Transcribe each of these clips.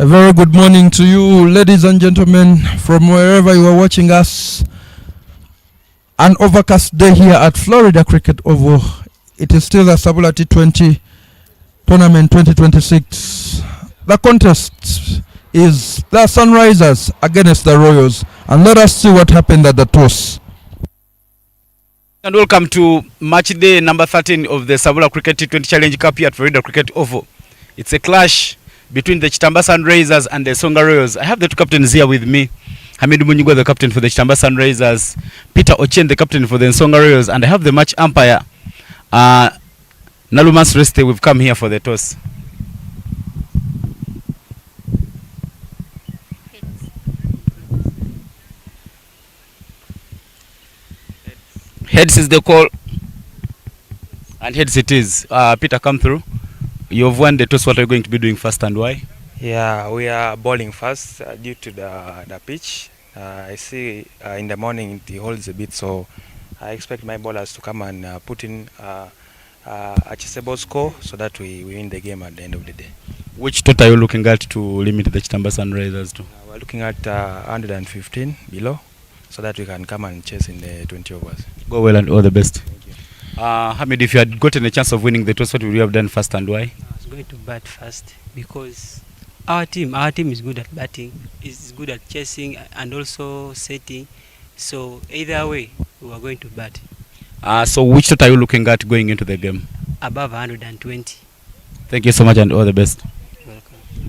A very good morning to you, ladies and gentlemen, from wherever you are watching us. An overcast day here at Florida Cricket Oval. It is still the SABULA T20 Tournament 2026. The contest is the Sunrisers against the Royals. And let us see what happened at the toss. And welcome to match day number 13 of the SABULA Cricket T20 Challenge Cup here at Florida Cricket Oval. It's a clash between the Kitamba Sunrisers and the Nsonga Royals. I have the two captains here with me. Hamid Munyigwa, the captain for the Kitamba Sunrisers. Peter Ochen, the captain for the Nsonga Royals. And I have the match umpire, Nalumas Reste. We've come here for the toss. Heads is the call. And heads it is. Peter, come through. You've won the toss. What are you going to be doing first and why? Yeah, we are bowling first due to the pitch. I see in the morning it holds a bit, so I expect my bowlers to come and put in a chaseable score so that we win the game at the end of the day. Which total are you looking at to limit the Kitamba Sunrisers to? We're looking at 115 below so that we can come and chase in the 20 overs. Go well and all the best. Thank you. Hamid, if you had gotten a chance of winning the toss, what would you have done first and why? I was going to bat first because our team is good at batting, is good at chasing and also setting. So either way, we are going to bat. So which total are you looking at going into the game? Above 120. Thank you so much and all the best. Welcome.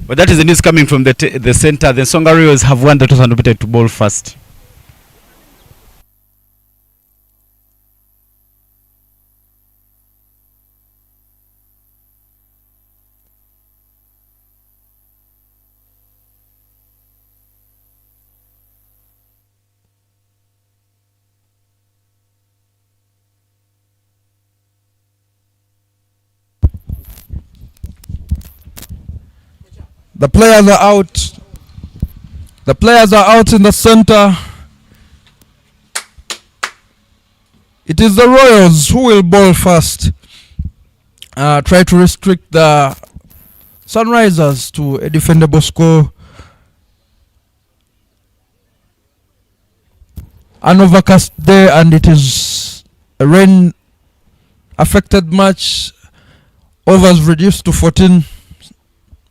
But that is the news coming from the center. The Nsonga Royals have won the toss and opted to bowl first. The players are out. The players are out in the center. It is the Royals who will bowl first. Try to restrict the Sunrisers to a defendable score. An overcast day and it is a rain affected match. Overs reduced to 14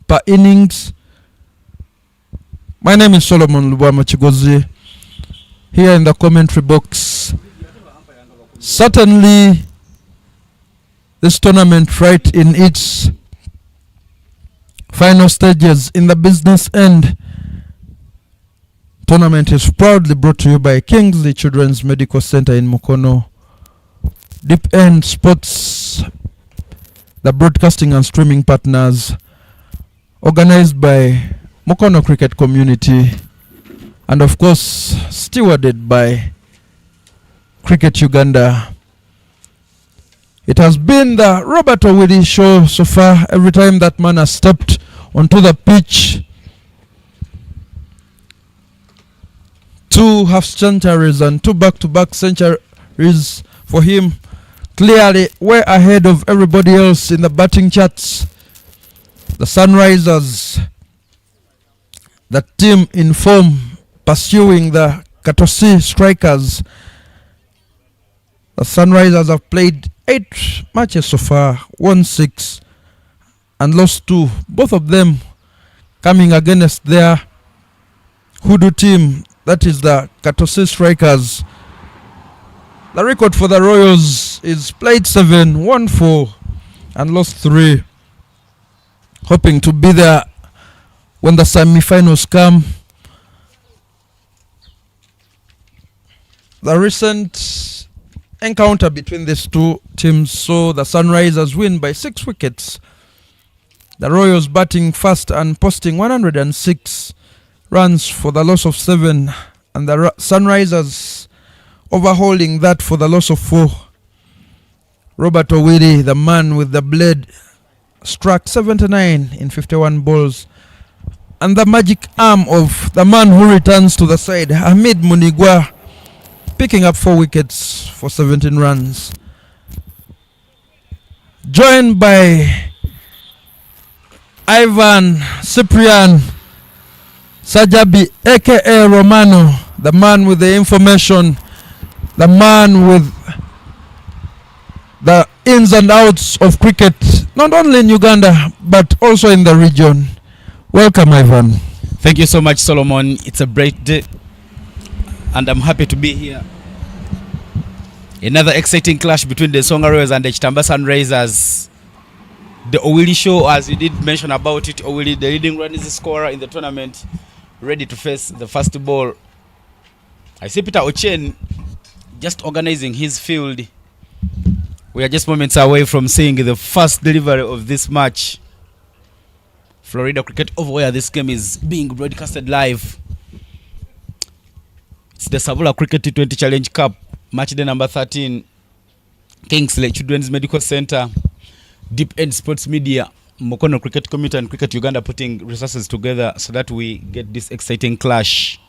per innings. My name is Solomon Lubamachigozi. Here in the commentary box. Certainly, this tournament right in its final stages in the business end. Tournament is proudly brought to you by Kingsley Children's Medical Center in Mukono. Deep End Sports, the broadcasting and streaming partners. Organized by Mukono Cricket Community and of course stewarded by Cricket Uganda. It has been the Robert Oidi show so far. Every time that man has stepped onto the pitch, 2 half centuries and 2 back-to-back centuries for him. Clearly way ahead of everybody else in the batting charts. The Sunrisers, the team in form, pursuing the Katosi strikers. The Sunrisers have played 8 matches so far, won 6 and lost 2. Both of them coming against their hoodoo team, that is the Katosi strikers. The record for the Royals is played 7, won 4 and lost 3. Hoping to be there when the semi-finals come. The recent encounter between these two teams saw the Sunrisers win by 6 wickets. The Royals batting first and posting 106 runs for the loss of 7, and the Sunrisers overhauling that for the loss of 4. Robert Oidi, the man with the blade, struck 79 in 51 balls. And the magic arm of the man who returns to the side, Hamid Munyigwa, picking up 4 wickets for 17 runs. Joined by Ivan, Cyprian, Sajabi, aka Romano, the man with the information, the man with the ins and outs of cricket, not only in Uganda but also in the region. Welcome, Ivan. Thank you so much, Solomon. It's a great day, and I'm happy to be here. Another exciting clash between the Nsonga Royals and the Kitamba Sunrisers. The Oidi show, as you did mention about it, Oidi, the leading run is the scorer in the tournament, ready to face the first ball. I see Peter Ochen just organizing his field. We are just moments away from seeing the first delivery of this match. Florida Cricket Oval, where this game is being broadcasted live. It's the SABULA Cricket T20 Challenge Cup, match day number 13. Kingsley Children's Medical Center, Deep End Sports Media, Mokono Cricket Committee and Cricket Uganda putting resources together so that we get this exciting clash.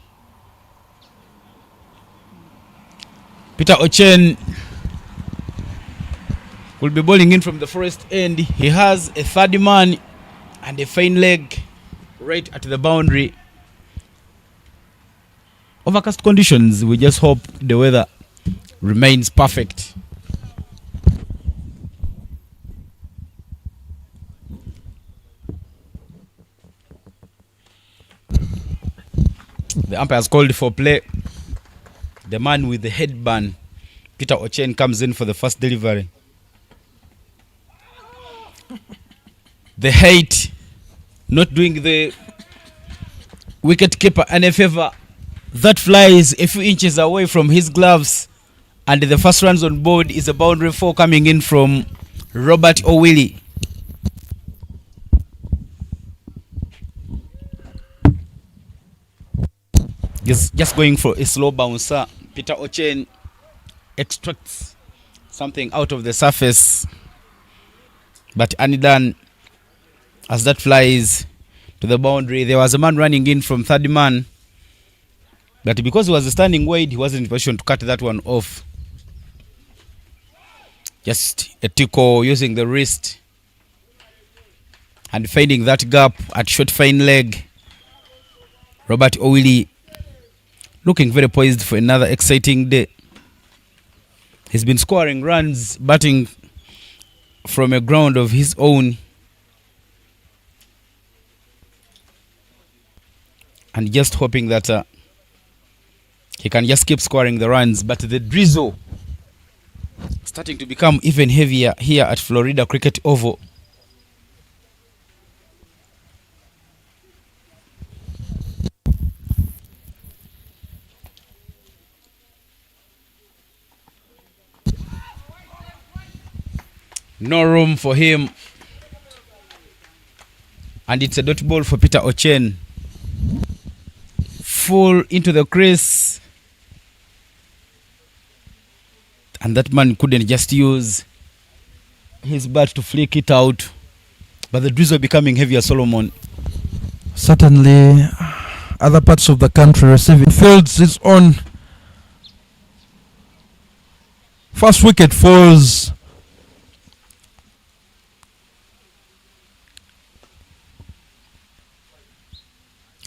Peter Ochen will be bowling in from the forest end. He has a third man and a fine leg right at the boundary. Overcast conditions, we just hope the weather remains perfect. The umpire has called for play. The man with the headband, Peter Ochen, comes in for the first delivery. The height not doing the wicket keeper any favor. That flies a few inches away from his gloves, and the first runs on board is a boundary 4 coming in from Robert Oidi. Just going for a slow bouncer. Peter Ochen extracts something out of the surface, but undone as that flies to the boundary. There was a man running in from third man, but because he was standing wide, he wasn't in position to cut that one off. Just a tickle using the wrist and finding that gap at short fine leg. Robert Oidi looking very poised for another exciting day. He's been scoring runs, batting from a ground of his own, and just hoping that he can just keep scoring the runs. But the drizzle starting to become even heavier here at Florida Cricket Oval. No room for him, and it's a dot ball for Peter Ochen. Full into the crease, and that man couldn't just use his bat to flick it out, but the drizzle becoming heavier, Solomon. Certainly other parts of the country receiving fields its own. First wicket falls.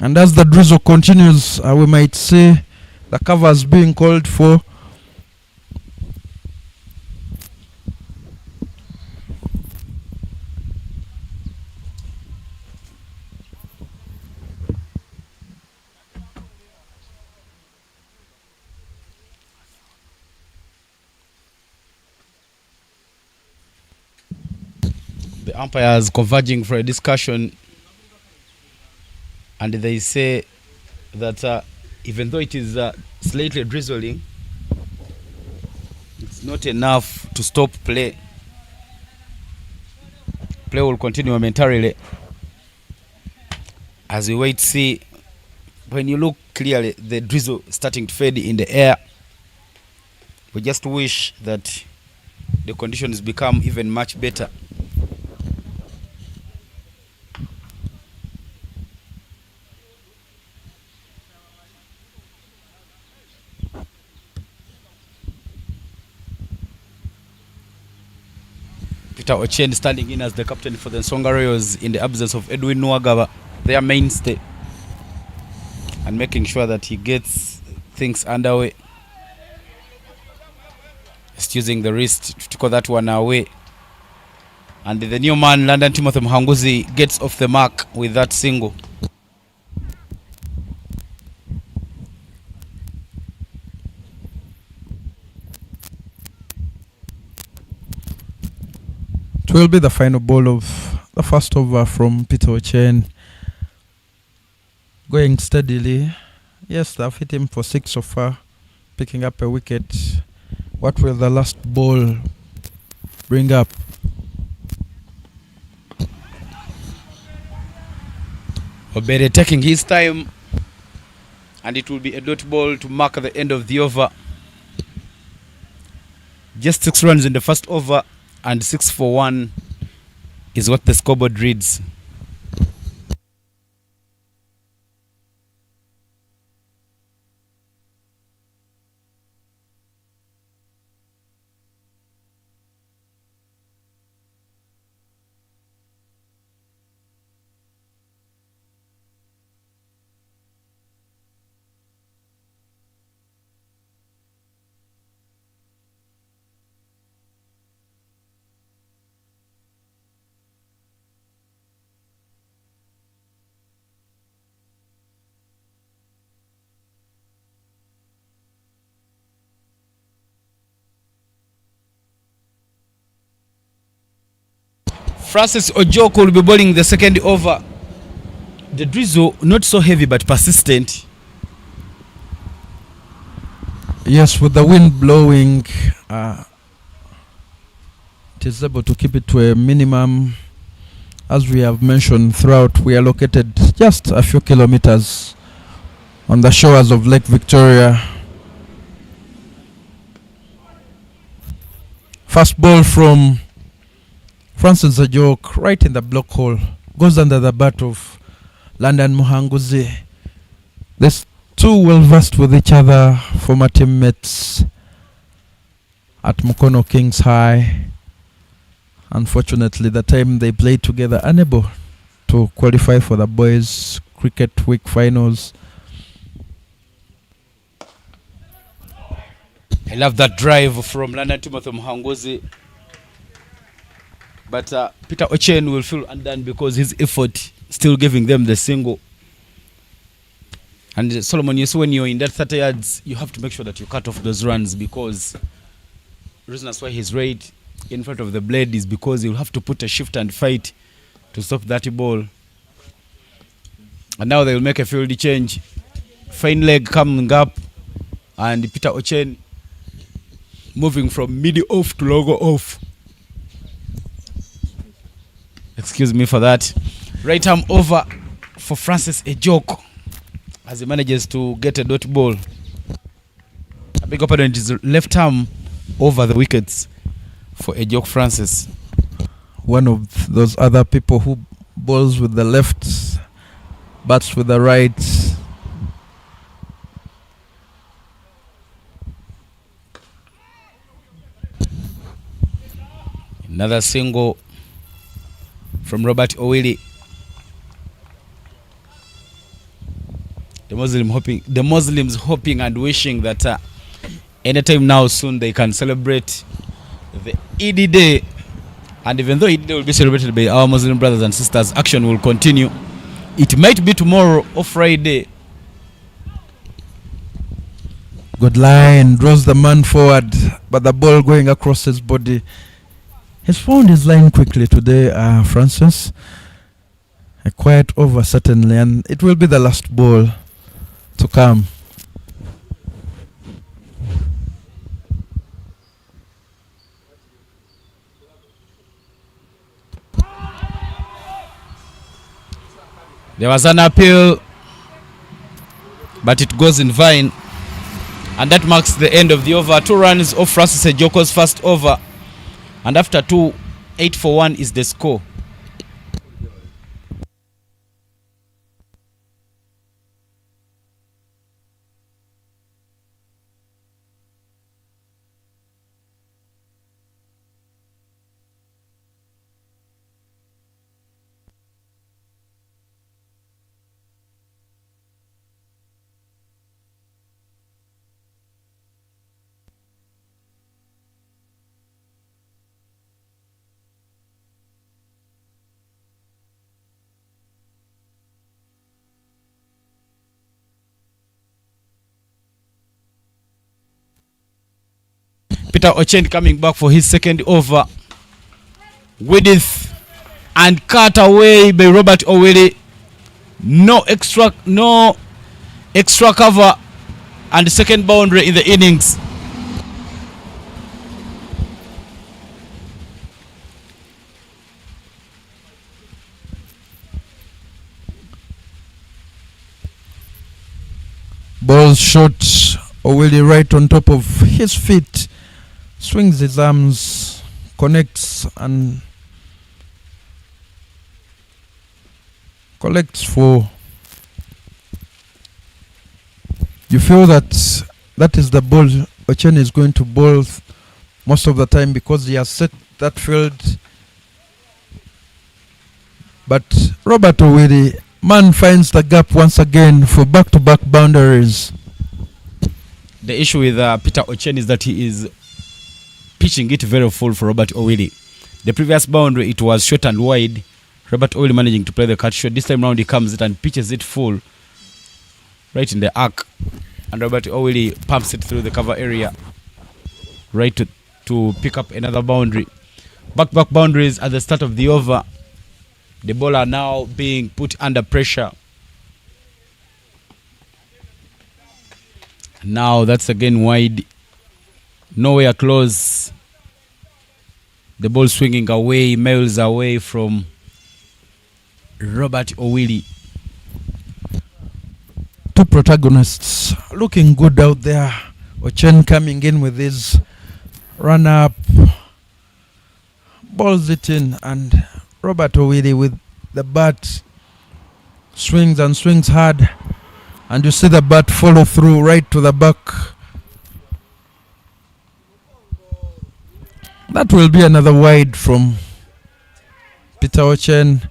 And as the drizzle continues, we might see the covers being called for. The umpires converging for a discussion, and they say that even though it is slightly drizzling, it's not enough to stop play. Play will continue momentarily as we wait to see. When you look clearly, the drizzle starting to fade in the air. We just wish that the conditions become even much better. Peter Ochen standing in as the captain for the Nsonga Royals in the absence of Edwin Nwagaba, their mainstay. and making sure that he gets things underway. Just using the wrist to call that one away. And the new man, London Timothy Mhanguzi, gets off the mark with that single. It will be the final ball of the first over from Peter Ochen. Going steadily. Yes, they've hit him for 6 so far, picking up a wicket. What will the last ball bring up? Obere taking his time, and it will be a dot ball to mark the end of the over. Just 6 runs in the first over, and 6 for 1 is what the scoreboard reads. Francis Ojoko will be bowling the second over. The drizzle not so heavy but persistent. Yes, with the wind blowing, it is able to keep it to a minimum. As we have mentioned throughout, we are located just a few kilometers on the shores of Lake Victoria. First ball from Francis Ajok, right in the block hole, goes under the bat of London Muhanguzi. These two well versed with each other, former teammates at Mukono Kings High. Unfortunately, the time they played together, unable to qualify for the boys' cricket week finals. I love that drive from London Timothy Muhanguzi. But Peter Ochen will feel undone because his effort still giving them the single. And Solomon, you see, when you're in that 30 yards, you have to make sure that you cut off those runs, because the reason that's why he's right in front of the blade is because he'll have to put a shift and fight to stop that ball. And now they'll make a field change. Fine leg coming up, and Peter Ochen moving from mid off to logo off. Excuse me for that. Right arm over for Francis Ejok as he manages to get a dot ball. A big opponent is left arm over the wickets for Ejok Francis. One of those other people who bowls with the left, bats with the right. Another single from Robert Oidi. The Muslims hoping and wishing that anytime now soon they can celebrate the Eid Day. And even though Eid Day will be celebrated by our Muslim brothers and sisters, action will continue. It might be tomorrow or Friday. Good line, draws the man forward, but the ball going across his body. He's found his line quickly today, Francis. A quiet over certainly, and it will be the last ball to come. There was an appeal, but it goes in vain. And that marks the end of the over. 2 runs of Francis Ejoko's first over. And after 2, 8 for 1 is the score. Peter Ochen coming back for his second over. Width and cut away by Robert Oidi. No extra cover, and the second boundary in the innings. Ball shot, Oidi right on top of his feet, swings his arms, connects and collects for. You feel that is the ball Ochen is going to bowl most of the time because he has set that field. But Robert Oidi, man, finds the gap once again for back-to-back boundaries. The issue with Peter Ochen is that he is pitching it very full for Robert Oidi. The previous boundary, it was short and wide. Robert Oidi managing to play the cut short. This time round he comes it and pitches it full right in the arc, and Robert Oidi pumps it through the cover area right to pick up another boundary. Back boundaries at the start of the over. The bowler now being put under pressure. Now that's again wide, nowhere close. The ball swinging away, miles away from Robert Oidi. Two protagonists looking good out there. Ochen coming in with his run up, balls it in, and Robert Oidi with the bat swings and swings hard, and you see the bat follow through right to the back. That will be another wide from Peter Ochen.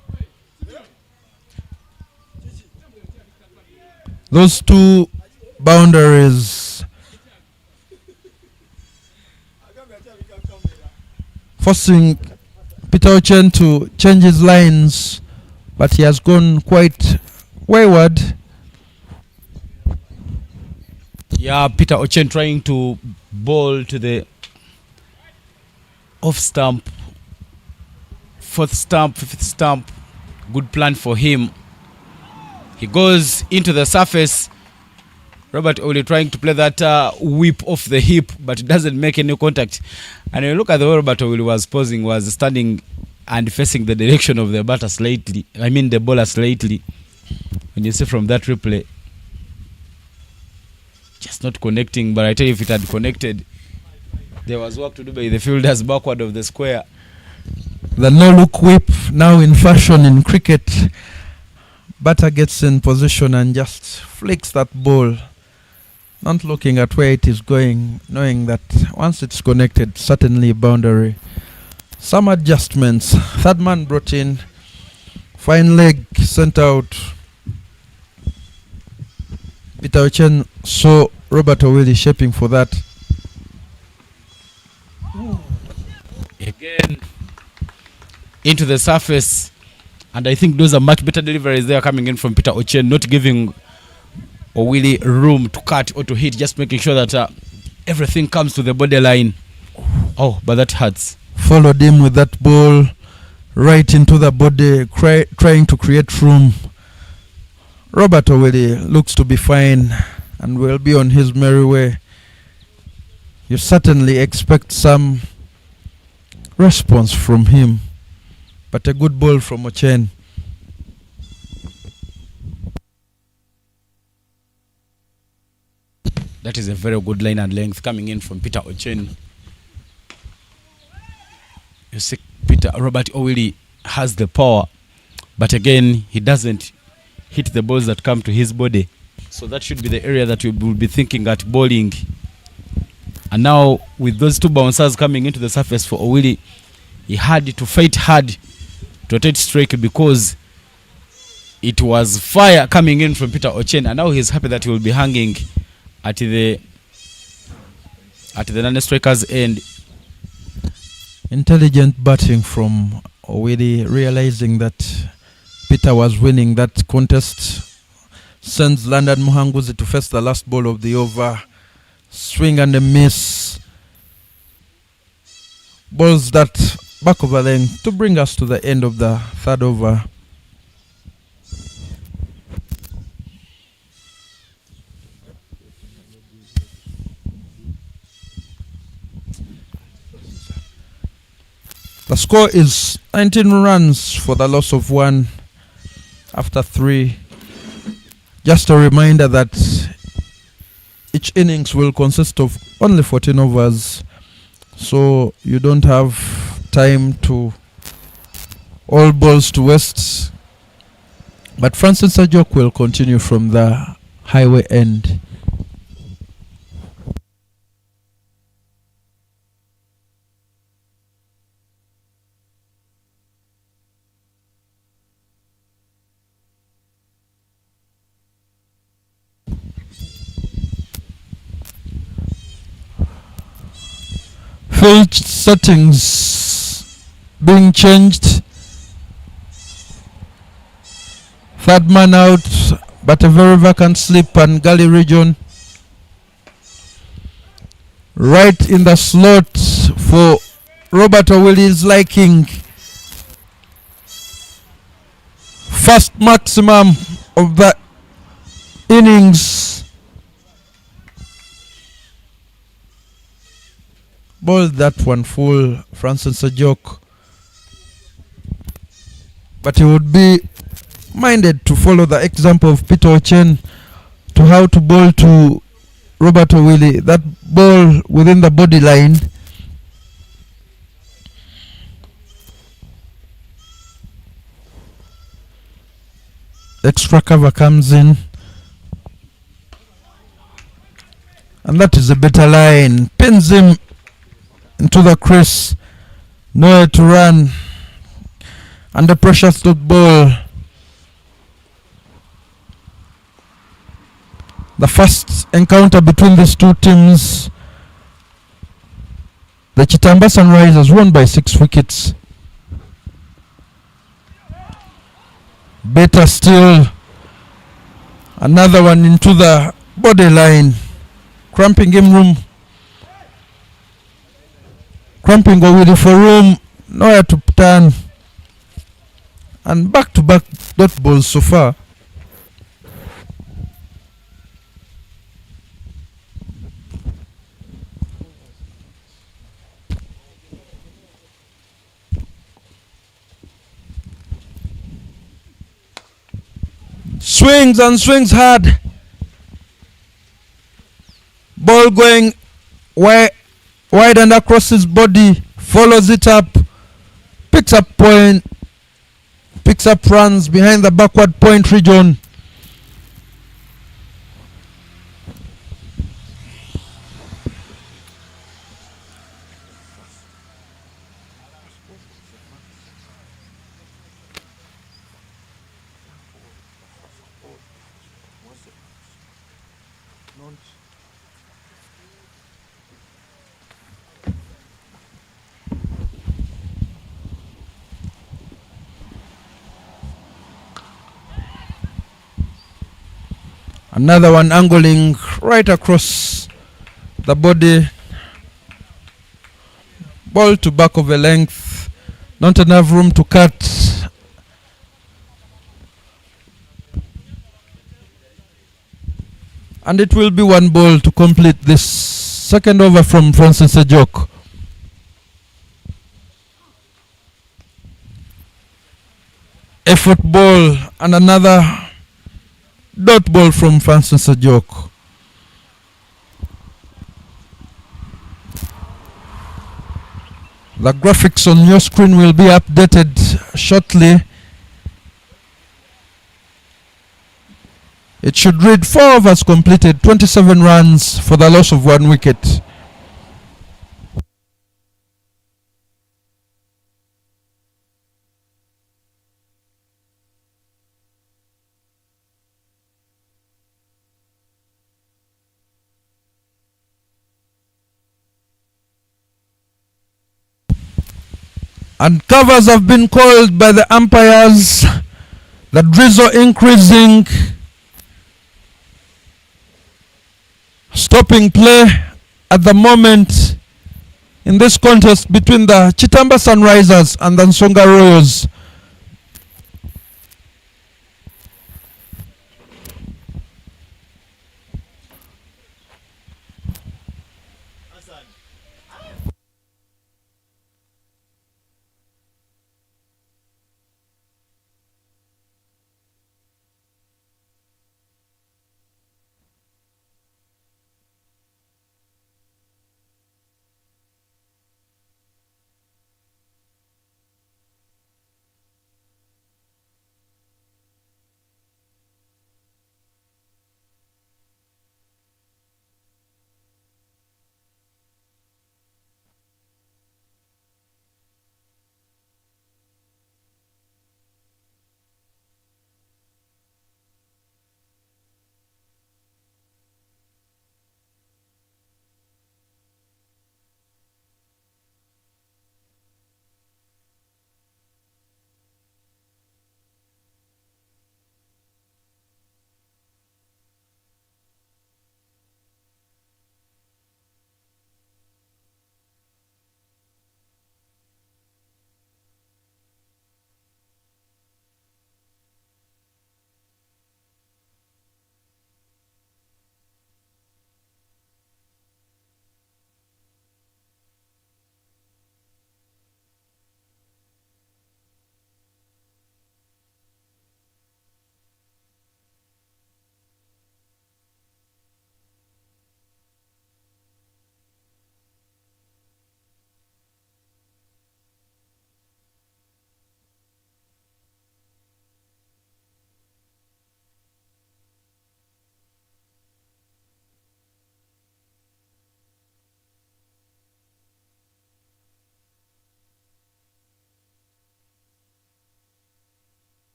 Those two boundaries forcing Peter Ochen to change his lines, but he has gone quite wayward. Yeah, Peter Ochen trying to bowl to the off stump, fourth stump, fifth stump. Good plan for him. He goes into the surface. Robert Oidi trying to play that whip off the hip, but it doesn't make any contact. And you look at the way Robert Oidi was posing, was standing and facing the direction of the batter slightly. I mean the bowler slightly. When you see from that replay, just not connecting. But I tell you, if it had connected, there was work to do by the fielders backward of the square. The no-look whip now in fashion in cricket. Batter gets in position and just flicks that ball, not looking at where it is going, knowing that once it's connected, certainly a boundary. Some adjustments. Third man brought in, fine leg sent out. Peter Ochen saw Robert Oidi shaping for that. Again into the surface, and I think those are much better deliveries there coming in from Peter Ochen, not giving Oidi room to cut or to hit, just making sure that everything comes to the borderline. Oh, but that hurts. Followed him with that ball right into the body, trying to create room. Robert Oidi looks to be fine and will be on his merry way. You certainly expect some response from him, but a good ball from Ochen. That is a very good line and length coming in from Peter Ochen. You see, Robert Oidi has the power, but again, he doesn't hit the balls that come to his body. So that should be the area that we will be thinking at bowling. And now, with those two bouncers coming into the surface for Oidi, he had to fight hard to rotate strike because it was fire coming in from Peter Ochen, and now he's happy that he will be hanging at the non-striker's end. Intelligent batting from Oidi, realizing that Peter was winning that contest. Sends London Muhanguzi to face the last ball of the over. Swing and a miss. Balls that back over length to bring us to the end of the third over. The score is 19 runs for the loss of 1 after 3. Just a reminder that each innings will consist of only 14 overs, so you don't have time to all balls to waste. But Francis Ajok will continue from the highway end. Field settings being changed. Third man out, but a very vacant slip and gully region. Right in the slot for Robert O'Willy's liking. First maximum of the innings. Ball that one full, Francis Ajok. But he would be minded to follow the example of Peter Ochen to how to bowl to Robert O'Willy. That ball within the body line. Extra cover comes in. And that is a better line. Pins him into the crease. Nowhere to run. Under pressure stop ball. The first encounter between these two teams. The Kitamba Sunrisers won by 6 wickets. Better still. Another one into the body line. Cramping him room. Cramping O'Willy for room. Nowhere to turn. And back-to-back dot balls so far. Swings and swings hard. Ball going wide and across his body. Follows it up. Picks up point. Picks up runs behind the backward point region. Another one angling right across the body. Ball to back of a length. Not enough room to cut. And it will be one ball to complete this second over from Francis Ajok. Effort ball and another dot ball from Francis Ajok. The graphics on your screen will be updated shortly. It should read 4 overs completed, 27 runs for the loss of 1 wicket. And covers have been called by the umpires. The drizzle increasing. Stopping play at the moment. in this contest between the Kitamba Sunrisers and the Nsonga Royals.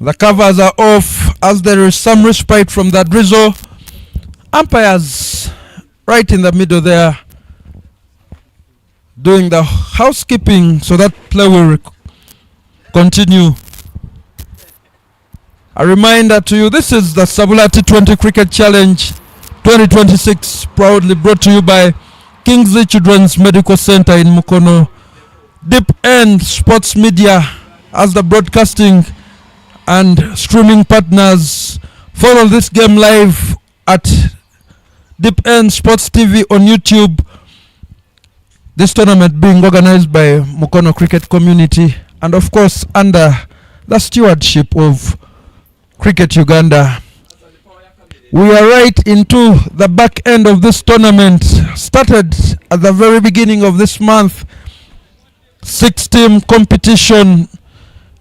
The covers are off as there is some respite from that drizzle. Umpires right in the middle there doing the housekeeping so that play will continue. A reminder to you, this is the SABULA T20 Cricket Challenge 2026, proudly brought to you by Kingsley Children's Medical Center in Mukono. Deep End Sports Media as the broadcasting and streaming partners. Follow this game live at Deep End Sports TV on YouTube. This tournament being organized by Mukono Cricket Community and of course under the stewardship of Cricket Uganda. We are right into the back end of this tournament. Started at the very beginning of this month. 6-team competition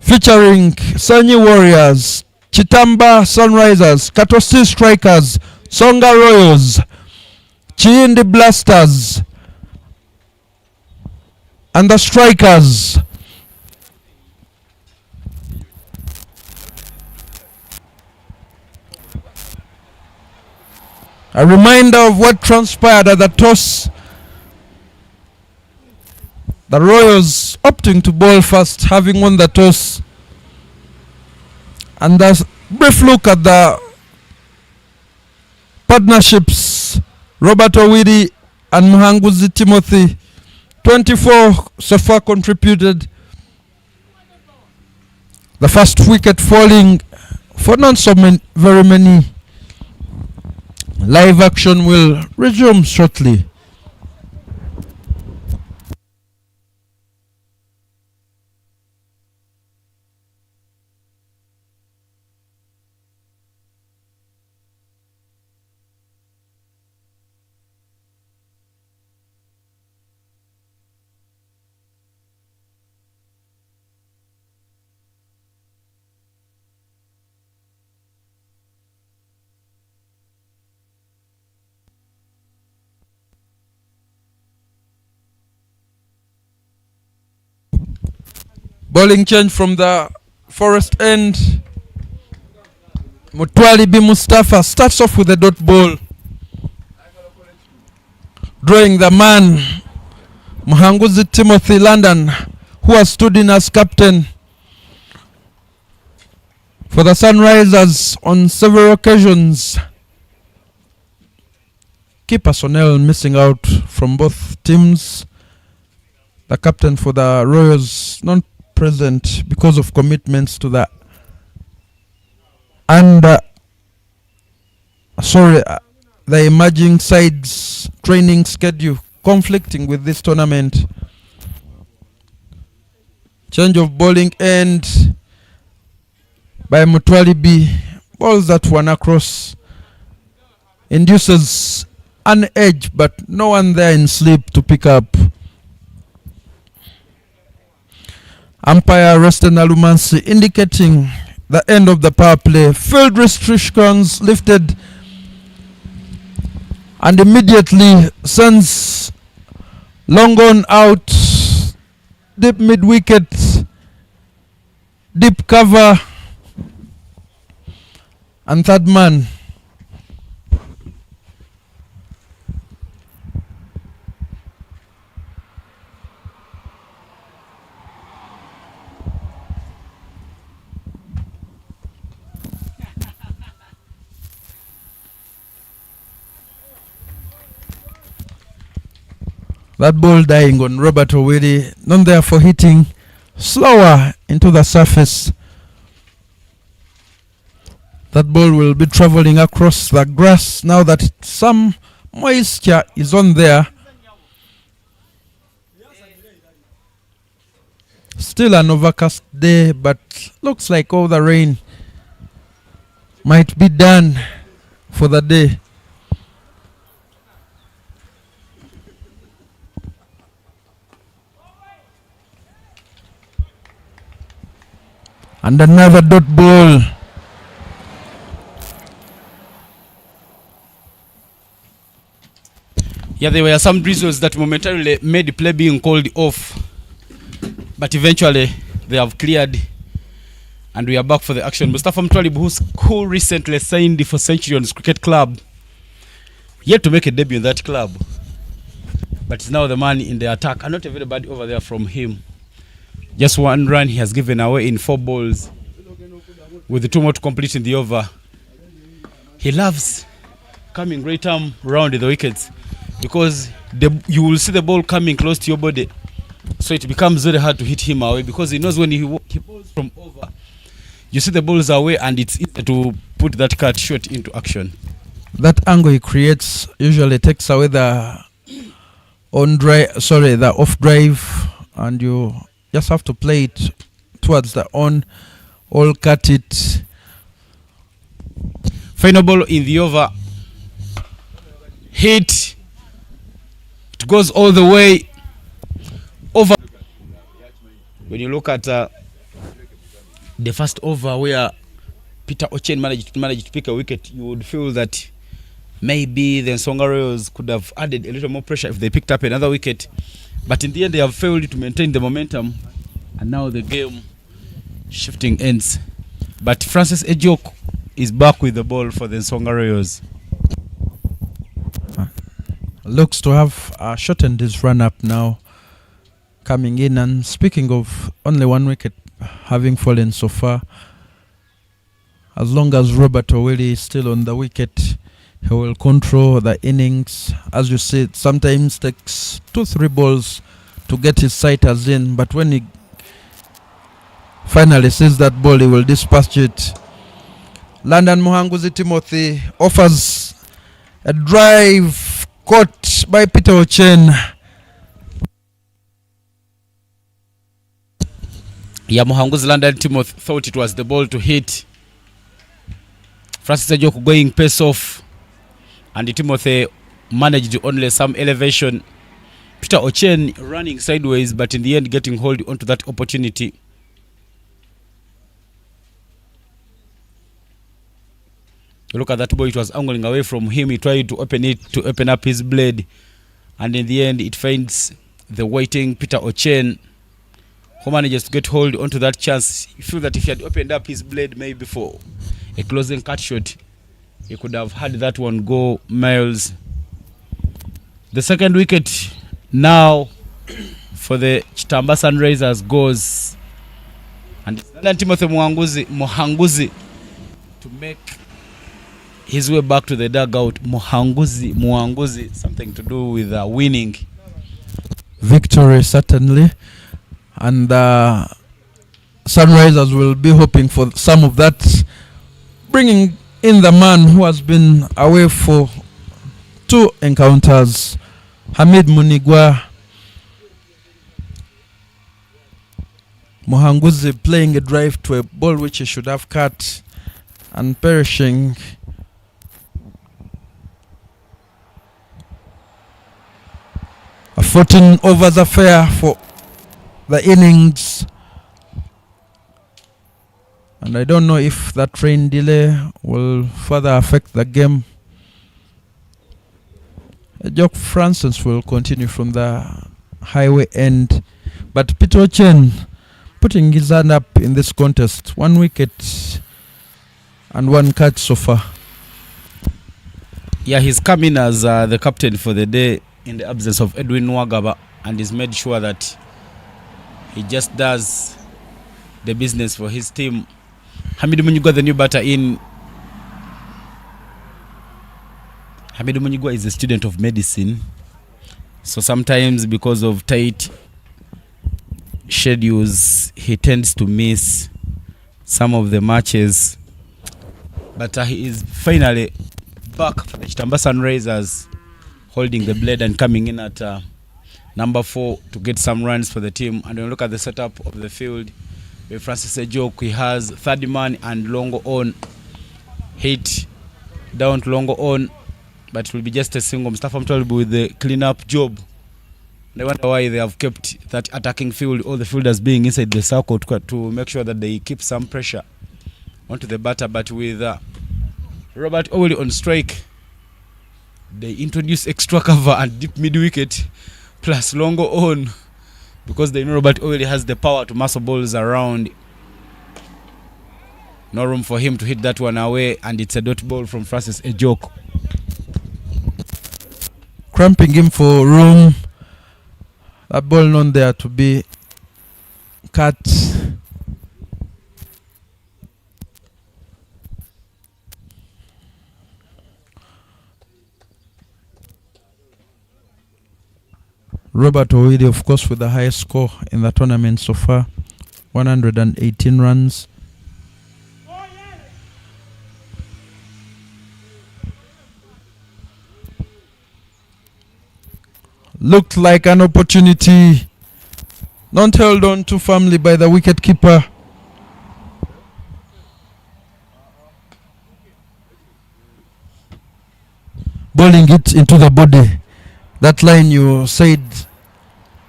featuring Sanyi Warriors, Kitamba Sunrisers, Katosi Strikers, Nsonga Royals, Chiindi Blasters, and the Strikers. A reminder of what transpired at the toss. The Royals opting to bowl first, having won the toss. And a brief look at the partnerships. Robert Oidi and Muhanguzi Timothy. 24 so far contributed. The first wicket falling for not so very many. Live action will resume shortly. Bowling change from the Forest end. Mutwali B. Mustafa starts off with a dot ball. Drawing the man, Muhanguzi Timothy London, who has stood in as captain for the Sunrisers on several occasions. Key personnel missing out from both teams. The captain for the Royals not present because of commitments to the the emerging sides training schedule conflicting with this tournament. Change of bowling end by Mutwali B. Balls that one across induces an edge, but no one there in sleep to pick up. Umpire Reston Alumansi indicating the end of the power play. Field restrictions lifted and immediately sends long on out, deep mid wicket, deep cover, and third man. That ball dying on Robert Owiri, not there for hitting, slower into the surface. That ball will be traveling across the grass now that some moisture is on there. Still an overcast day, but looks like all the rain might be done for the day. And another dot ball. Yeah, there were some drizzles that momentarily made the play being called off, but eventually they have cleared And we are back for the action. Mustafa Mtwalib, who recently signed for Centurions Cricket Club, yet to make a debut in that club, but is now the man in the attack. And not everybody over there from him. Just one run he has given away in 4 balls, with the 2 more to complete in the over. He loves coming right arm round the wickets, because you will see the ball coming close to your body, so it becomes very hard to hit him away, because he knows when he balls from over, you see the balls away, and it's easy to put that cut short into action. That angle he creates usually takes away the the off drive, and you just have to play it towards the on, all cut it. Final ball in the over. Hit. It goes all the way over. When you look at the first over where Peter Ochen managed to pick a wicket, you would feel that maybe the Nsonga Royals could have added a little more pressure if they picked up another wicket. But in the end, they have failed to maintain the momentum. And now the game shifting ends. But Francis Ejok is back with the ball for the Nsonga Royals. Looks to have shortened his run up now, coming in. And speaking of only 1 wicket having fallen so far, as long as Robert Owili is still on the wicket, he will control the innings. As you see, it sometimes takes 2-3 balls to get his sighters in, but when he finally sees that ball, he will dispatch it. London Muhanguzi Timothy offers a drive, caught by Peter Ochen. Yeah, Muhanguzi London Timothy thought it was the ball to hit. Francis Ejok going pace off, and Timothy managed only some elevation. Peter Ochen running sideways, but in the end getting hold onto that opportunity. You look at that ball, it was angling away from him. He tried to open it, to open up his blade, and in the end it finds the waiting Peter Ochen, who manages to get hold onto that chance. You feel that if he had opened up his blade maybe for a closing cut shot, he could have had that one go miles. The second wicket now for the Kitamba Sunrisers goes, and Timothy Muhanguzi to make his way back to the dugout. Muhanguzi, something to do with winning. Victory, certainly. And Sunrisers will be hoping for some of that, bringing in the man who has been away for 2 encounters, Hamid Munigwa. Muhanguzi playing a drive to a ball which he should have cut, and perishing. A 14 overs affair for the innings, and I don't know if that rain delay will further affect the game. Jock Francis will continue from the highway end, but Peter Ochen putting his hand up in this contest. 1 wicket and 1 catch so far. Yeah, he's come in as the captain for the day in the absence of Edwin Nwagaba, and he's made sure that he just does the business for his team. Hamidu Munyigwa, the new batter in. Hamidu Munyigwa is a student of medicine, so sometimes because of tight schedules, he tends to miss some of the matches. But he is finally back for the Kitamba Sunrisers, holding the blade and coming in at number 4 to get some runs for the team. And when you look at the setup of the field, with Francis Ejok, he has third man and Longo on. Hit down to Longo on, but it will be just a single. Mustafa Mtwalib with the clean-up job. And I wonder why they have kept that attacking field, all the fielders being inside the circle to make sure that they keep some pressure onto the batter. But with Robert Owili on strike, they introduce extra cover and deep mid-wicket plus Longo on, because they know Robert Owili has the power to muscle balls around. No room for him to hit that one away, and it's a dot ball from Francis Ejok. Cramping him for room. That ball not there to be cut. Robert Oidi, of course, with the highest score in the tournament so far, 118 runs. Looked like an opportunity, not held on too firmly by the wicket keeper. Bowling it into the body. That line you said,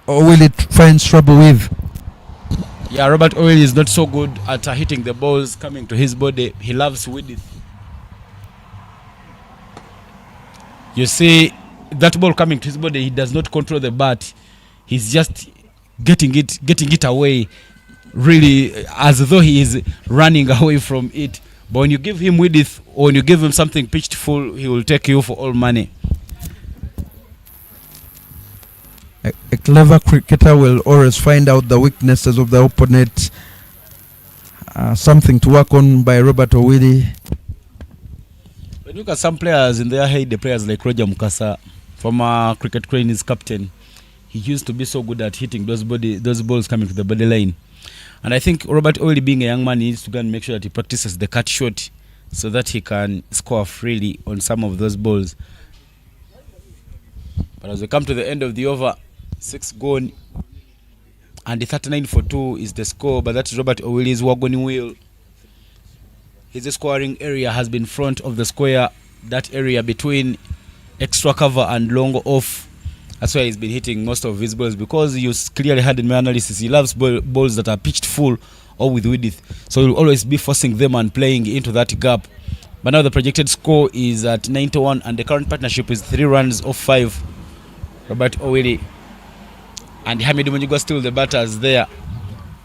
or will it find trouble with? Yeah, Robert Oil is not so good at hitting the balls coming to his body. He loves width. You see, that ball coming to his body, he does not control the bat. He's just getting it away, really, as though he is running away from it. But when you give him width, or when you give him something pitched full, he will take you for all money. A clever cricketer will always find out the weaknesses of the opponent. Something to work on by Robert Owili. When you look at some players in their head, the players like Roger Mukasa, former cricket Cranes captain, he used to be so good at hitting those balls coming to the body line. And I think Robert Owili, being a young man, needs to go and make sure that he practices the cut shot so that he can score freely on some of those balls. But as we come to the end of the over, 6 gone, and the 39 for 2 is the score, but that's Robert Owili's wagon wheel. His scoring area has been front of the square, that area between extra cover and long off. That's why he's been hitting most of his balls, because you clearly had in my analysis, he loves balls that are pitched full or with width. So he'll always be forcing them and playing into that gap. But now the projected score is at 91, and the current partnership is 3 runs off 5. Robert Owili and Hamidu Munyigo still the batters there,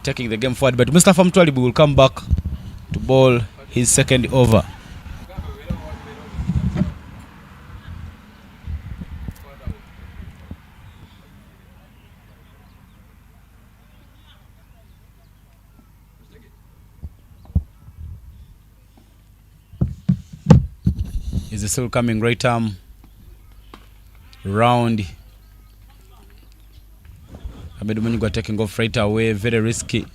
taking the game forward. But Mustafa Mtwalibu will come back to bowl his second over. Is still coming right arm round. Hamidu Munyigo taking off right away, very risky,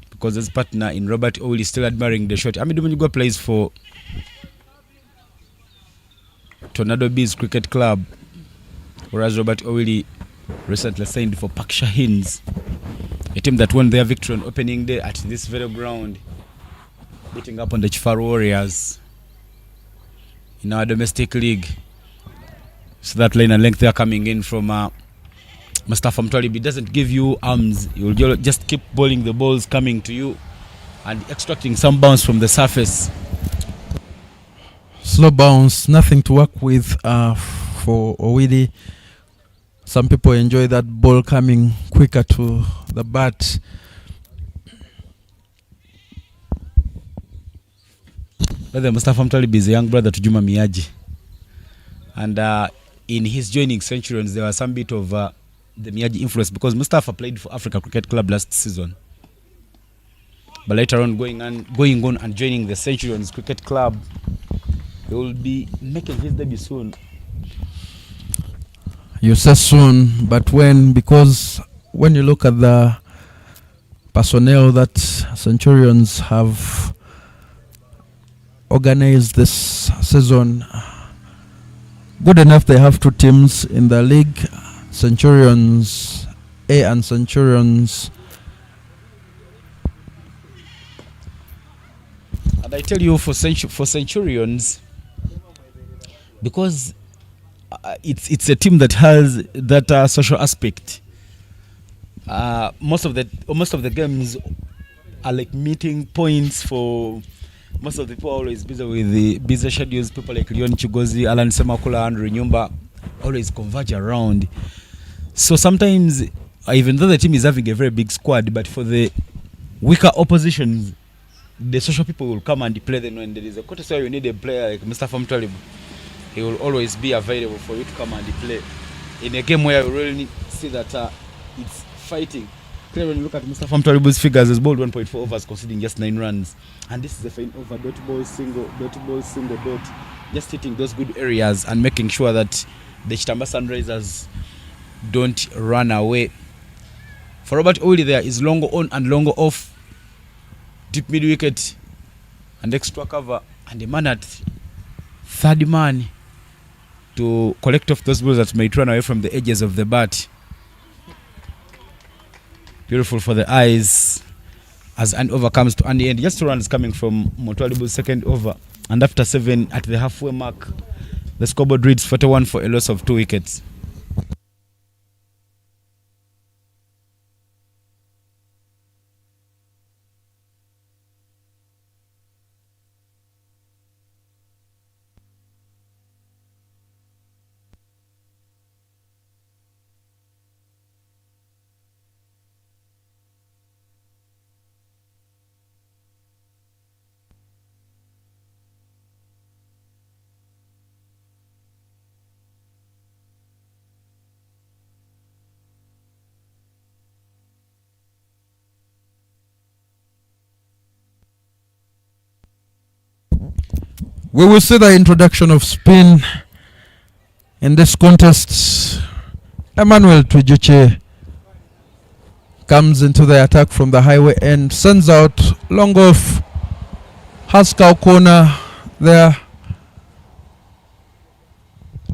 because his partner in Robert Owili is still admiring the shot. Hamidu Munyigo plays for Tornado Bees Cricket Club, whereas Robert Owili recently signed for Pak Shahins, a team that won their victory on opening day at this very ground, beating up on the Chifaru Warriors in our domestic league. So that line and length they are coming in from Mustafa Mtwalibu doesn't give you arms. You'll just keep bowling the balls coming to you and extracting some bounce from the surface. Slow bounce, nothing to work with for Owili. Some people enjoy that ball coming quicker to the bat. Brother Mustafa Mtwalibu is a young brother to Juma Miyaji. And in his joining Centurions, there was some bit of the Miyaji influence, because Mustafa played for Africa Cricket Club last season. But later on, going on and joining the Centurions Cricket Club, he will be making his debut soon. You say soon, but when? Because when you look at the personnel that Centurions have organized this season, good enough they have 2 teams in the league, Centurions A and Centurions. And I tell you, for Centurions, because it's a team that has that social aspect. Most of the games are like meeting points for most of the people. Are always busy with the busy schedules. People like Leon Chigozi, Alan Semakula, and Nyumba always converge around. So sometimes, even though the team is having a very big squad, but for the weaker oppositions, the social people will come and play them when there is a contest where you need a player like Mustafa Mutwalibu. He will always be available for you to come and play in a game where you really see that it's fighting. Clearly, when you look at Mustafa Mutwalibu's figures, he's bowled 1.4 overs, conceding just 9 runs, and this is a fine over, dot ball, single, dot, just hitting those good areas and making sure that the Kitamba Sunrisers don't run away. For Robert Oidi, there is longer on and longer off, deep mid wicket and extra cover, and a man at third man to collect off those balls that might run away from the edges of the bat. Beautiful for the eyes as an over comes to an end. Just 2 runs coming from Mutwalibu's second over, and after 7 at the halfway mark, the scoreboard reads 41 for a loss of 2 wickets. We will see the introduction of spin in this contest. Emmanuel Twijuche comes into the attack from the highway end, sends out long off, Haskell corner there,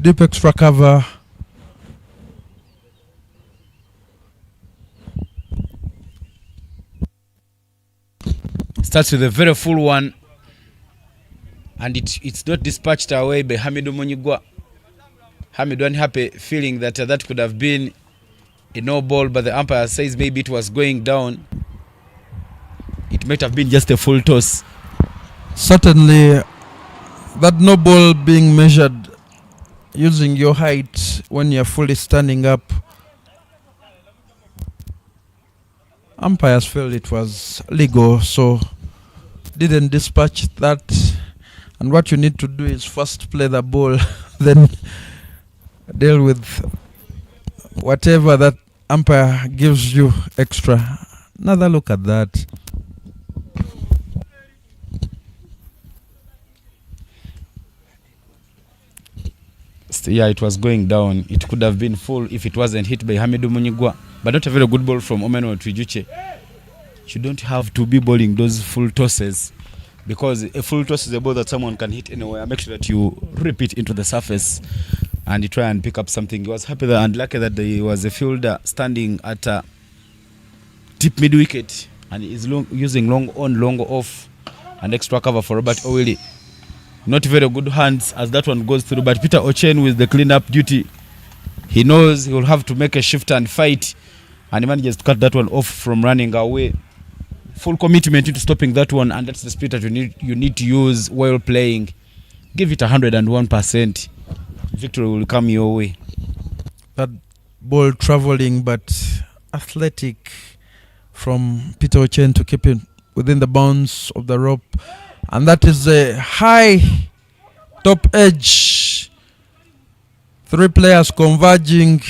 deep extra cover. Starts with a very full one, and it's not dispatched away by Hamidu Munyigwa. Hamidu unhappy, feeling that that could have been a no ball, but the umpire says maybe it was going down. It might have been just a full toss. Certainly, that no ball being measured using your height when you're fully standing up, umpires felt it was legal, so didn't dispatch that. And what you need to do is first play the ball, then deal with whatever that umpire gives you extra. Another look at that. Yeah, it was going down. It could have been full if it wasn't hit by Hamidu Munyigwa, but not a very good ball from Omeno Twijuche. You don't have to be bowling those full tosses, because a full toss is a ball that someone can hit anywhere. Make sure that you rip it into the surface and you try and pick up something. He was happy and lucky that there was a fielder standing at a deep mid wicket, and is using long on, long off, and extra cover for Robert Oidi. Not very good hands as that one goes through, but Peter Ochen with the clean-up duty. He knows he will have to make a shift and fight, and he manages to cut that one off from running away. Full commitment into stopping that one, and that's the spirit that you need to use while playing. Give it 101%. Victory will come your way. That ball traveling but athletic from Peter Ochen to keep it within the bounds of the rope. And that is a high top edge. 3 players converging,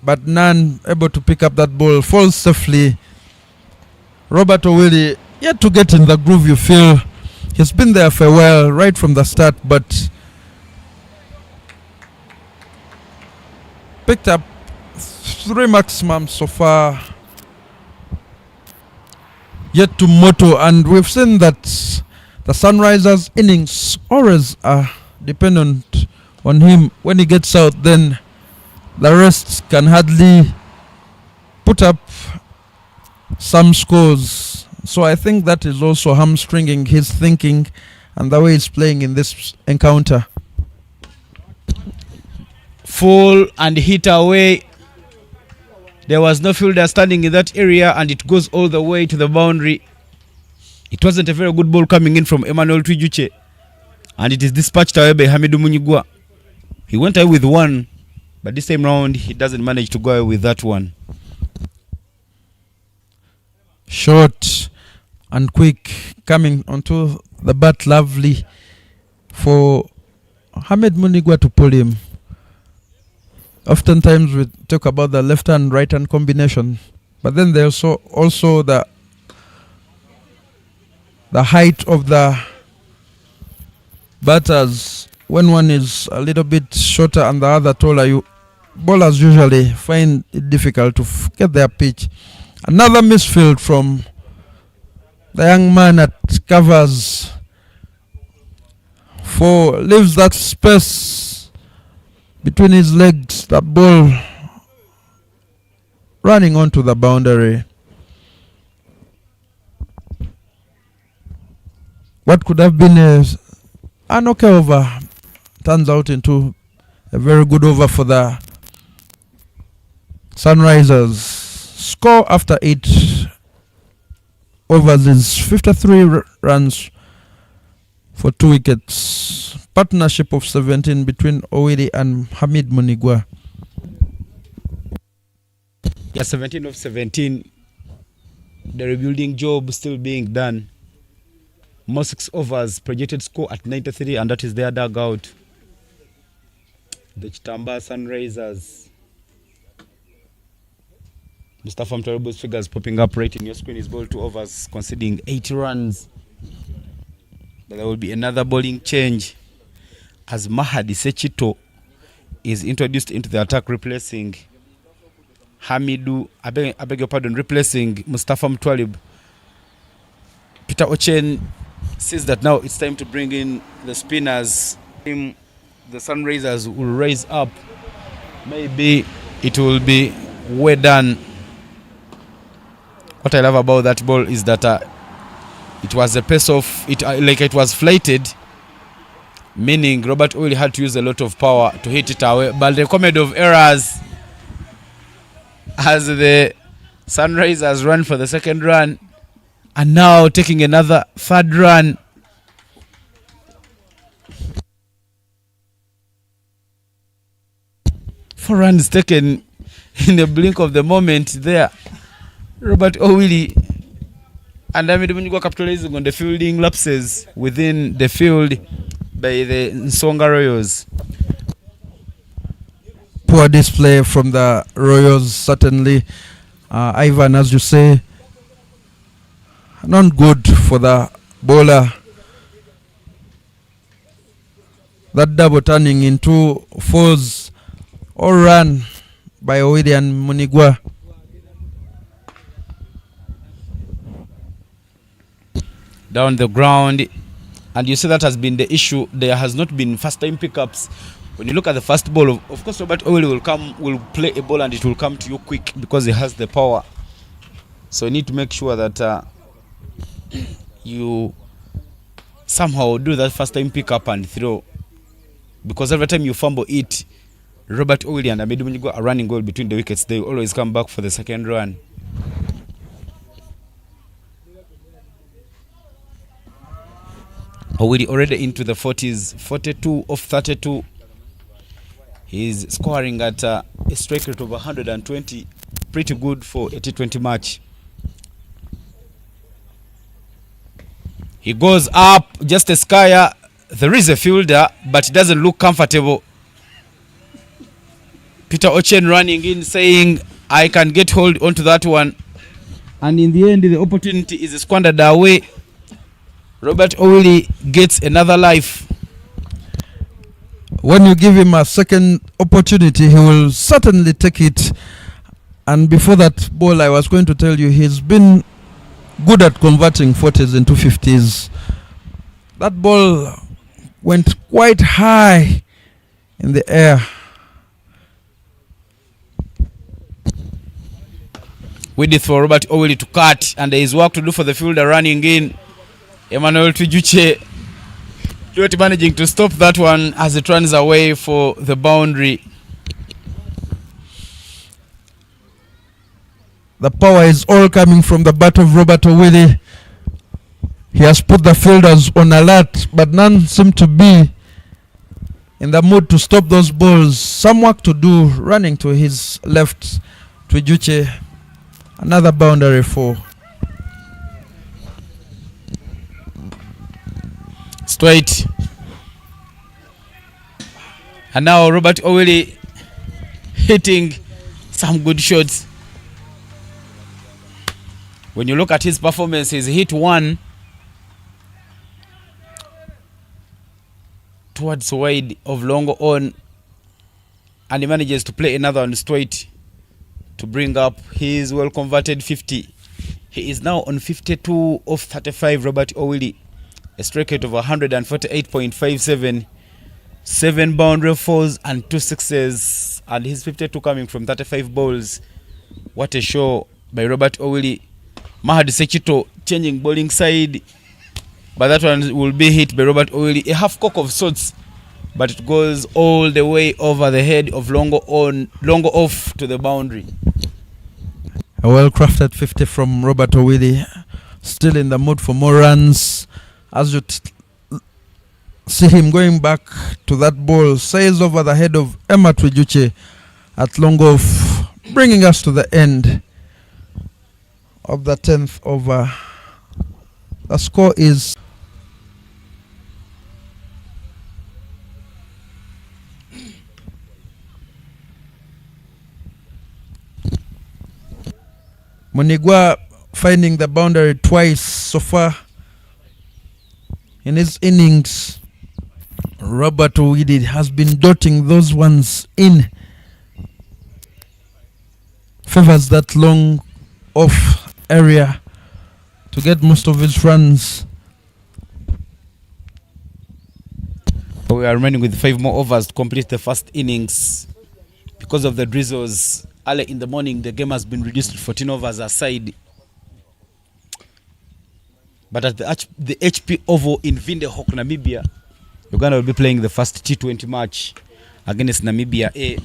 but none able to pick up that ball. Falls safely. Robert Oidi yet to get in the groove, you feel. He's been there for a while, right from the start, but picked up 3 maximum so far. Yet to motto, and we've seen that the Sunrisers innings always are dependent on him. When he gets out, then the rest can hardly put up some scores. So I think that is also hamstringing his thinking and the way he's playing in this encounter. Full and hit away. There was no fielder standing in that area, and it goes all the way to the boundary. It wasn't a very good ball coming in from Emmanuel Twijuche, and it is dispatched away by Hamidu Munyigwa. He went away with 1, but this time round he doesn't manage to go away with that one. Short and quick, coming onto the bat lovely for Hamed Munigwa to pull him. Oftentimes we talk about the left hand right hand combination, but then there's also the height of the batters. When one is a little bit shorter and the other taller, bowlers usually find it difficult to get their pitch. Another misfield from the young man at covers leaves that space between his legs, that ball running onto the boundary. What could have been an okay over turns out into a very good over for the Sunrisers. Score after 8 overs is 53 runs for 2 wickets. Partnership of 17 between Oidi and Hamid Munigwa. Yeah, 17 of 17. The rebuilding job still being done. More 6 overs, projected score at 93, and that is their dugout. The Kitamba Sunrisers. Mustafa Mtaribu's figures popping up right in your screen. Is bowled 2 overs, conceding 80 runs. But there will be another bowling change as Mahadi Sechito is introduced into the attack, replacing replacing Mustafa Mtwalib. Peter Ochen says that now it's time to bring in the spinners. The Sunrisers will raise up. Maybe it will be well done. What I love about that ball is that it was a pace of it, like it was flighted, meaning Robert Oili had to use a lot of power to hit it away. But the comedy of errors as the Sunrisers run for the second run, and now taking another third run. Four runs taken in the blink of the moment there. Robert Owili and Hamid Munigwa capitalizing on the fielding lapses within the field by the Nsonga Royals. Poor display from the Royals, certainly. Ivan, as you say, not good for the bowler. That double turning into 4s, all run by Oidi and Munigwa. Down the ground, and you see that has been the issue. There has not been first time pickups. When you look at the first ball, of course Robert Oili will play a ball and it will come to you quick because he has the power. So you need to make sure that you somehow do that first time pickup and throw, because every time you fumble it, Robert Oili and Hamid Munigwa are running goal between the wickets. They always come back for the second run. Already into the 40s, 42 of 32. He's scoring at a strike rate of 120. Pretty good for a T20 match. He goes up, just a skyer. There is a fielder, but it doesn't look comfortable. Peter Ochen running in, saying, I can get hold onto that one. And in the end, the opportunity is squandered away. Robert Oili gets another life. When you give him a second opportunity, he will certainly take it. And before that ball, I was going to tell you, he's been good at converting 40s into 50s. That ball went quite high in the air. Waiting for Robert Oili to cut, and there is work to do for the fielder running in. Emmanuel Tujuche not managing to stop that one as it runs away for the boundary. The power is all coming from the bat of Robert Oili. He has put the fielders on alert, but none seem to be in the mood to stop those balls. Some work to do running to his left. Tujuche, another boundary for Straight. And now Robert Oidi hitting some good shots. When you look at his performance, he's hit one towards wide of longer on, and he manages to play another one straight to bring up his well converted 50. He is now on 52 of 35. Robert Oidi, a strike rate of 148.57, 7 boundary fours and 2 sixes, and his 52 coming from 35 balls. What a show by Robert Oidi. Mahad Sechito changing bowling side, but that one will be hit by Robert Oidi. A half cock of sorts, but it goes all the way over the head of longer off to the boundary. A well-crafted 50 from Robert Oidi. Still in the mood for more runs. As you see him going back to that ball, sails over the head of Emma Twijuche at long off, bringing us to the end of the 10th over. The score is Munigwa finding the boundary twice so far in his innings. Robert Oidi has been dotting those ones in. Favors that long off area to get most of his runs. We are remaining with 5 more overs to complete the first innings. Because of the drizzles early in the morning, the game has been reduced to 14 overs aside. But at the HP Oval in Windhoek, Namibia, Uganda will be playing the first T20 match against Namibia A.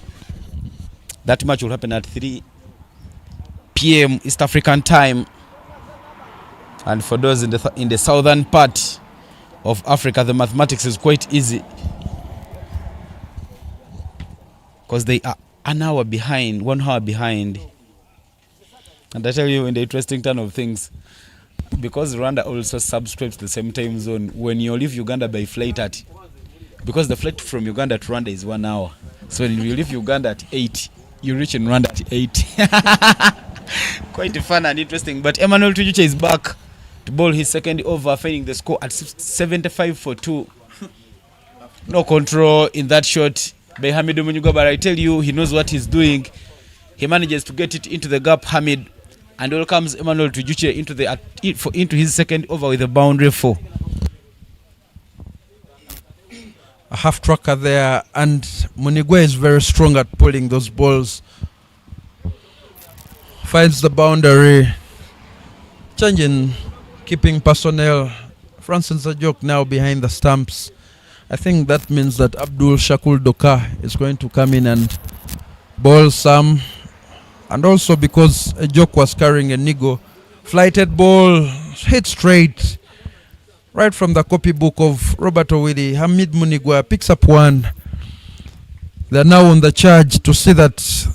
That match will happen at 3 p.m. East African time. And for those in the southern part of Africa, the mathematics is quite easy, because they are 1 hour behind, 1 hour behind. And I tell you, in the interesting turn of things, because Rwanda also subscribes to the same time zone, when you leave Uganda by flight at, because the flight from Uganda to Rwanda is 1 hour, so when you leave Uganda at 8, you reach in Rwanda at 8. Quite fun and interesting. But Emmanuel Tujuche is back to bowl his second over, finding the score at 75 for 2. No control in that shot by Hamidu Munyuga, but I tell you, he knows what he's doing. He manages to get it into the gap, Hamid, and all comes Emmanuel Tujuche into his second over with a boundary 4. A half tracker there, and Munigwe is very strong at pulling those balls. Finds the boundary, changing keeping personnel. Francis Ajok now behind the stumps. I think that means that Abdul Shakul Doka is going to come in and bowl some. And also because Ajok was carrying a Nigo, flighted ball, hit straight, right from the copybook of Robert Oidi. Hamid Munigwa picks up one. They're now on the charge to see that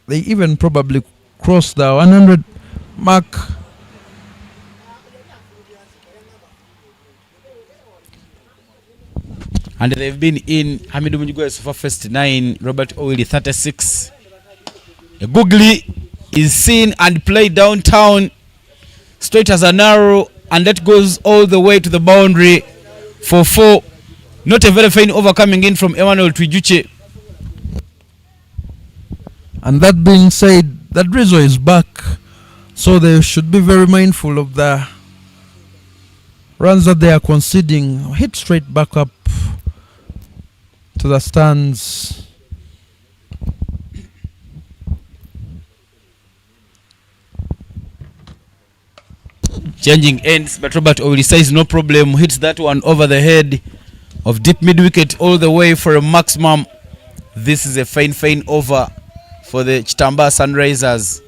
they even probably cross the 100 mark. And they've been in. Hamidu Munigwe so far first 9, Robert Oidi 36. A googly is seen and played downtown, straight as an arrow, and that goes all the way to the boundary for 4. Not a very fine over coming in from Emmanuel Tujuche. And that being said, that Rizzo is back, so they should be very mindful of the runs that they are conceding. Hit straight back up to the stands. Changing ends, but Robert Oidi says no problem. Hits that one over the head of deep mid wicket all the way for a maximum. This is a fine over for the Kitamba Sunrisers.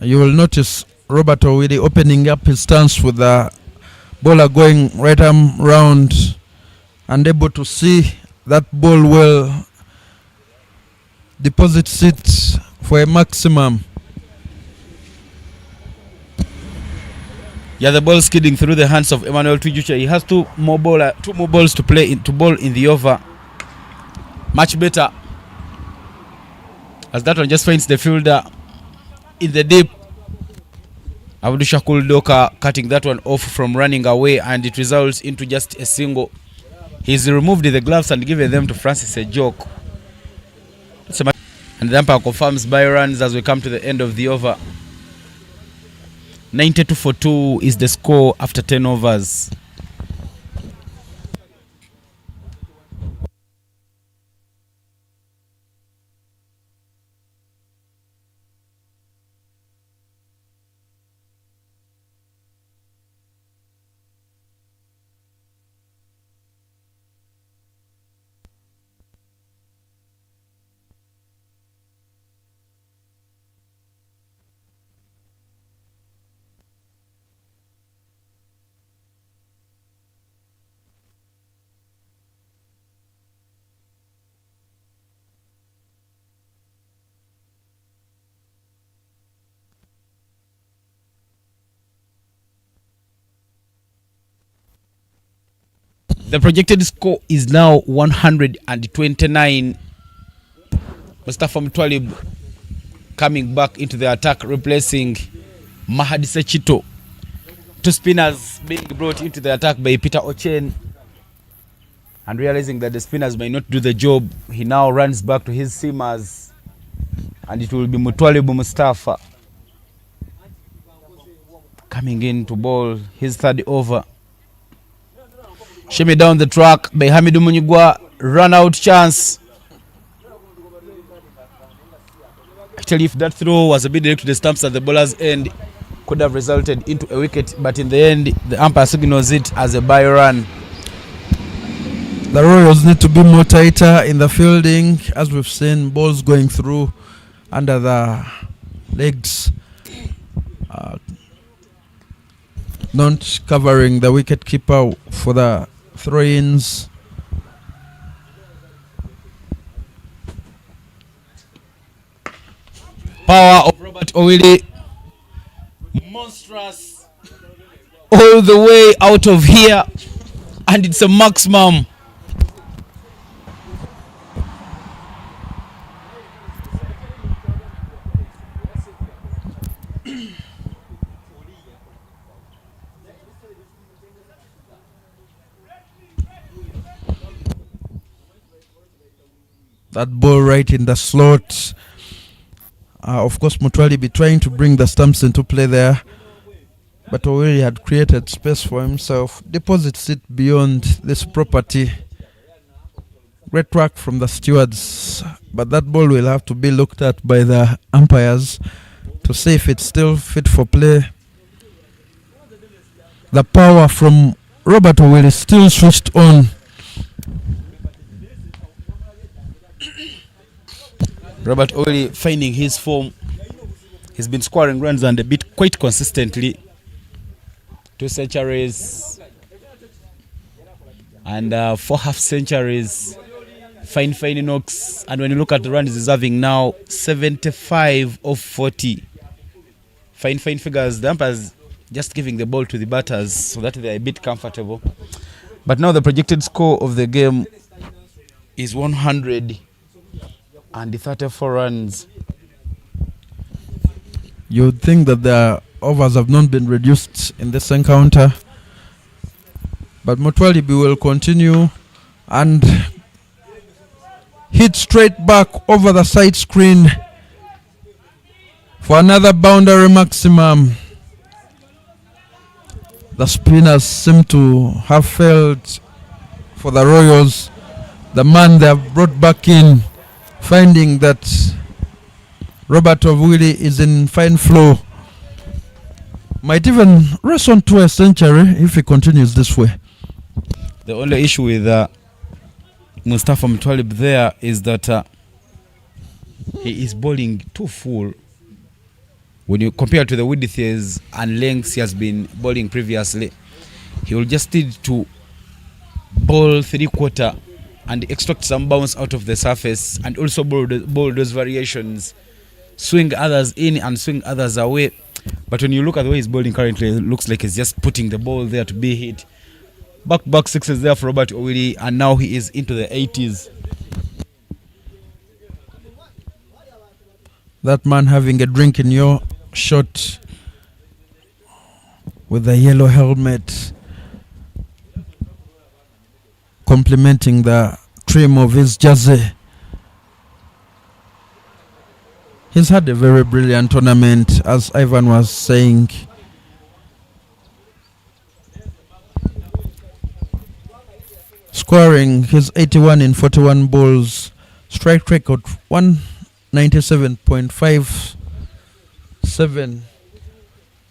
You will notice Robert Oidi opening up his stance with the bowler going right arm round and able to see that ball well, deposits it for a maximum. Yeah, the ball skidding through the hands of Emmanuel Tujuche. He has two more balls to play to ball in the over. Much better, as that one just finds the fielder in the deep. Abdu Shakul Doka cutting that one off from running away, and it results into just a single. He's removed the gloves and given them to Francis a joke. And the umpire confirms by runs as we come to the end of the over. 92-2 is the score after 10 overs. The projected score is now 129. Mustafa Mtwalib coming back into the attack, replacing Mahadi Sechito. Two spinners being brought into the attack by Peter Ochen. And realizing that the spinners may not do the job, he now runs back to his seamers. And it will be Mutwalib Mustafa coming in to bowl his third over. Shimmy down the track by Hamidu Munyigwa. Run out chance. Actually, if that throw was a bit direct to the stumps at the bowler's end, could have resulted into a wicket. But in the end, the umpire signals it as a bye run. The Royals need to be more tighter in the fielding, as we've seen balls going through under the legs, not covering the wicket keeper for the throw-ins. Power of Robert Oidi, monstrous, all the way out of here, and it's a maximum. That ball right in the slot. Of course, Mutwali be trying to bring the stumps into play there, but already had created space for himself. Deposits it beyond this property. Great work from the stewards, but that ball will have to be looked at by the umpires to see if it's still fit for play. The power from Robert Owell is still switched on. Robert Oily finding his form. He's been scoring runs and a bit quite consistently. 2 centuries and 4 half centuries. Fine knocks. And when you look at the runs he's having now, 75 of 40. Fine figures. The umpires just giving the ball to the batters so that they're a bit comfortable. But now the projected score of the game is 134 runs. You would think that the overs have not been reduced in this encounter, but Mutwalibi will continue and hit straight back over the side screen for another boundary maximum. The spinners seem to have failed for the Royals. The man they have brought back in, finding that Robert Ovili is in fine flow, might even race on to a century if he continues this way. The only issue with Mustafa Mutwalib there is that he is bowling too full when you compare to the widths and lengths he has been bowling previously. He will just need to bowl 3/4 and extract some bounce out of the surface, and also bowl those variations, swing others in and swing others away. But when you look at the way he's bowling currently, it looks like he's just putting the ball there to be hit. Back sixes there for Robert Oidi, and now he is into the 80s. That man having a drink in your shot with a yellow helmet, complementing the trim of his jersey. He's had a very brilliant tournament, as Ivan was saying. Scoring his 81 in 41 balls, strike record 197.57,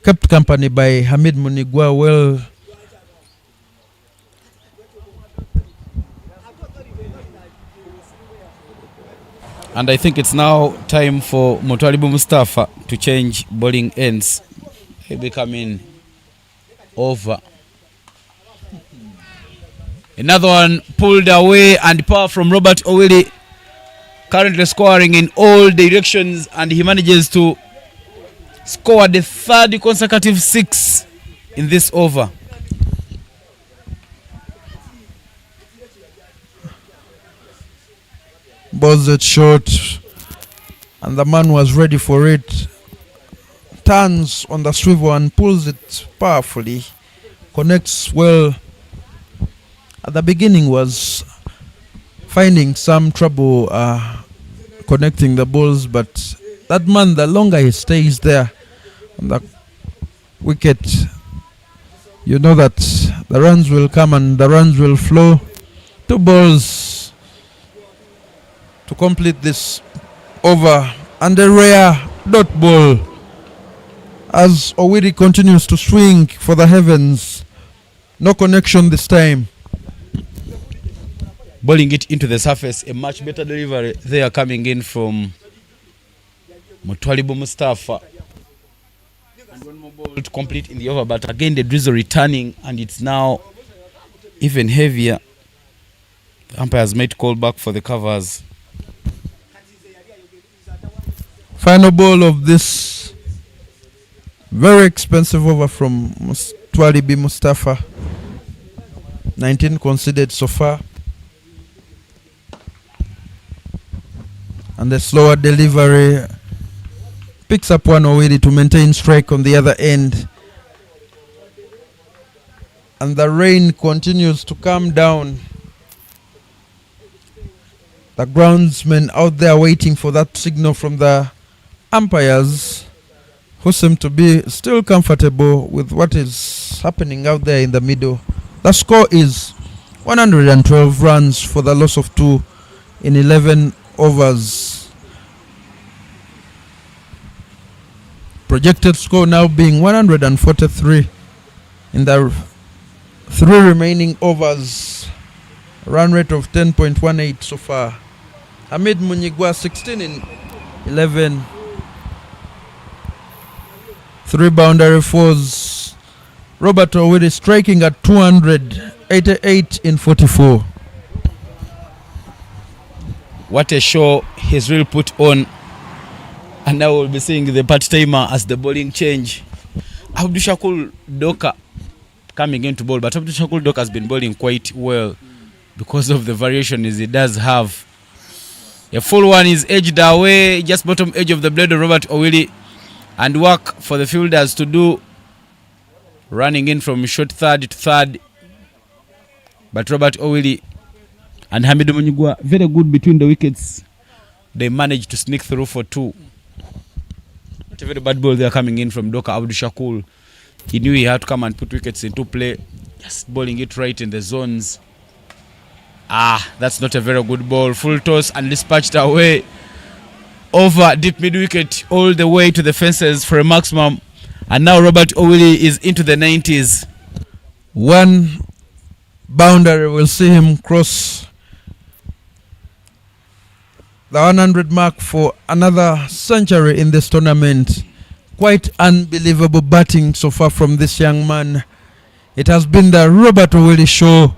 kept company by Hamid Munigwa well. And I think it's now time for Mutwalibu Mustafa to change bowling ends. He'll be coming over. Another one pulled away, and power from Robert Oidi, currently scoring in all directions, and he manages to score the third consecutive 6 in this over. Balls it short, and the man was ready for it. Turns on the swivel and pulls it powerfully. Connects well. At the beginning was finding some trouble connecting the balls, but that man, the longer he stays there on the wicket, you know that the runs will come and the runs will flow. 2 balls to complete this over, and a rare dot ball as Oidi continues to swing for the heavens. No connection this time. Bowling it into the surface, a much better delivery there coming in from Mutwalibu Mustafa. And one more ball to complete in the over, but again the drizzle returning, and it's now even heavier. The umpires made call back for the covers. Final ball of this very expensive over from Mutwalibu Mustafa. 19 conceded so far. And the slower delivery picks up one Oidi to maintain strike on the other end. And the rain continues to come down. The groundsmen out there waiting for that signal from the umpires, who seem to be still comfortable with what is happening out there in the middle. The score is 112 runs for the loss of 2 in 11 overs. Projected score now being 143 in the 3 remaining overs. Run rate of 10.18 so far. Hamid Munigwa 16 in 11. 3 boundary fours. Robert Oidi striking at 288 in 44. What a show he's really put on. And now we'll be seeing the part-timer as the bowling change. Abdushakur Doka coming into bowl, but Abdushakur Doka has been bowling quite well because of the variations he does have. A full one is edged away, just bottom edge of the blade of Robert Oidi, and work for the fielders to do, running in from short third to third. But Robert Oidi and Hamidu Munyigwa, very good between the wickets. They managed to sneak through for 2. Not a very bad ball there coming in from Doka Abdushakur. He knew he had to come and put wickets into play. Just bowling it right in the zones. That's not a very good ball. Full toss and dispatched away over deep mid wicket all the way to the fences for a maximum. And now Robert Oidi is into the 90s. One boundary will see him cross the 100 mark for another century in this tournament. Quite unbelievable batting so far from this young man. It has been the Robert Oidi show.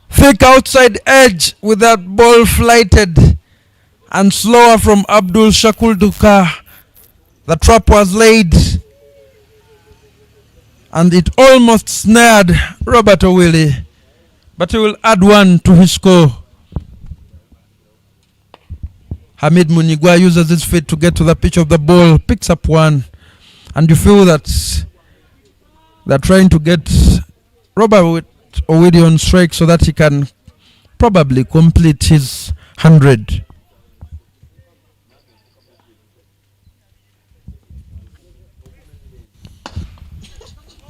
Thick outside edge with that ball flighted. And slower from Abdul Shakul Duka. The trap was laid. And it almost snared Robert O'Willy. But he will add one to his score. Hamid Munigwa uses his feet to get to the pitch of the ball. Picks up one. And you feel that they're trying to get Robert O'Willy on strike so that he can probably complete his 100.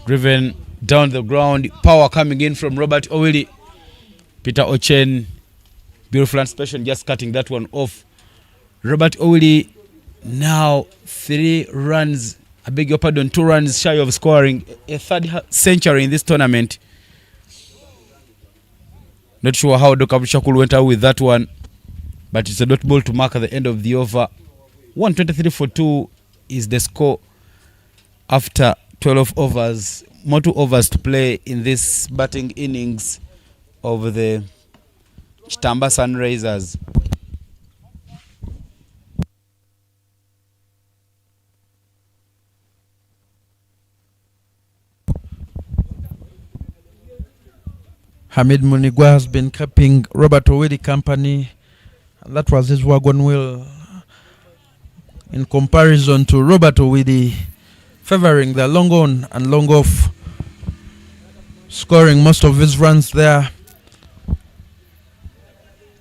Driven down the ground, power coming in from Robert O'Willy. Peter Ochen, beautiful anticipation, just cutting that one off. Robert O'Willy now 2 runs shy of scoring a third century in this tournament. Not sure how Dr. Shakul went out with that one, but it's a dot ball to mark at the end of the over. 123 for 2 is the score after 12 overs. More 2 overs to play in this batting innings of the Kitamba Sunrisers. Hamid Munigwa has been keeping Robert O'Willy company. And that was his wagon wheel in comparison to Robert O'Willy favoring the long on and long off, scoring most of his runs there.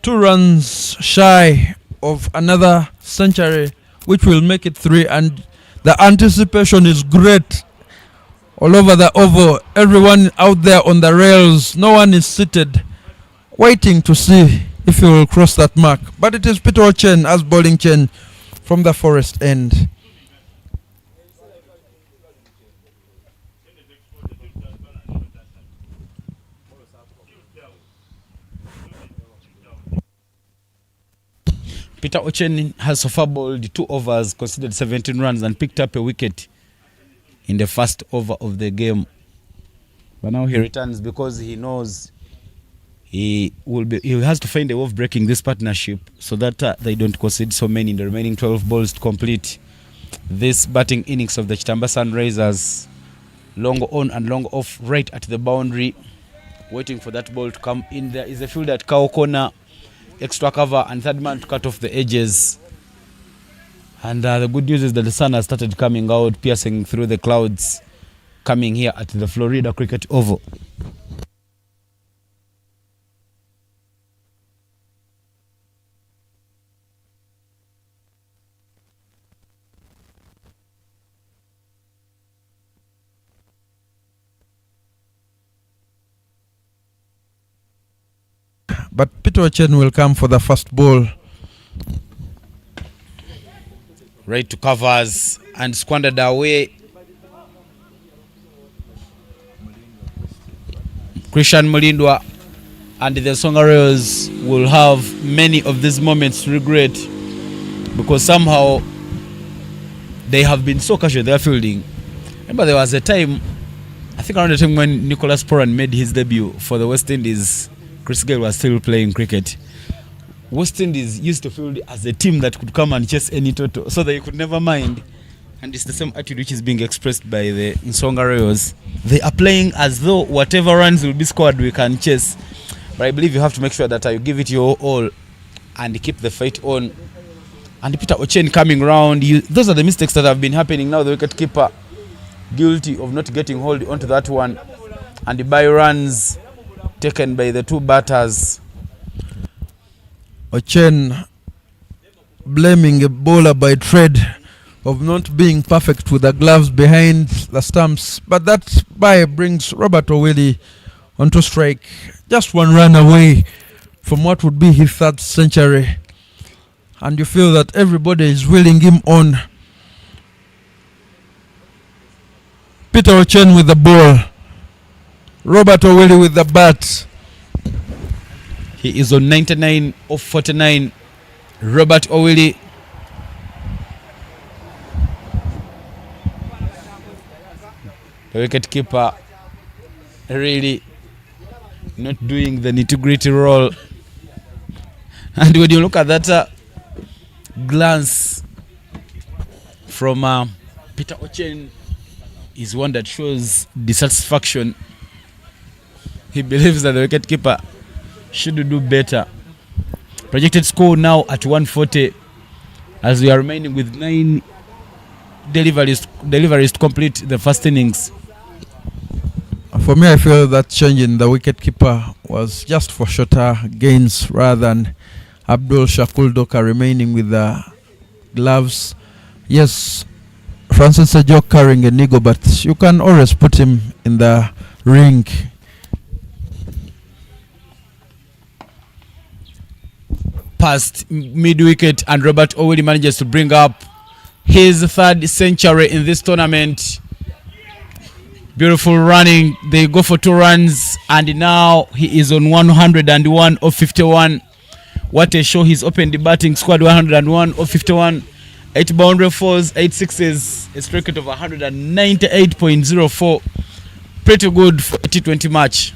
2 runs shy of another century, which will make it 3, and the anticipation is great all over the oval. Everyone out there on the rails, no one is seated waiting to see if he will cross that mark. But it is Peter Ochen as bowling change from the Forest end. Peter Ochen has so far bowled 2 overs, conceded 17 runs and picked up a wicket in the first over of the game. But now he returns because he knows he has to find a way of breaking this partnership so that they don't concede so many in the remaining 12 balls to complete this batting innings of the Kitamba Sunrisers. Long on and long off right at the boundary, waiting for that ball to come in. There is a field at cow corner, extra cover and third man to cut off the edges. And the good news is that the sun has started coming out, piercing through the clouds, coming here at the Florida Cricket Oval. But Peter Ochen will come for the first ball. Right to covers and squandered away. Christian Mulindwa and the Nsonga Royals will have many of these moments to regret, because somehow they have been so casual their fielding. Remember, there was a time, I think around the time when Nicholas Poran made his debut for the West Indies, Chris Gayle was still playing cricket. West Indies used to field as a team that could come and chase any total, so they could never mind. And it's the same attitude which is being expressed by the Nsonga Royals. They are playing as though whatever runs will be scored, we can chase. But I believe you have to make sure that you give it your all and keep the fight on. And Peter Ochen coming round, those are the mistakes that have been happening now. The wicketkeeper guilty of not getting hold onto that one. And the by runs taken by the 2 batters. Ochen blaming a bowler by trade of not being perfect with the gloves behind the stumps. But that bye brings Robert O'Willy onto strike. Just 1 run away from what would be his 3rd century. And you feel that everybody is wheeling him on. Peter Ochen with the ball. Robert O'Willy with the bat. He is on 99 of 49. Robert O'Willy. The wicketkeeper really not doing the nitty-gritty role. And when you look at that glance from Peter Ochen is one that shows dissatisfaction. He believes that the wicketkeeper should do better. Projected score now at 140 as we are remaining with 9 deliveries to complete the first innings. For me, I feel that change in the wicketkeeper was just for shorter gains rather than Abdul Shakul Doka remaining with the gloves. Yes, Francis Sejok carrying an ego, but you can always put him in the ring. Past mid-wicket, and Robert Oidi manages to bring up his 3rd century in this tournament. Beautiful running. They go for 2 runs, and now he is on 101 of 51. What a show. He's opened the batting squad. 101 of 51. 8 boundary fours, 8 sixes. A strike rate of 198.04. Pretty good for a T20 match.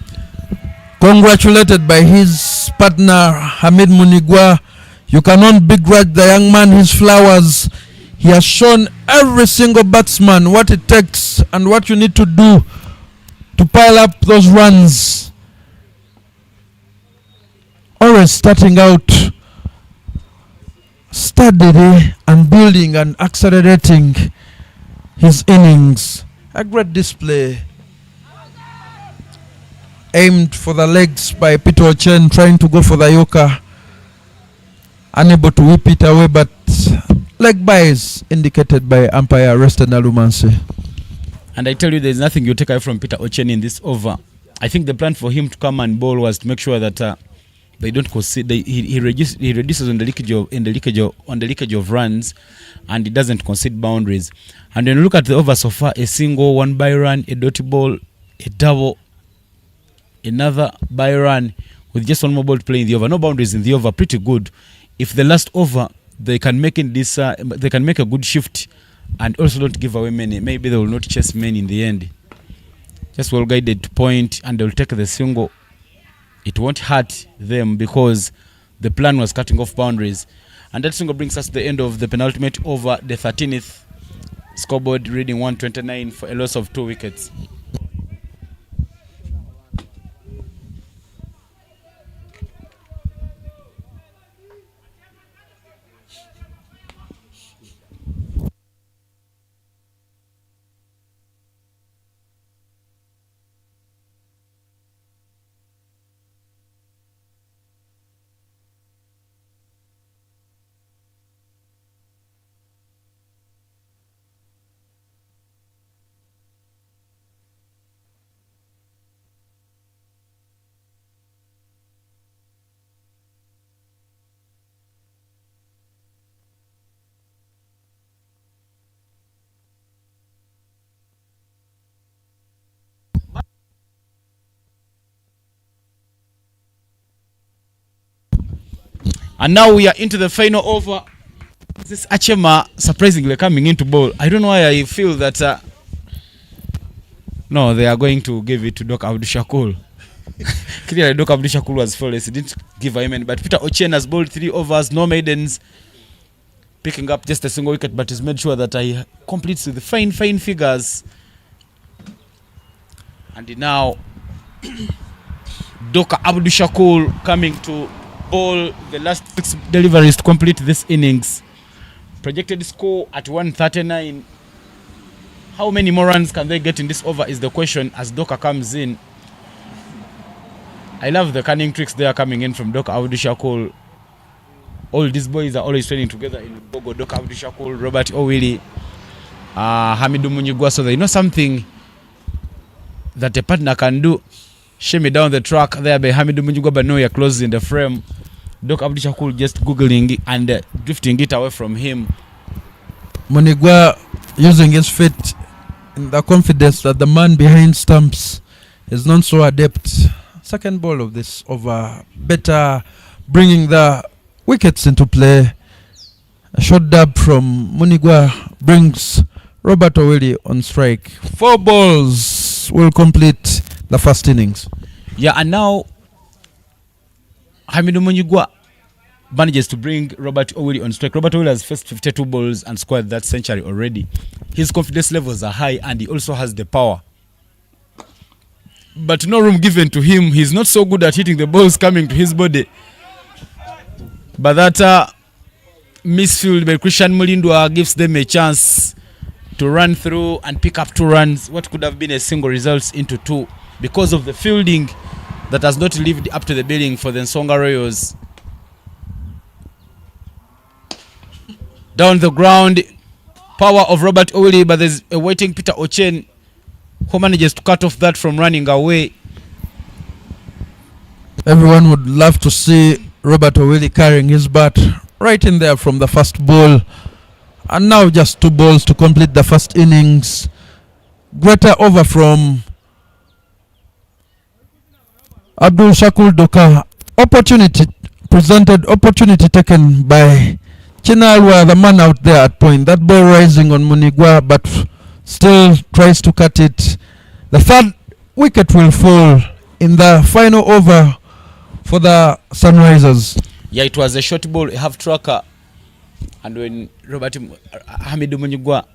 Congratulated by his partner Hamid Munigwa. You cannot begrudge the young man his flowers. He has shown every single batsman what it takes and what you need to do to pile up those runs. Always starting out steadily and building and accelerating his innings. A great display. Aimed for the legs by Peter Ochen, trying to go for the Yorker. Unable to whip it away, but leg byes indicated by umpire Reston Alumansi. And I tell you, there's nothing you take away from Peter Ochen in this over. I think the plan for him to come and bowl was to make sure that they don't concede. He reduces on the leakage of runs, and he doesn't concede boundaries. And when you look at the over so far, a single, 1 by run, a dotty ball, a double, another by run with just 1 more ball to play in the over. No boundaries in the over. Pretty good. If the last over they can make in this, they can make a good shift and also don't give away many. Maybe they will not chase many in the end. Just well guided to point, and they'll take the single. It won't hurt them because the plan was cutting off boundaries. And that single brings us to the end of the penultimate over, the 13th. Scoreboard reading 129 for a loss of 2 wickets. And now we are into the final over. This Achema surprisingly coming into bowl. I don't know why I feel that no, they are going to give it to Doc Abdul Shakur. Clearly Doc Abdul Shakur was flawless. He didn't give a amen. But Peter Ochen has bowled 3 overs, no maidens, picking up just a single wicket, but he's made sure that he completes with the fine figures. And now Doc Abdul Shakur coming to bowl the last 6 deliveries to complete this innings. Projected score at 139. How many more runs can they get in this over is the question as Doka comes in. I love the cunning tricks they are coming in from Doka Abdul Shakur. All these boys are always training together in Bogo. Doka Abdul Shakur, Robert Oidi, Hamidu Munyigwa, so they know something that a partner can do. Shimmy down the track there by Hamidu Munyigwa, but now you're close in the frame. Doc Abdul Shakur just googling and drifting it away from him. Munigwa using his feet in the confidence that the man behind stumps is not so adept. Second ball of this over, better bringing the wickets into play. A short dab from Munigwa brings Robert Oidi on strike. 4 balls will complete the first innings. Yeah, and now Hamidu Munyigwa manages to bring Robert Oidi on strike. Robert Oidi has faced 52 balls and scored that century already. His confidence levels are high and he also has the power. But no room given to him. He's not so good at hitting the balls coming to his body. But that misfield by Christian Mulindwa gives them a chance to run through and pick up 2 runs. What could have been a single results into 2 because of the fielding that has not lived up to the billing for the Nsonga Royals. Down the ground, power of Robert Oili, but there's a waiting Peter Ochen who manages to cut off that from running away. Everyone would love to see Robert Oili carrying his bat right in there from the first ball. And now just 2 balls to complete the first innings. Greater over from Abdul Shakul Doka. Opportunity presented, opportunity taken by Chinalwa, the man out there at point. That ball rising on Munigwa, but still tries to cut it. The 3rd wicket will fall in the final over for the Sunrisers. Yeah, it was a short ball, a half tracker. And when Hamidu Munigwa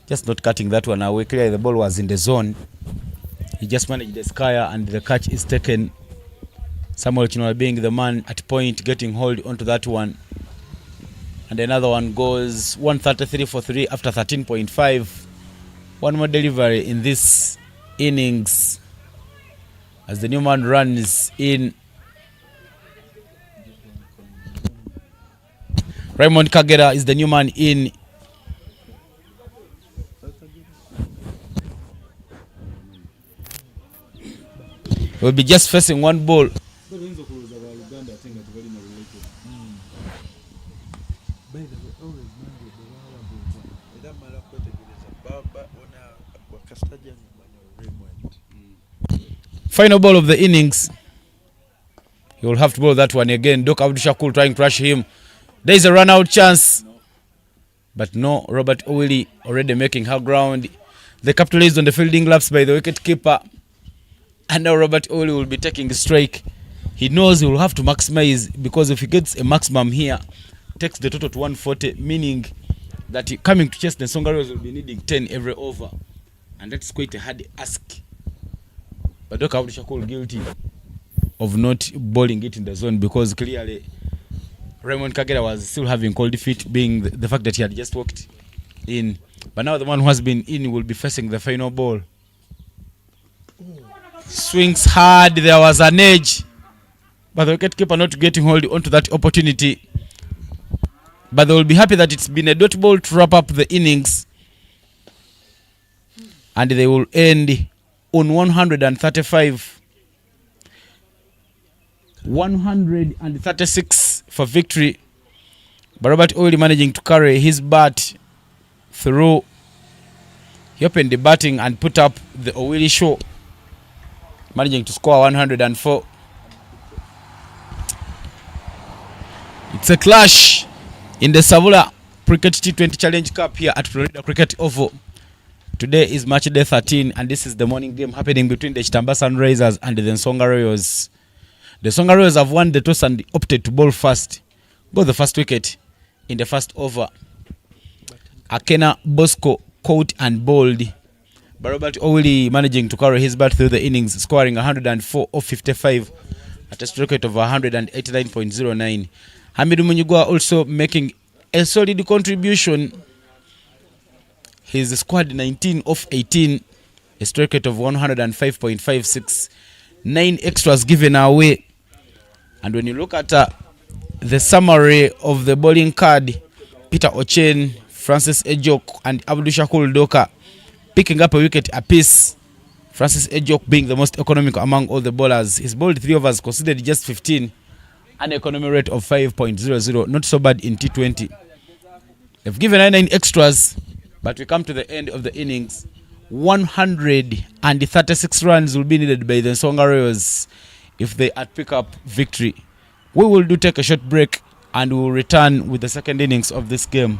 just not cutting that one away, clearly the ball was in the zone. He just managed the skyer and the catch is taken. Samuel Chinwala being the man at point, getting hold onto that one. And another one goes 133 for 3 after 13.5. One more delivery in this innings as the new man runs in. Raymond Kagera is the new man in. He will be just facing one ball. Final ball of the innings. He will have to bowl that one again. Dok Abdul Shakur trying to rush him. There is a run out chance. But no, Robert Oili already making her ground. The capitalized on the fielding laps by the wicket keeper. And now Robert Oili will be taking a strike. He knows he will have to maximize, because if he gets a maximum here, takes the total to 140, meaning that coming to chase the Nsonga Royals will be needing 10 every over. And that's quite a hard ask. But Dr. Abdul Shakur guilty of not bowling it in the zone, because clearly Raymond Kagera was still having cold feet, being the fact that he had just walked in. But now the one who has been in will be facing the final ball. Swings hard, there was an edge, but the wicketkeeper not getting hold onto that opportunity. But they will be happy that it's been a dot ball to wrap up the innings, and they will end on 135, 136 for victory. But Robert Oili managing to carry his bat through. He opened the batting and put up the Oili show, managing to score 104. It's a clash in the SABULA Cricket T20 Challenge Cup here at Florida Cricket Oval. Today is match day 13, and this is the morning game happening between the Kitamba Sunrisers and the Nsonga Royals. The Nsonga Royals have won the toss and opted to bowl first. Got the first wicket in the first over. Akena Bosco caught and bowled. But Robert Oili managing to carry his bat through the innings, scoring 104 of 55 at a strike rate of 189.09. Hamidu Munyugwa also making a solid contribution. He's scored 19 of 18, a strike rate of 105.56. 9 extras given away. And when you look at the summary of the bowling card, Peter Ochen, Francis Ejok, and Abdul Shakur Doka picking up a wicket apiece. Francis Ejok being the most economical among all the bowlers. He's bowled 3 overs, considered just 15, an economy rate of 5.00. Not so bad in T20. They've given 9 extras, but we come to the end of the innings. 136 runs will be needed by the Nsonga Royals if they pick up victory. We will take a short break and we will return with the second innings of this game.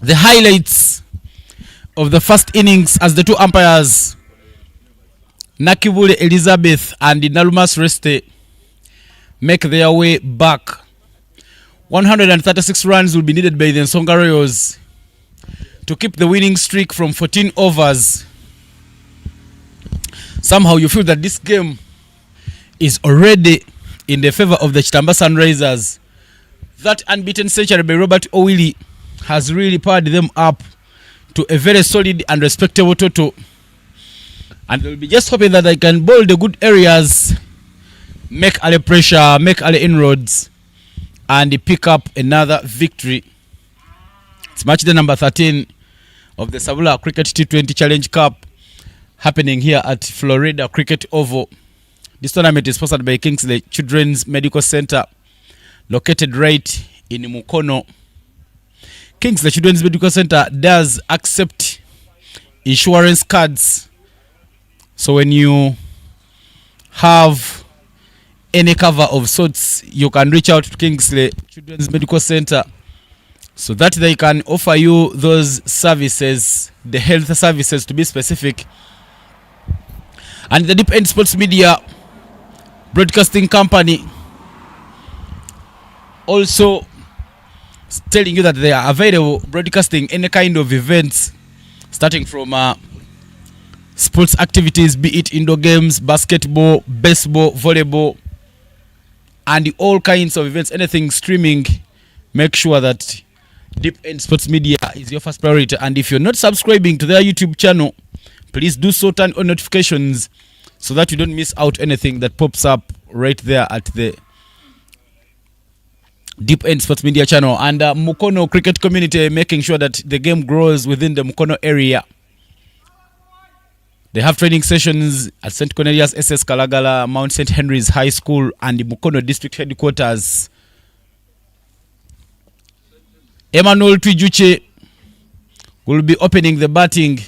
the highlights of the first innings as the two umpires, Nakibule Elizabeth and Nalumas Reste, make their way back. 136 runs will be needed by the Nsonga Royals to keep the winning streak from 14 overs. Somehow you feel that this game is already in the favor of the Kitamba Sunrisers. That unbeaten century by Robert Oidi has really powered them up to a very solid and respectable total. And they'll be just hoping that they can bowl the good areas, make early pressure, make early inroads, and pick up another victory. It's match day number 13 of the SABULA Cricket T20 Challenge Cup happening here at Florida Cricket Oval. This tournament is sponsored by Kingsley Children's Medical Center, located right in Mukono. Kingsley Children's Medical Center does accept insurance cards. So when you have any cover of sorts, you can reach out to Kingsley Children's Medical Center so that they can offer you those services, the health services to be specific. And the Deep End Sports Media Broadcasting Company also telling you that they are available broadcasting any kind of events, starting from sports activities, be it indoor games, basketball, baseball, volleyball, and all kinds of events, anything streaming. Make sure that Deep End Sports Media is your first priority. And if you're not subscribing to their YouTube channel, please do so, turn on notifications so that you don't miss out anything that pops up right there at the Deep End Sports Media channel. And Mukono Cricket Community, making sure that the game grows within the Mukono area. They have training sessions at St. Cornelius SS Kalagala, Mount St. Henry's High School, and the Mukono District Headquarters. Emmanuel Twijuche will be opening the batting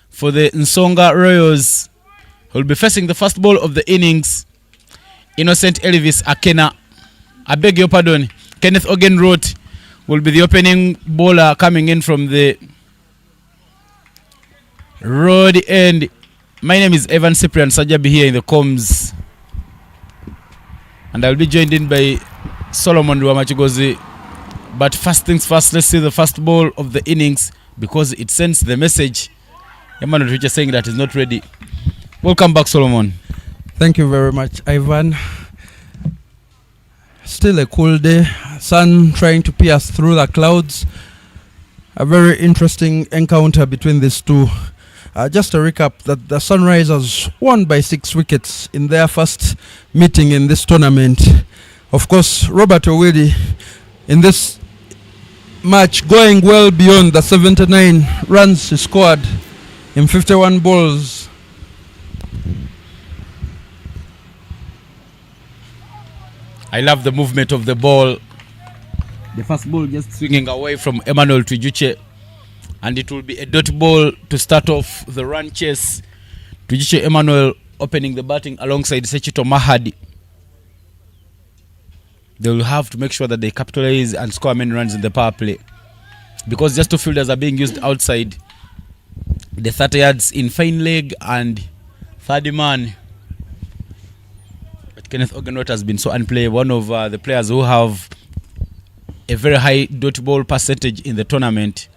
for the Nsonga Royals. He will be facing the first ball of the innings. Innocent Elvis Akena, I beg your pardon, Kenneth Ogenroth will be the opening bowler coming in from the road end. My name is Evan Cyprian Sajabi here in the comms, and I'll be joined in by Solomon Duamachigozi. But first things first, let's see the first ball of the innings, because it sends the message. Emmanuel Twijuche saying that is not ready. Welcome back, Solomon. Thank you very much, Ivan. Still a cool day, sun trying to pierce through the clouds. A very interesting encounter between these two. Just a recap that the Sunrisers won by 6 wickets in their first meeting in this tournament. Of course, Robert Oidi in this match going well beyond the 79 runs he scored in 51 balls. I love the movement of the ball. The first ball just swinging away from Emmanuel Twijuche, and it will be a dot ball to start off the run chase. Twijuche Emmanuel opening the batting alongside Sechito Mahadi. They will have to make sure that they capitalize and score many runs in the power play, because just two fielders are being used outside the 30 yards in fine leg and third man. But Kenneth Ogenroth has been so unplayable, one of the players who have a very high dot ball percentage in the tournament.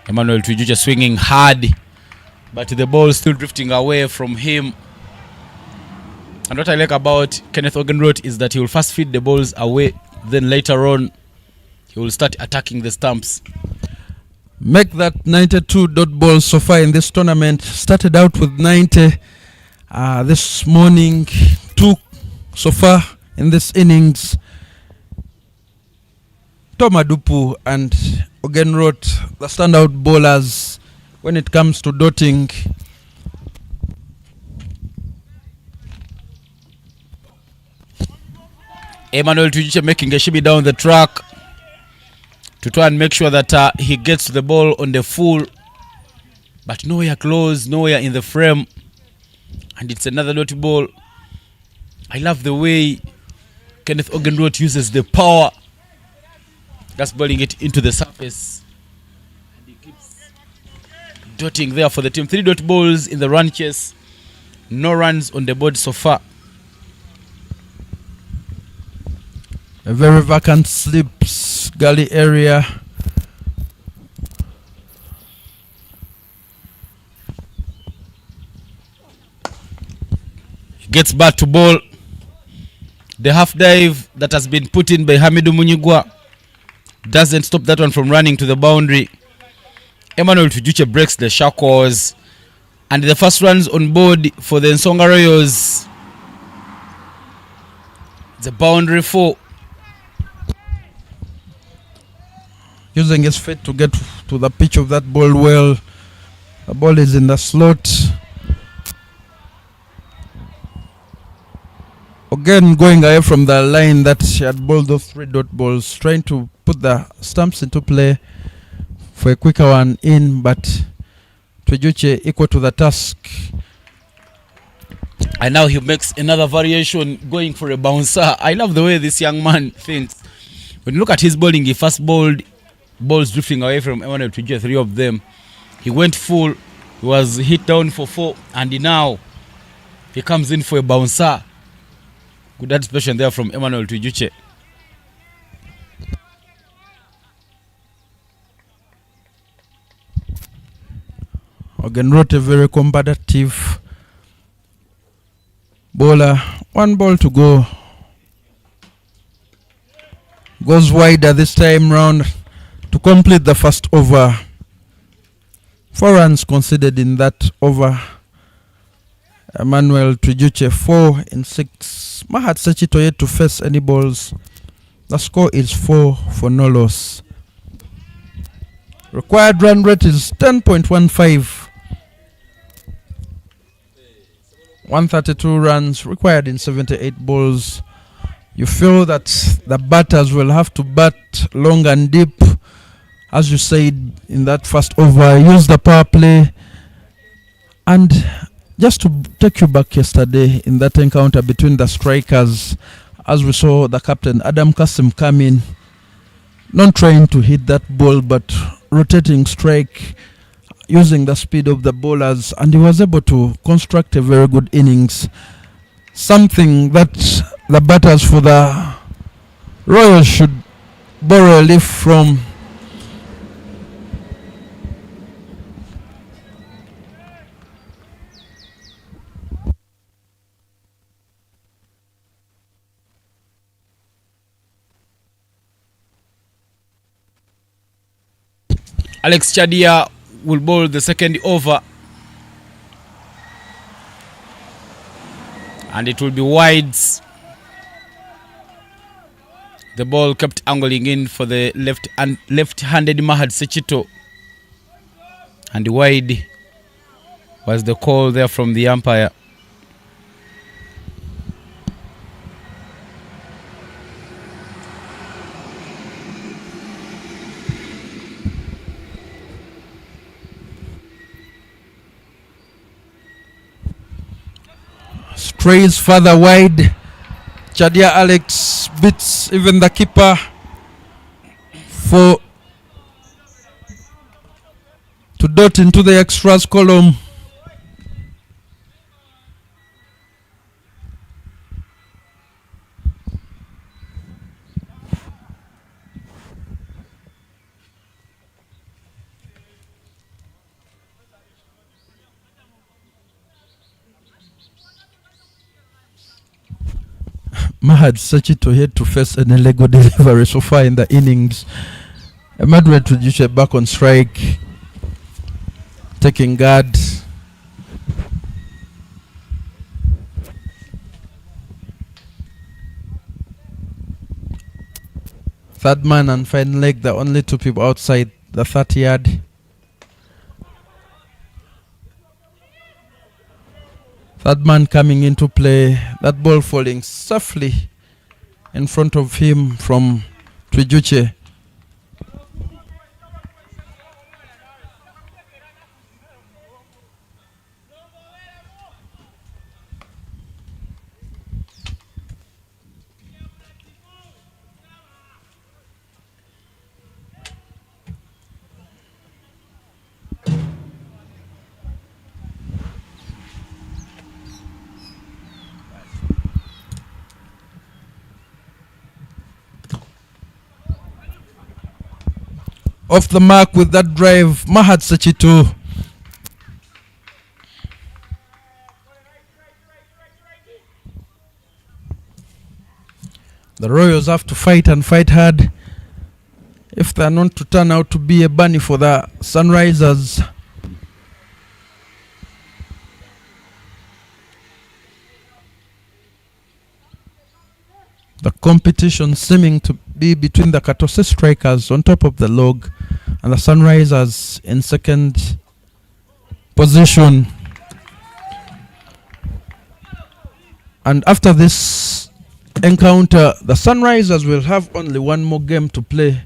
Emmanuel Twijuche swinging hard, but the ball still drifting away from him. And what I like about Kenneth Ogenroth is that he will first feed the balls away, then later on he will start attacking the stumps. Make that 92 dot balls so far in this tournament. Started out with 90 this morning, 2 so far in this innings. Tomadupu and Ogenroth, the standout bowlers when it comes to dotting. Emmanuel Twijuche making a shimmy down the track to try and make sure that he gets the ball on the full, but nowhere close, nowhere in the frame, and it's another dot ball. I love the way Kenneth Ogenroth uses the power Just bowling it into the surface. And he keeps dotting there for the team. 3 dot balls in the run chase. No runs on the board so far. A very vacant slips gully area. Gets back to ball. The half dive that has been put in by Hamidu Munyigwa doesn't stop that one from running to the boundary. Emmanuel Tujuche breaks the shackles. And the first runs on board for the Nsonga Royals. The boundary 4. Using his feet to get to the pitch of that ball well. The ball is in the slot. Again, going away from the line that she had bowled those 3 dot balls, trying to put the stumps into play for a quicker one in, but Tujuche equal to the task. And now he makes another variation, going for a bouncer. I love the way this young man thinks. When you look at his bowling, he first bowled balls drifting away from Emmanuel Tujuche, 3 of them. He went full, he was hit down for 4, and now he comes in for a bouncer. Good anticipation there from Emmanuel Tujuche. Again, wrote a very combative bowler. 1 ball to go. Goes wider this time round to complete the first over. 4 runs conceded in that over. Emmanuel Tujuche 4 in 6. Mahat Sechito yet to face any balls. The score is 4 for no loss. Required run rate is 10.15. 132 runs required in 78 balls. You feel that the batters will have to bat long and deep, as you said in that first over. Use the power play. And just to take you back yesterday in that encounter between the strikers, as we saw the captain Adam Kasim come in, not trying to hit that ball but rotating strike, using the speed of the bowlers, and he was able to construct a very good innings. Something that the batters for the Royals should borrow a leaf from. Alex Chadia will bowl the second over. And it will be wides. The ball kept angling in for the left-handed Mahad Sechito. And wide was the call there from the umpire. Strays further wide. Chadia Alex beats even the keeper to dot into the extras column. Mahad Sechito here to face an illegal delivery so far in the innings. Emmanuel Tujuche back on strike, taking guard. Third man and fine leg, the only 2 people outside the 30 yard. Third man coming into play, that ball falling softly in front of him from Tujuche. off the mark with that drive, Mahat Sachito. The Royals have to fight and fight hard if they are not to turn out to be a bunny for the Sunrisers. The competition seeming to be between the Katose strikers on top of the log and the Sunrisers in second position. And after this encounter, the Sunrisers will have only one more game to play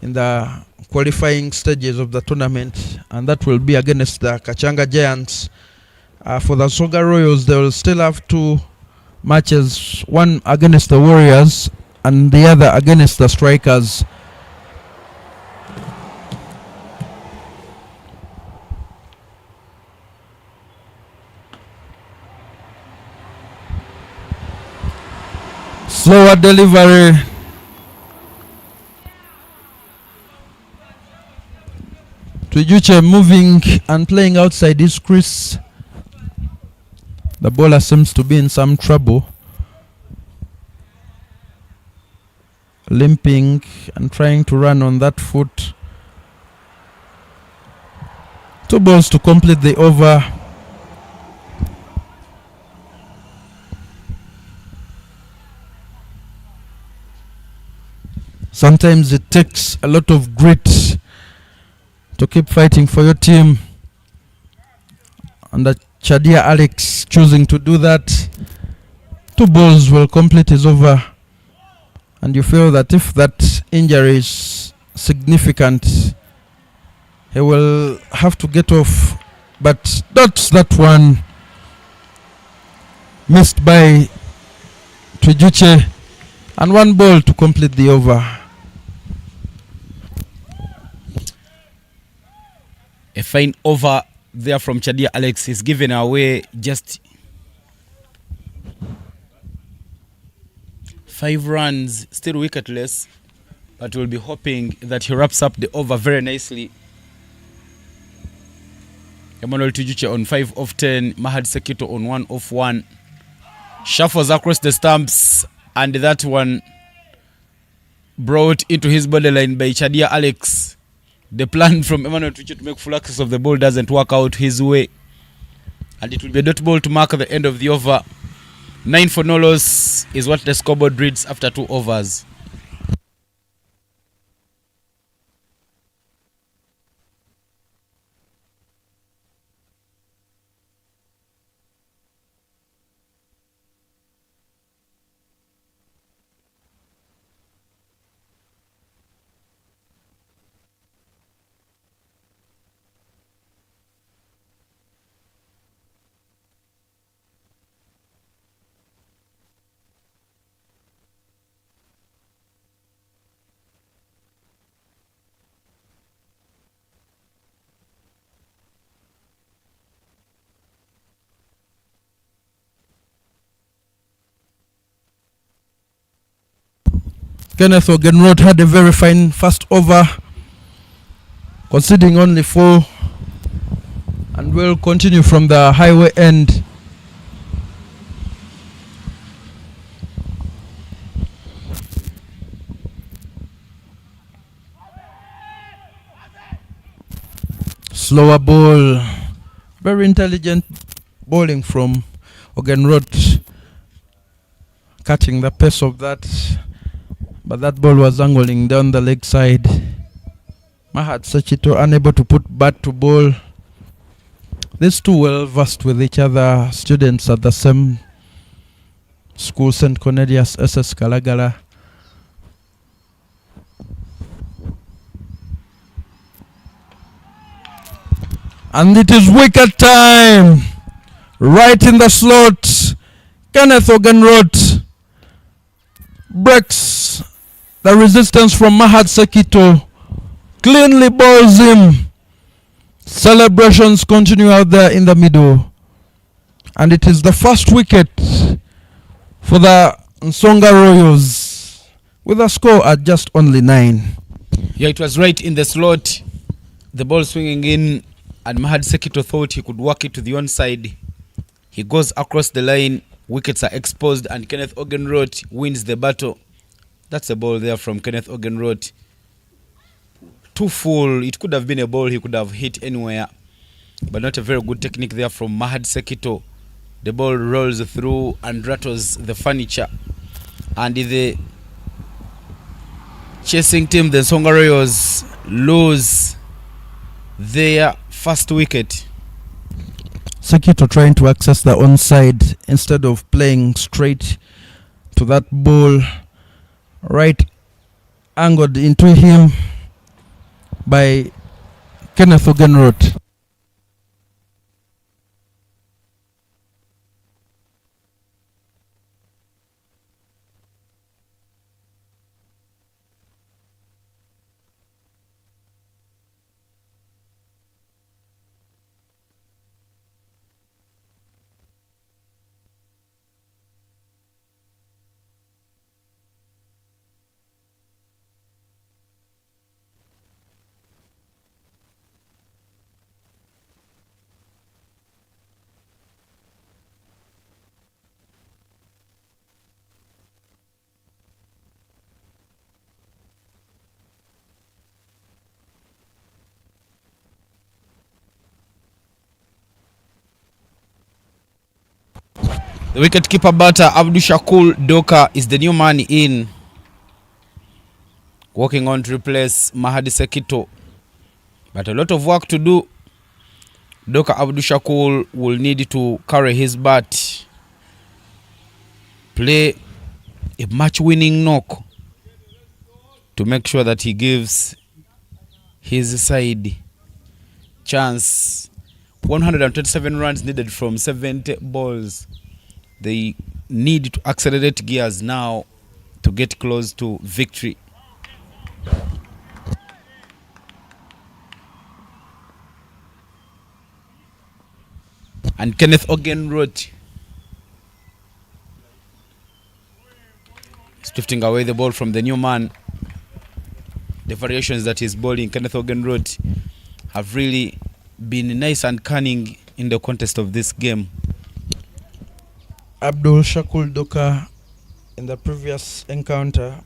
in the qualifying stages of the tournament, and that will be against the Kachanga Giants. For the Nsonga Royals, they will still have two matches, one against the Warriors and the other against the Strikers. Slower delivery. Tujuche moving and playing outside his crease. The bowler seems to be in some trouble. Limping and trying to run on that foot. 2 balls to complete the over. Sometimes it takes a lot of grit to keep fighting for your team. And that Chadia Alex choosing to do that. 2 balls will complete his over. And you feel that if that injury is significant, he will have to get off. But that's that one. Missed by Tujuche. And 1 ball to complete the over. A fine over there from Chadia Alex is given away just 5 runs, still wicketless, but we'll be hoping that he wraps up the over very nicely. Emmanuel Tujuche on 5 of 10, Mahad Sekito on 1 of 1. Shuffles across the stumps, and that one brought into his borderline by Chadia Alex. The plan from Emmanuel Tujuche to make full access of the ball doesn't work out his way. And it will be a dot ball to mark at the end of the over. 9 for no loss is what the scoreboard reads after 2 overs. Kenneth Ogenroth had a very fine first over, conceding only 4, and will continue from the highway end. Slower ball, very intelligent bowling from Ogenroth, cutting the pace of that. But that ball was angling down the leg side. Mahat Sachito unable to put bat to ball. These two well versed with each other, students at the same school, St. Cornelius SS Kalagala. And it is wicket time. Right in the slot. Kenneth Ogenroth breaks the resistance from Mahat Sekito. Cleanly bowls him. Celebrations continue out there in the middle. And it is the first wicket for the Nsonga Royals with a score at just only 9. Yeah, it was right in the slot. The ball swinging in, and Mahad Sekito thought he could work it to the onside. He goes across the line, wickets are exposed, and Kenneth Ogenroth wins the battle. That's a ball there from Kenneth Ogenroth. Too full. It could have been a ball he could have hit anywhere, but not a very good technique there from Mahad Sekito. The ball rolls through and rattles the furniture. And the chasing team, the Nsonga Royals, lose their first wicket. Sekito trying to access the onside instead of playing straight to that ball, right angled into him by Kenneth Ogenroth. The wicket-keeper batter Abdul Shakur Doka is the new man in, working on to replace Mahadi Sekito. But a lot of work to do. Doka Abdul Shakur will need to carry his bat, play a match-winning knock to make sure that he gives his side chance. 127 runs needed from 70 balls. They need to accelerate gears now to get close to victory. And Kenneth Ogenroth is drifting away the ball from the new man. The variations that he's bowling, Kenneth Ogenroth, have really been nice and cunning in the contest of this game. Abdul Shakur Doka in the previous encounter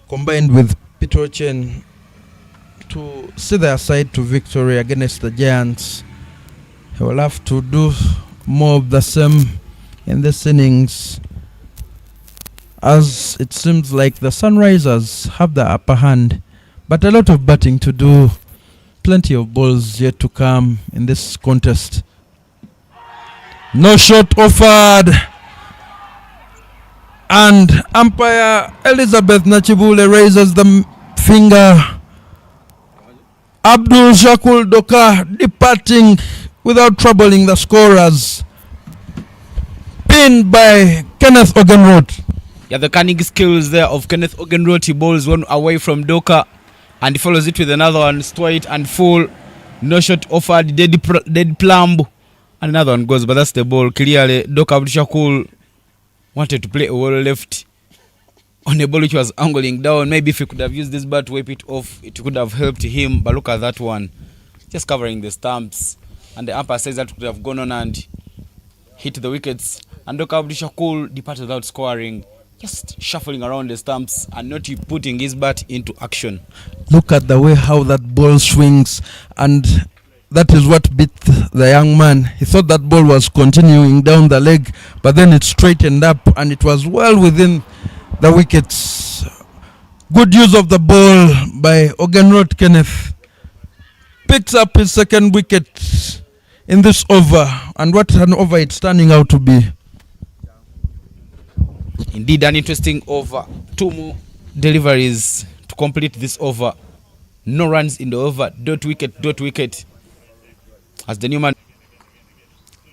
combined with Peter Chen to see their side to victory against the Giants. He will have to do more of the same in this innings, as it seems like the Sunrisers have the upper hand, but a lot of batting to do. Plenty of balls yet to come in this contest. No shot offered, and umpire Elizabeth Nachibule raises the finger. Abdul Shakur Doka departing without troubling the scorers, pinned by Kenneth Ogenroth. Yeah, the cunning skills there of Kenneth Ogenroth. He bowls one away from Doka and he follows it with another one, straight and full. No shot offered, dead plumb. Another one goes, but that's the ball. Clearly, Doka Abdul Shakur wanted to play a wall left on a ball which was angling down. Maybe if he could have used this bat to wipe it off, it could have helped him. But look at that one, just covering the stumps. And the umpire says that could have gone on and hit the wickets. And Doka Abdul Shakur departed without scoring, just shuffling around the stumps and not putting his bat into action. Look at the way how that ball swings, and that is what beat the young man. He thought that ball was continuing down the leg, but then it straightened up and it was well within the wickets. Good use of the ball by Ogenroth Kenneth. Picks up his second wicket in this over, and what an over it's turning out to be. Indeed, an interesting over. Two more deliveries to complete this over. No runs in the over. Dot wicket. As the new man,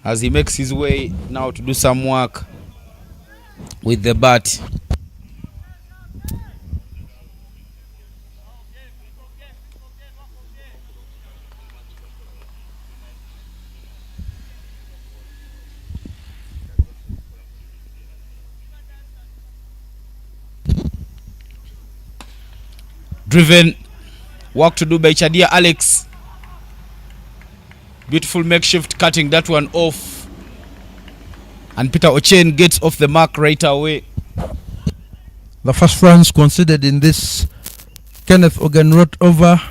as he makes his way now to do some work with the bat. Driven. Work to do by Chadia Alex. Beautiful makeshift cutting that one off. And Peter Ochen gets off the mark right away. The first runs considered in this Kenneth Ogenroth over.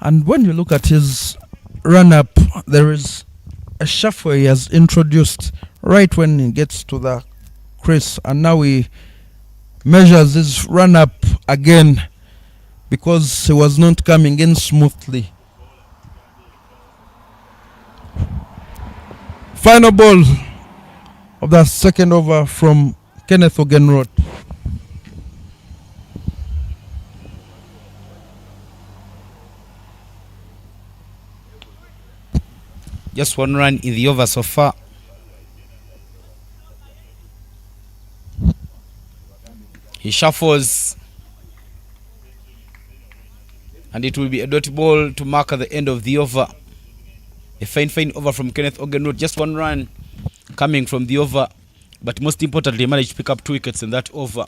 And when you look at his run-up, there is a shuffle he has introduced right when he gets to the crease. And now he measures his run-up again because he was not coming in smoothly. Final ball of the second over from Kenneth Ogenroth. Just one run in the over so far. He shuffles. And it will be a dot ball to mark at the end of the over. A fine over from Kenneth Ogenroth. Just one run coming from the over. But most importantly, he managed to pick up 2 wickets in that over.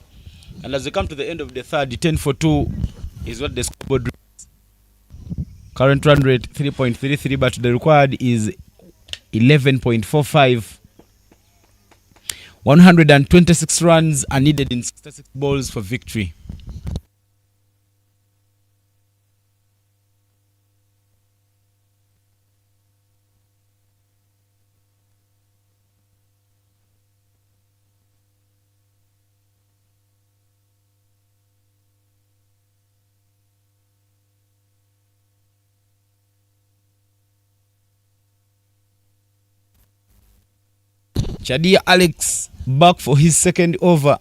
And as they come to the end of the third, 10-for-2 is what the scoreboard reads. Current run rate 3.33, but the required is 11.45. 126 runs are needed in 66 balls for victory. Chadia Alex back for his second over.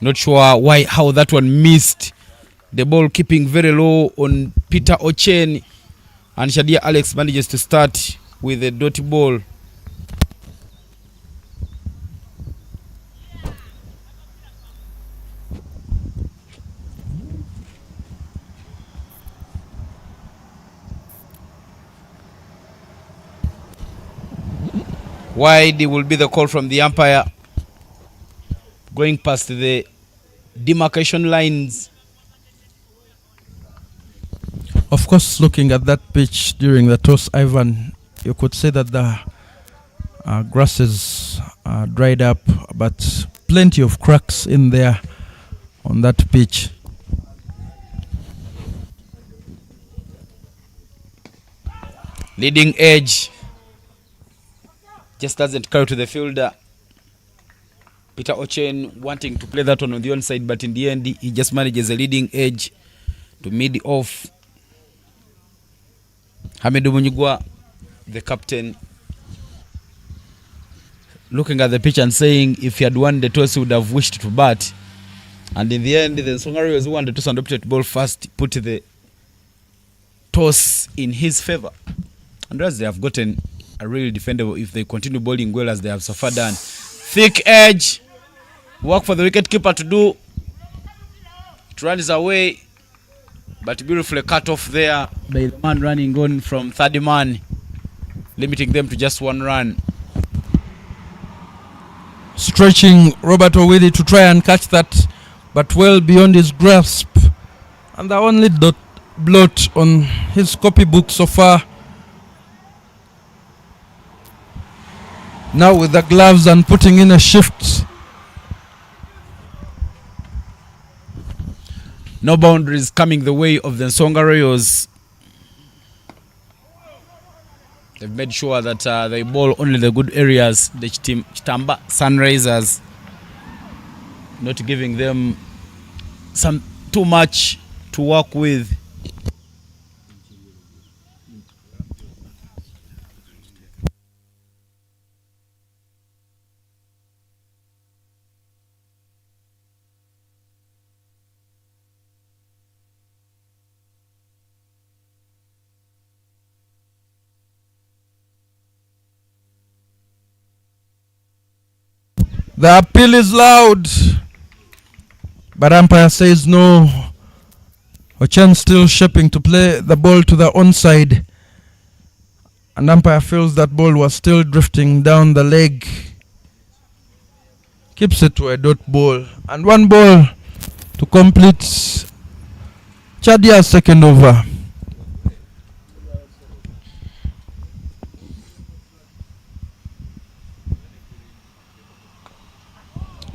Not sure how that one missed. The ball keeping very low on Peter Ochen. And Chadia Alex manages to start with a dotty ball. Wide will be the call from the umpire. Going past the demarcation lines. Of course, looking at that pitch during the toss, Ivan, you could say that the grasses are dried up, but plenty of cracks in there on that pitch. Leading edge. Just doesn't carry to the fielder. Peter Ochen wanting to play that one on the onside, but in the end, he just manages a leading edge to mid off. Hamidu Munyigwa, the captain, looking at the pitch and saying if he had won the toss, he would have wished to bat. And in the end, the Nsonga Royals who won the toss and opted to bowl first, put the toss in his favor. And as they have gotten are really defendable if they continue bowling well as they have so far done. Thick edge. Work for the wicketkeeper to do. It runs away. But beautifully cut off there by the man running on from third man. Limiting them to just one run. Stretching Robert Oidi to try and catch that, but well beyond his grasp. And the only blot on his copybook so far. Now with the gloves and putting in a shift. No boundaries coming the way of the Nsonga Royals. They've made sure that they bowl only the good areas. The Kitamba Sunrisers, not giving them too much to work with. The appeal is loud, but umpire says no. Ochen still shaping to play the ball to the onside, and umpire feels that ball was still drifting down the leg. Keeps it to a dot ball, and one ball to complete Chadia's second over.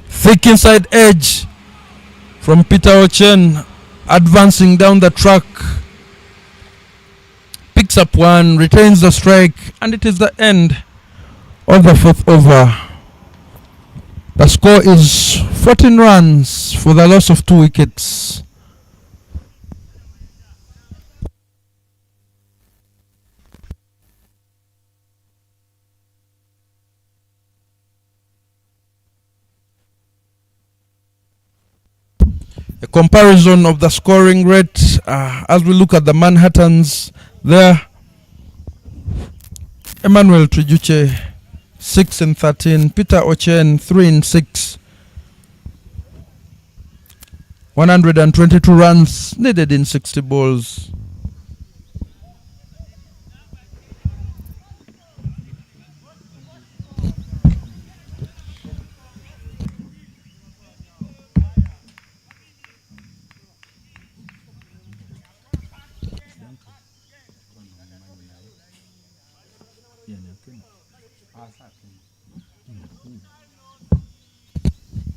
Thick inside edge from Peter Ochen, advancing down the track. Picks up one, retains the strike, and it is the end of the fourth over. The score is 14 runs for the loss of 2 wickets. A comparison of the scoring rate as we look at the Manhattans there. Emmanuel Trijuche 6 in 13, Peter Ochen 3 in 6. 122 runs needed in 60 balls.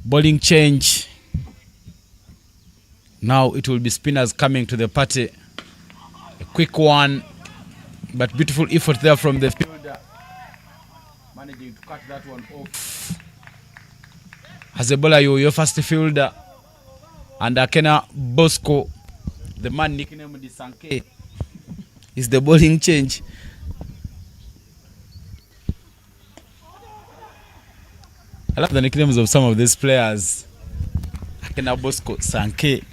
Bowling change. Now it will be spinners coming to the party. A quick one, but beautiful effort there from the fielder. Managing to cut that one off. As a bowler, your first fielder. And Akena Bosco, the man nicknamed Sanke, is the bowling change. I love the nicknames of some of these players. Akena Bosco, Sanke,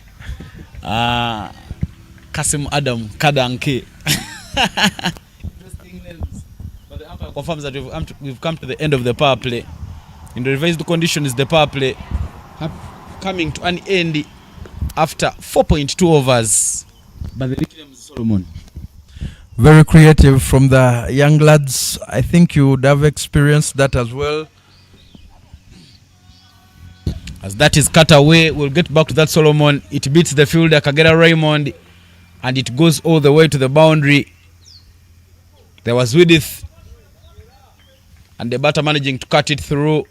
Kasim Adam, Kadanke. Interesting names. But the umpire confirms that we've come to the end of the power play. In the revised condition is the power play coming to an end after 4.2 overs. But the nickname is Solomon. Very creative from the young lads. I think you would have experienced that as well. As that is cut away, we'll get back to that Solomon. It beats the fielder Kagera Raymond, and it goes all the way to the boundary. There was Widith, and the batter managing to cut it through.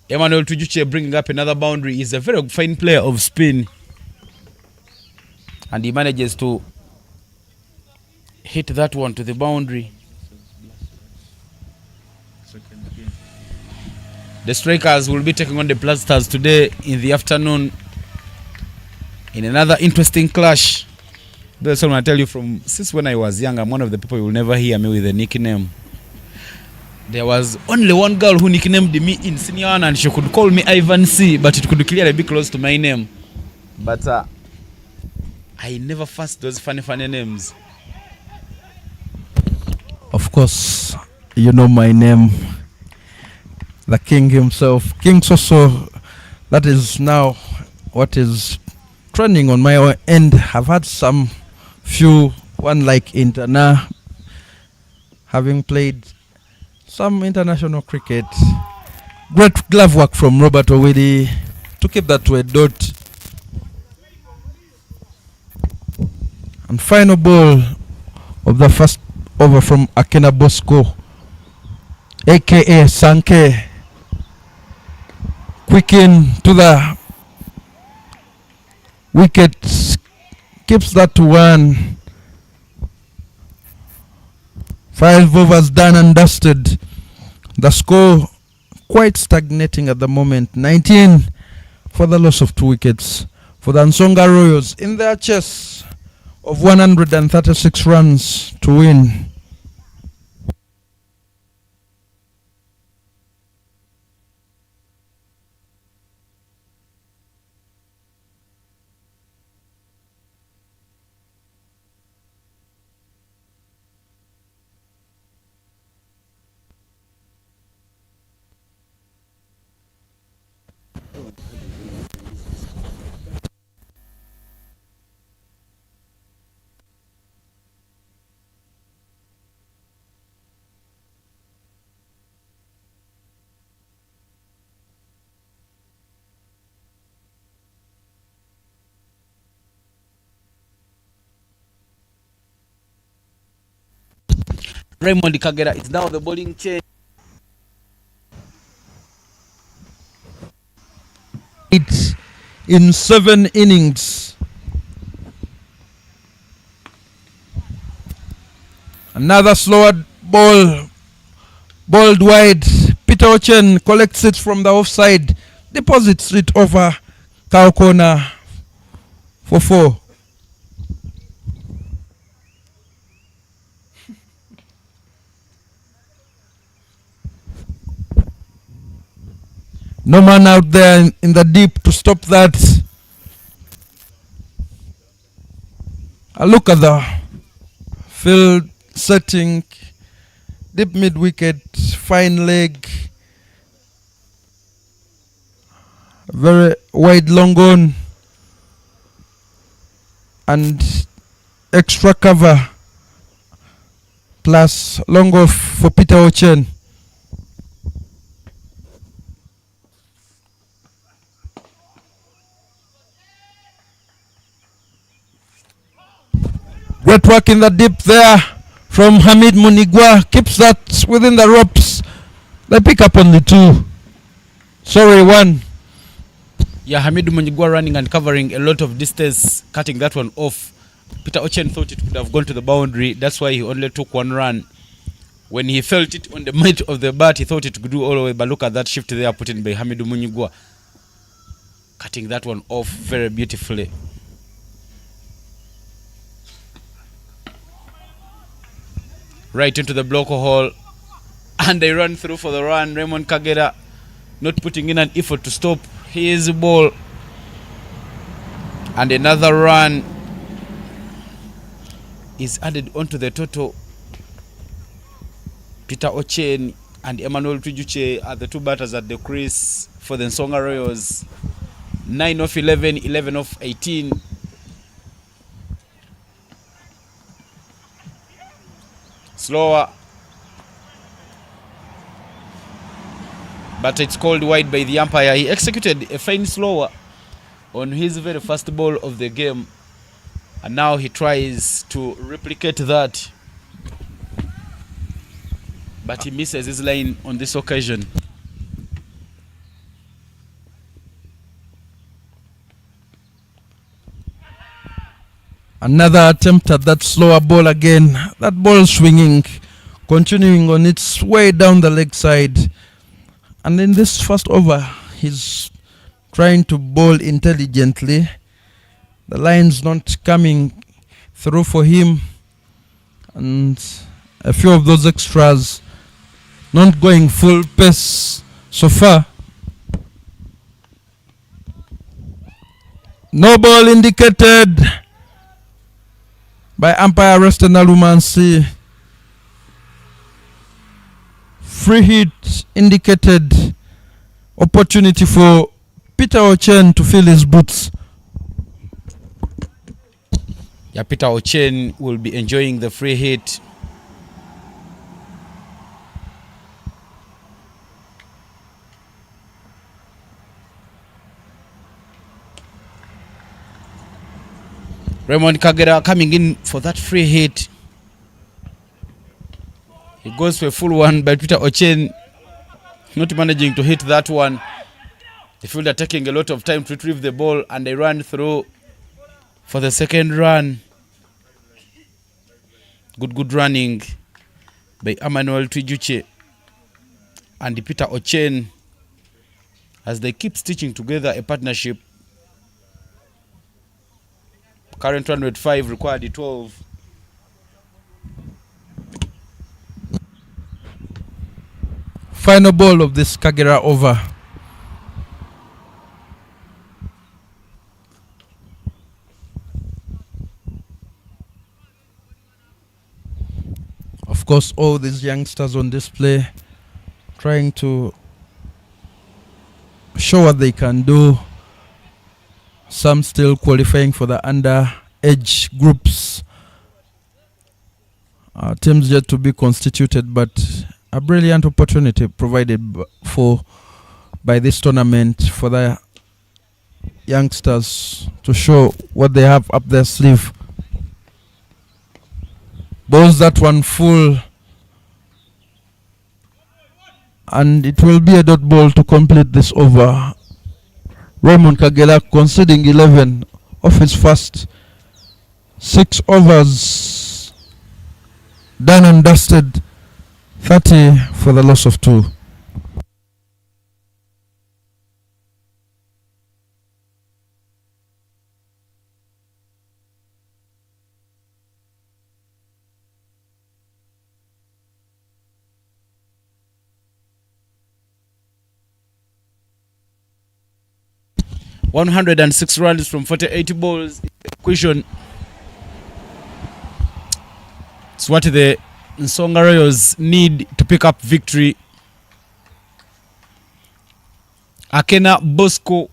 Emmanuel Tujuche bringing up another boundary. He's a very fine player of spin, and he manages to hit that one to the boundary. The Strikers will be taking on the Blasters today in the afternoon in another interesting clash. That's what I tell you, from since when I was young, I'm one of the people you will never hear me with a nickname. There was only one girl who nicknamed me in senior one, and she could call me Ivan C, but it could clearly be close to my name. But I never fussed those funny names. Of course, you know my name. The king himself, King Soso. That is now what is trending on my end. I've had some few, one like Interna, having played some international cricket. Great glove work from Robert Oidi to keep that to a dot. And final ball of the first over from Akena Bosco, aka Sanke. Quick in to the wicket, keeps that to 1. 5 overs done and dusted. The score quite stagnating at the moment. 19 for the loss of 2 wickets for the Nsonga Royals in their chase of 136 runs to win. Raymond Kagera. It's now the bowling change. It's in 7 innings. Another slower ball, bowled wide. Peter Ochen collects it from the offside, deposits it over cow corner for 4. No man out there in the deep to stop that. A look at the field setting, deep mid wicket, fine leg, very wide long on, and extra cover plus long off for Peter Ochen. Great work in the deep there from Hamid Munigwa. Keeps that within the ropes. They pick up only 2. Sorry, 1. Yeah, Hamid Munigwa running and covering a lot of distance, cutting that one off. Peter Ochen thought it could have gone to the boundary. That's why he only took 1 run. When he felt it on the middle of the bat, he thought it could do all the way. But look at that shift there put in by Hamid Munigwa. Cutting that one off very beautifully. Right into the blocker hole, and they run through for the run. Raymond Kagera not putting in an effort to stop his ball, and another run is added onto the total. Peter Ochen and Emmanuel Tujuche are the 2 batters at the crease for the Nsonga Royals. 9 of 11, 11 of 18. Slower, but it's called wide by the umpire. He executed a fine slower on his very first ball of the game, and now he tries to replicate that, but he misses his line on this occasion. Another attempt at that slower ball again. That ball swinging, continuing on its way down the leg side. And in this first over, he's trying to bowl intelligently. The line's not coming through for him. And a few of those extras not going full pace so far. No ball indicated by umpire Reston Alumansi. Free hit indicated. Opportunity for Peter Ochen to fill his boots. Yeah, Peter Ochen will be enjoying the free hit. Raymond Kagera coming in for that free hit. He goes for a full one, but Peter Ochen not managing to hit that one. The fielder taking a lot of time to retrieve the ball, and they run through for the second run. Good running by Emmanuel Tujuche and Peter Ochen as they keep stitching together a partnership. Current run rate 5, required 12. Final ball of this Kagera over. Of course, all these youngsters on display trying to show what they can do. Some still qualifying for the underage groups. Teams yet to be constituted, but a brilliant opportunity provided by this tournament for the youngsters to show what they have up their sleeve. Bowls that one full and it will be a dot ball to complete this over. Raymond Kagela conceding 11 of his first 6 overs. Done and dusted. 30 for the loss of 2. $106 runs from 48 balls. Question. It's what the Nsonga Royals need to pick up victory. Akena Bosco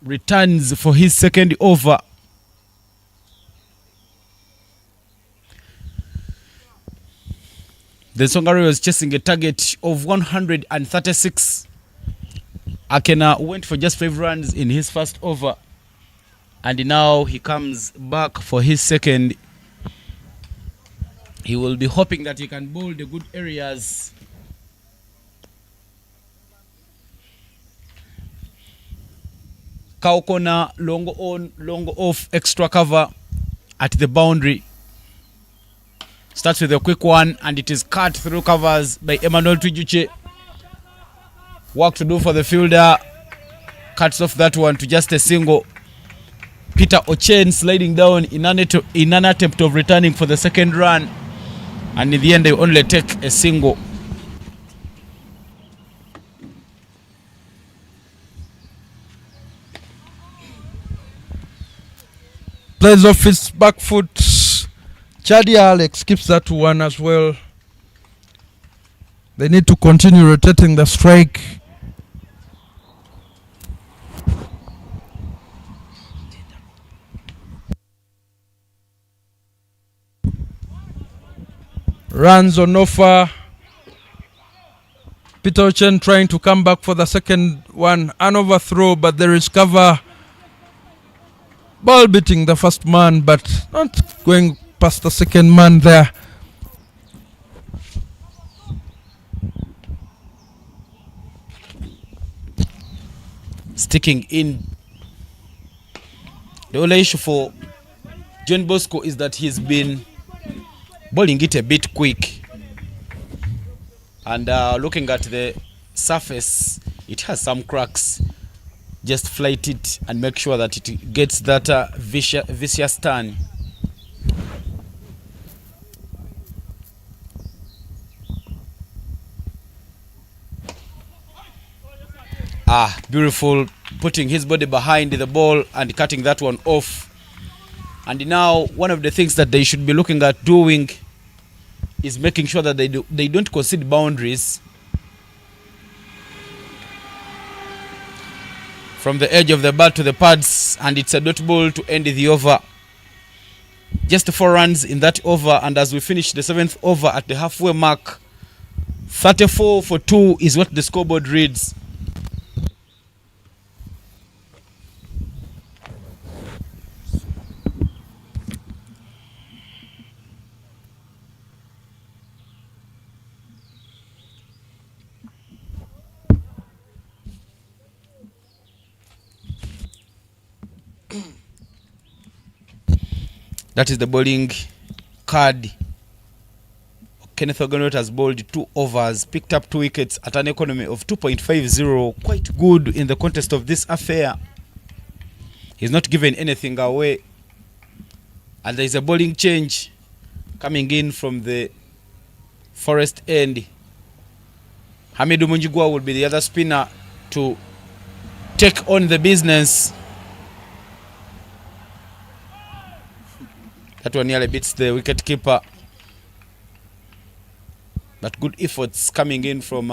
returns for his second over. The Nsonga Royals chasing a target of 136. Akena went for just 5 runs in his first over, and now he comes back for his second. He will be hoping that he can bowl the good areas. Cow corner, long on, long off, extra cover at the boundary. Starts with a quick one, and it is cut through covers by Emmanuel Tujuche. Work to do for the fielder. Cuts off that one to just a single. Peter Ochen sliding down in an attempt of returning for the second run. And in the end, they only take a single. Plays off his back foot. Chadi Alex keeps that one as well. They need to continue rotating the strike. Runs on offer. Peter Ochen trying to come back for the second one. An overthrow, but there is cover. Ball beating the first man, but not going past the second man there. Sticking in. The only issue for John Bosco is that he's been bowling it a bit quick, and looking at the surface, it has some cracks. Just flight it and make sure that it gets that vicious turn. Beautiful, putting his body behind the ball and cutting that one off. And now one of the things that they should be looking at doing is making sure that they don't concede boundaries. From the edge of the bat to the pads, and it's a dot ball to end the over. Just 4 runs in that over, and as we finish the 7th over at the halfway mark, 34 for 2 is what the scoreboard reads. That is the bowling card. Kenneth Ogonot has bowled 2 overs, picked up 2 wickets at an economy of 2.50. Quite good in the contest of this affair. He's not given anything away. And there is a bowling change coming in from the Forest end. Hamidu Munjigwa will be the other spinner to take on the business. That one nearly beats the wicket keeper. But good efforts coming in from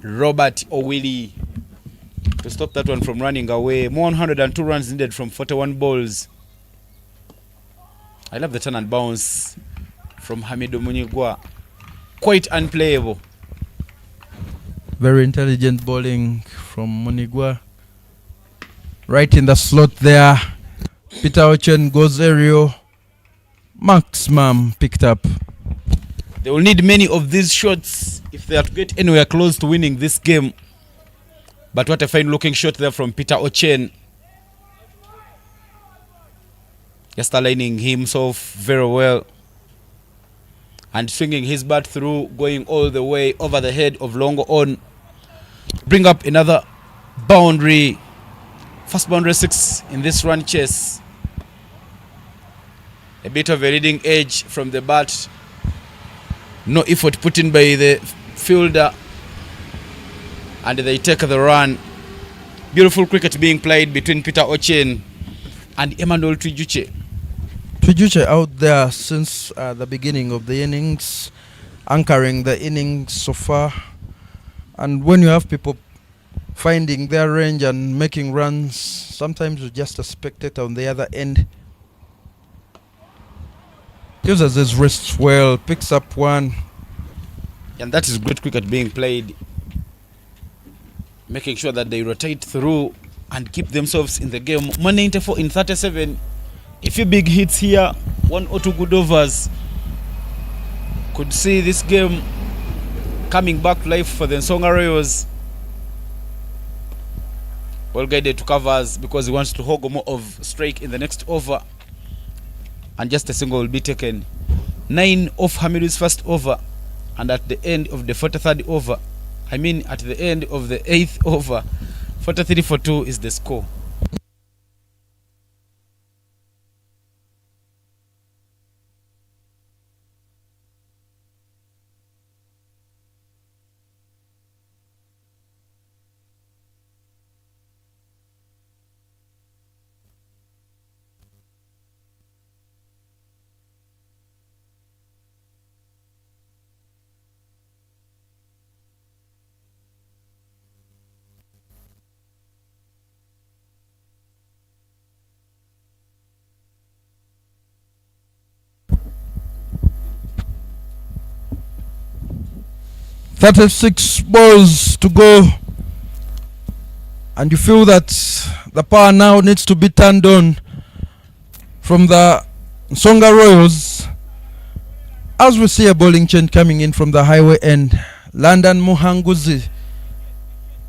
Robert Owili to stop that one from running away. More 102 runs needed from 41 balls. I love the turn and bounce from Hamidu Munigwa. Quite unplayable. Very intelligent bowling from Munigwa. Right in the slot there. Peter Ochen goes aerial. Maximum picked up. They will need many of these shots if they are to get anywhere close to winning this game. But what a fine looking shot there from Peter Ochen. Just aligning himself very well and swinging his bat through, going all the way over the head of Longo On. Bring up another boundary. First boundary 6 in this run chase. A bit of a leading edge from the bat. No effort put in by the fielder. And they take the run. Beautiful cricket being played between Peter Ochen and Emmanuel Twijuche. Twijuche out there since the beginning of the innings, anchoring the innings so far. And when you have people finding their range and making runs, sometimes you're just a spectator on the other end. Uses his wrists well, picks up one. And that is great cricket being played. Making sure that they rotate through and keep themselves in the game. 194 in 37. A few big hits here, 1 or 2 good overs. Could see this game coming back to life for the Nsonga Royals. Well guided to covers because he wants to hog more of strike in the next over. And just a single will be taken. 9 off Hamidu's first over. And at the end of the 43rd over, at the end of the 8th over, 43-for-2 is the score. .36 balls to go, and you feel that the power now needs to be turned on from the Nsonga Royals as we see a bowling change coming in from the highway end. London Muhanguzi,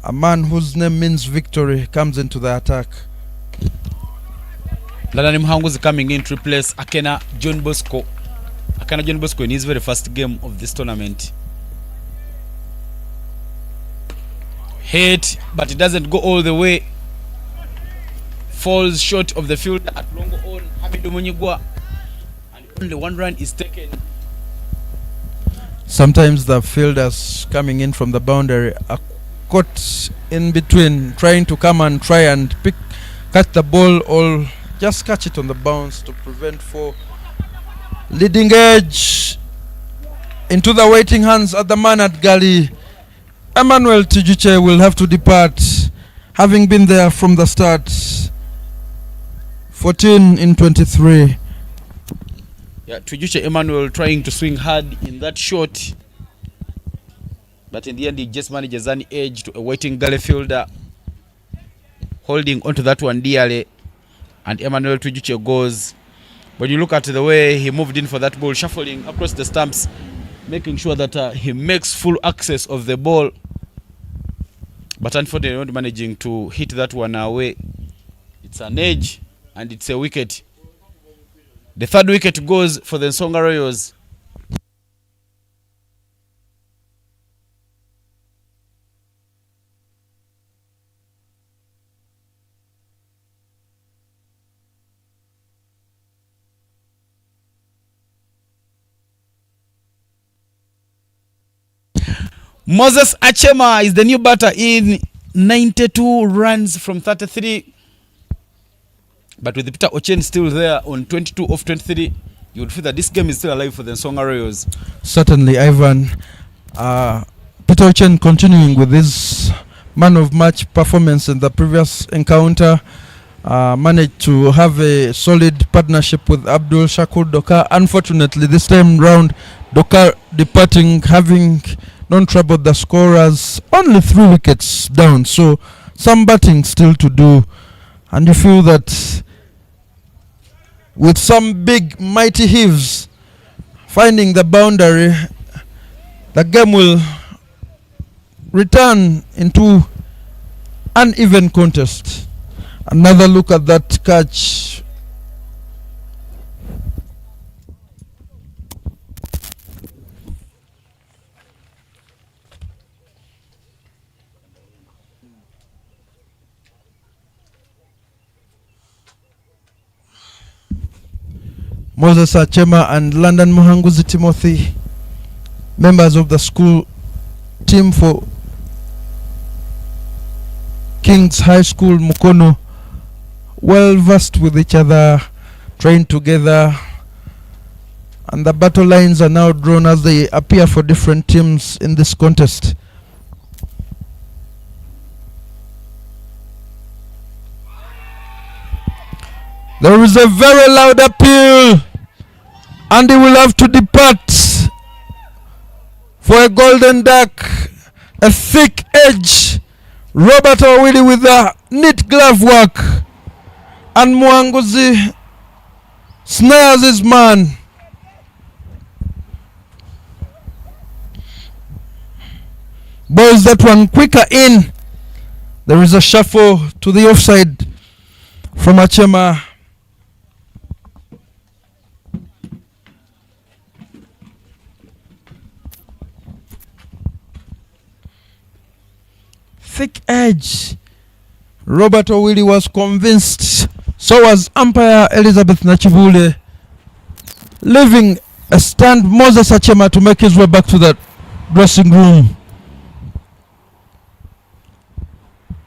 a man whose name means victory, comes into the attack. London Muhanguzi coming in to replace Akena John Bosco. Akena John Bosco in his very first game of this tournament. Hit, but it doesn't go all the way. Falls short of the field at Longo On Hamidu Munyigwa, and only 1 run is taken. Sometimes the fielders coming in from the boundary are caught in between, trying to come and try and catch the ball or just catch it on the bounce to prevent for leading edge into the waiting hands at the man at gully. Emmanuel Twijuche will have to depart, having been there from the start. 14 in 23. Yeah, Twijuche Emmanuel trying to swing hard in that shot, but in the end he just manages an edge to a waiting gully fielder, holding onto that one dearly, and Emmanuel Twijuche goes. When you look at the way he moved in for that ball, shuffling across the stumps, making sure that he makes full access of the ball, but unfortunately not managing to hit that one away. It's an edge and it's a wicket. The 3rd wicket goes for the Nsonga Royals. Moses Achema is the new batter in 92 runs from 33. But with Peter Ochen still there on 22 of 23, you would feel that this game is still alive for the Nsonga Royals. Certainly, Ivan. Peter Ochen continuing with his man of match performance in the previous encounter. Managed to have a solid partnership with Abdul Shakur Dokar. Unfortunately, this time round, Dokar departing, having non-troubled the scorers, only 3 wickets down, so some batting still to do. And you feel that with some big mighty heaves finding the boundary, the game will return into an even contest. Another look at that catch. Moses Achema and London Muhanguzi Timothy, members of the school team for King's High School Mukono, well versed with each other, trained together, and the battle lines are now drawn as they appear for different teams in this contest. There is a very loud appeal, and he will have to depart for a golden duck, a thick edge. Robert Oidi with a neat glove work, and Muhanguzi snares his man. Balls that one quicker in. There is a shuffle to the offside from Achema. Thick edge. Robert Oidi was convinced. So was umpire Elizabeth Nachibule, leaving a stand Moses Achema to make his way back to the dressing room.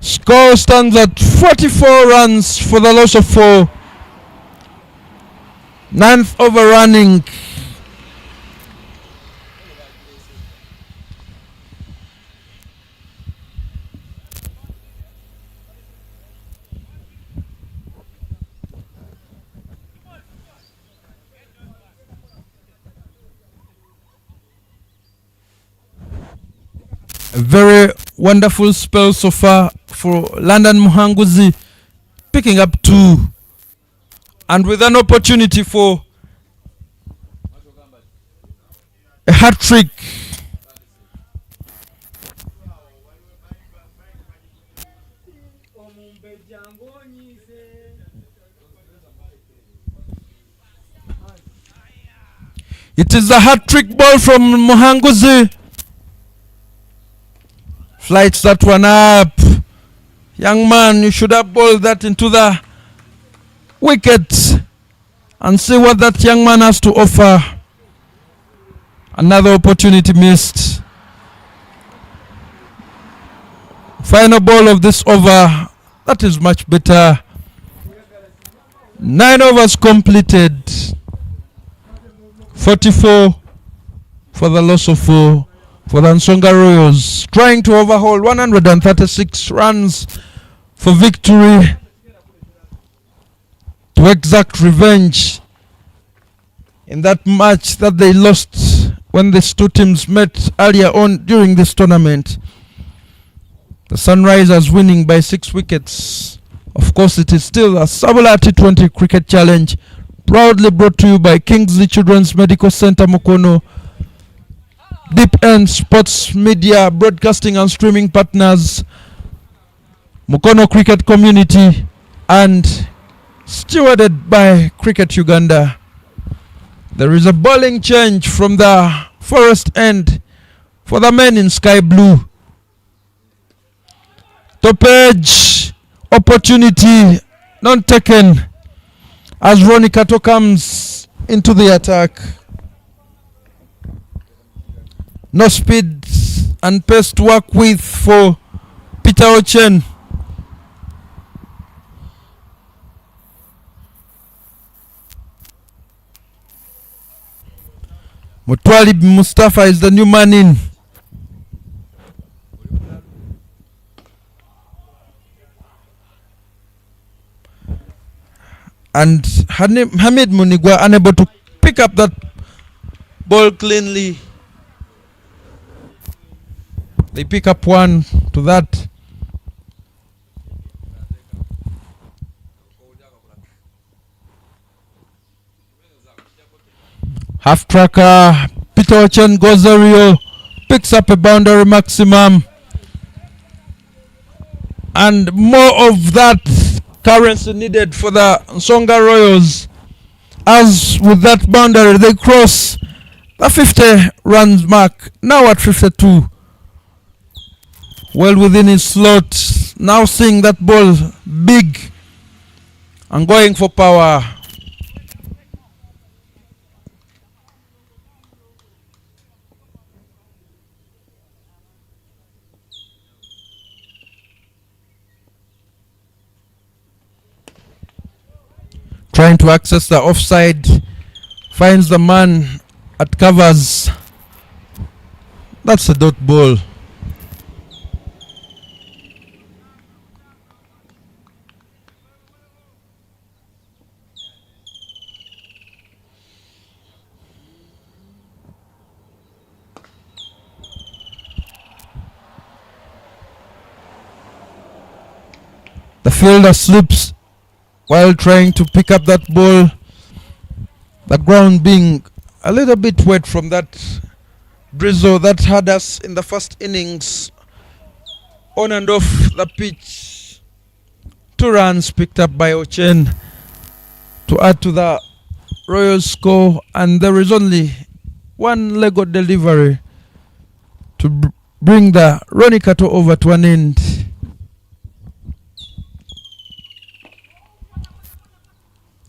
Score stands at 44 runs for the loss of 4. 9th over running. A very wonderful spell so far for London Muhanguzi, picking up 2, and with an opportunity for a hat trick. It is a hat trick ball from Muhanguzi. Flights that one up. Young man, you should have bowled that into the wicket and see what that young man has to offer. Another opportunity missed. Final ball of this over. That is much better. 9 overs completed. 44 for the loss of 4. For the Nsonga Royals, trying to overhaul 136 runs for victory, to exact revenge in that match that they lost when these two teams met earlier on during this tournament. The Sunrisers winning by 6 wickets. Of course, it is still a SABULA T20 Cricket Challenge, proudly brought to you by Kingsley Children's Medical Center Mukono, Deep End Sports Media Broadcasting and Streaming Partners, Mukono Cricket Community, and stewarded by Cricket Uganda. There is a bowling change from the Forest End for the men in sky blue. Top edge, opportunity not taken as Ronnie Kato comes into the attack. No speed and pace to work with for Peter Ochen. Mutwali Mustafa is the new man in. And Hamid Munigwa unable to pick up that ball cleanly. They pick up 1 to that. Half tracker Peter Ochen Gozario picks up a boundary maximum. And more of that currency needed for the Nsonga Royals. As with that boundary, they cross the 50 runs mark. Now at 52. Well within his slot. Now seeing that ball big and going for power. Trying to access the offside, finds the man at covers. That's a dot ball. The fielder slips while trying to pick up that ball. The ground being a little bit wet from that drizzle that had us in the first innings on and off the pitch. 2 runs picked up by Ochen to add to the Royals score, and there is only one Lego delivery to bring the Ronikato over to an end.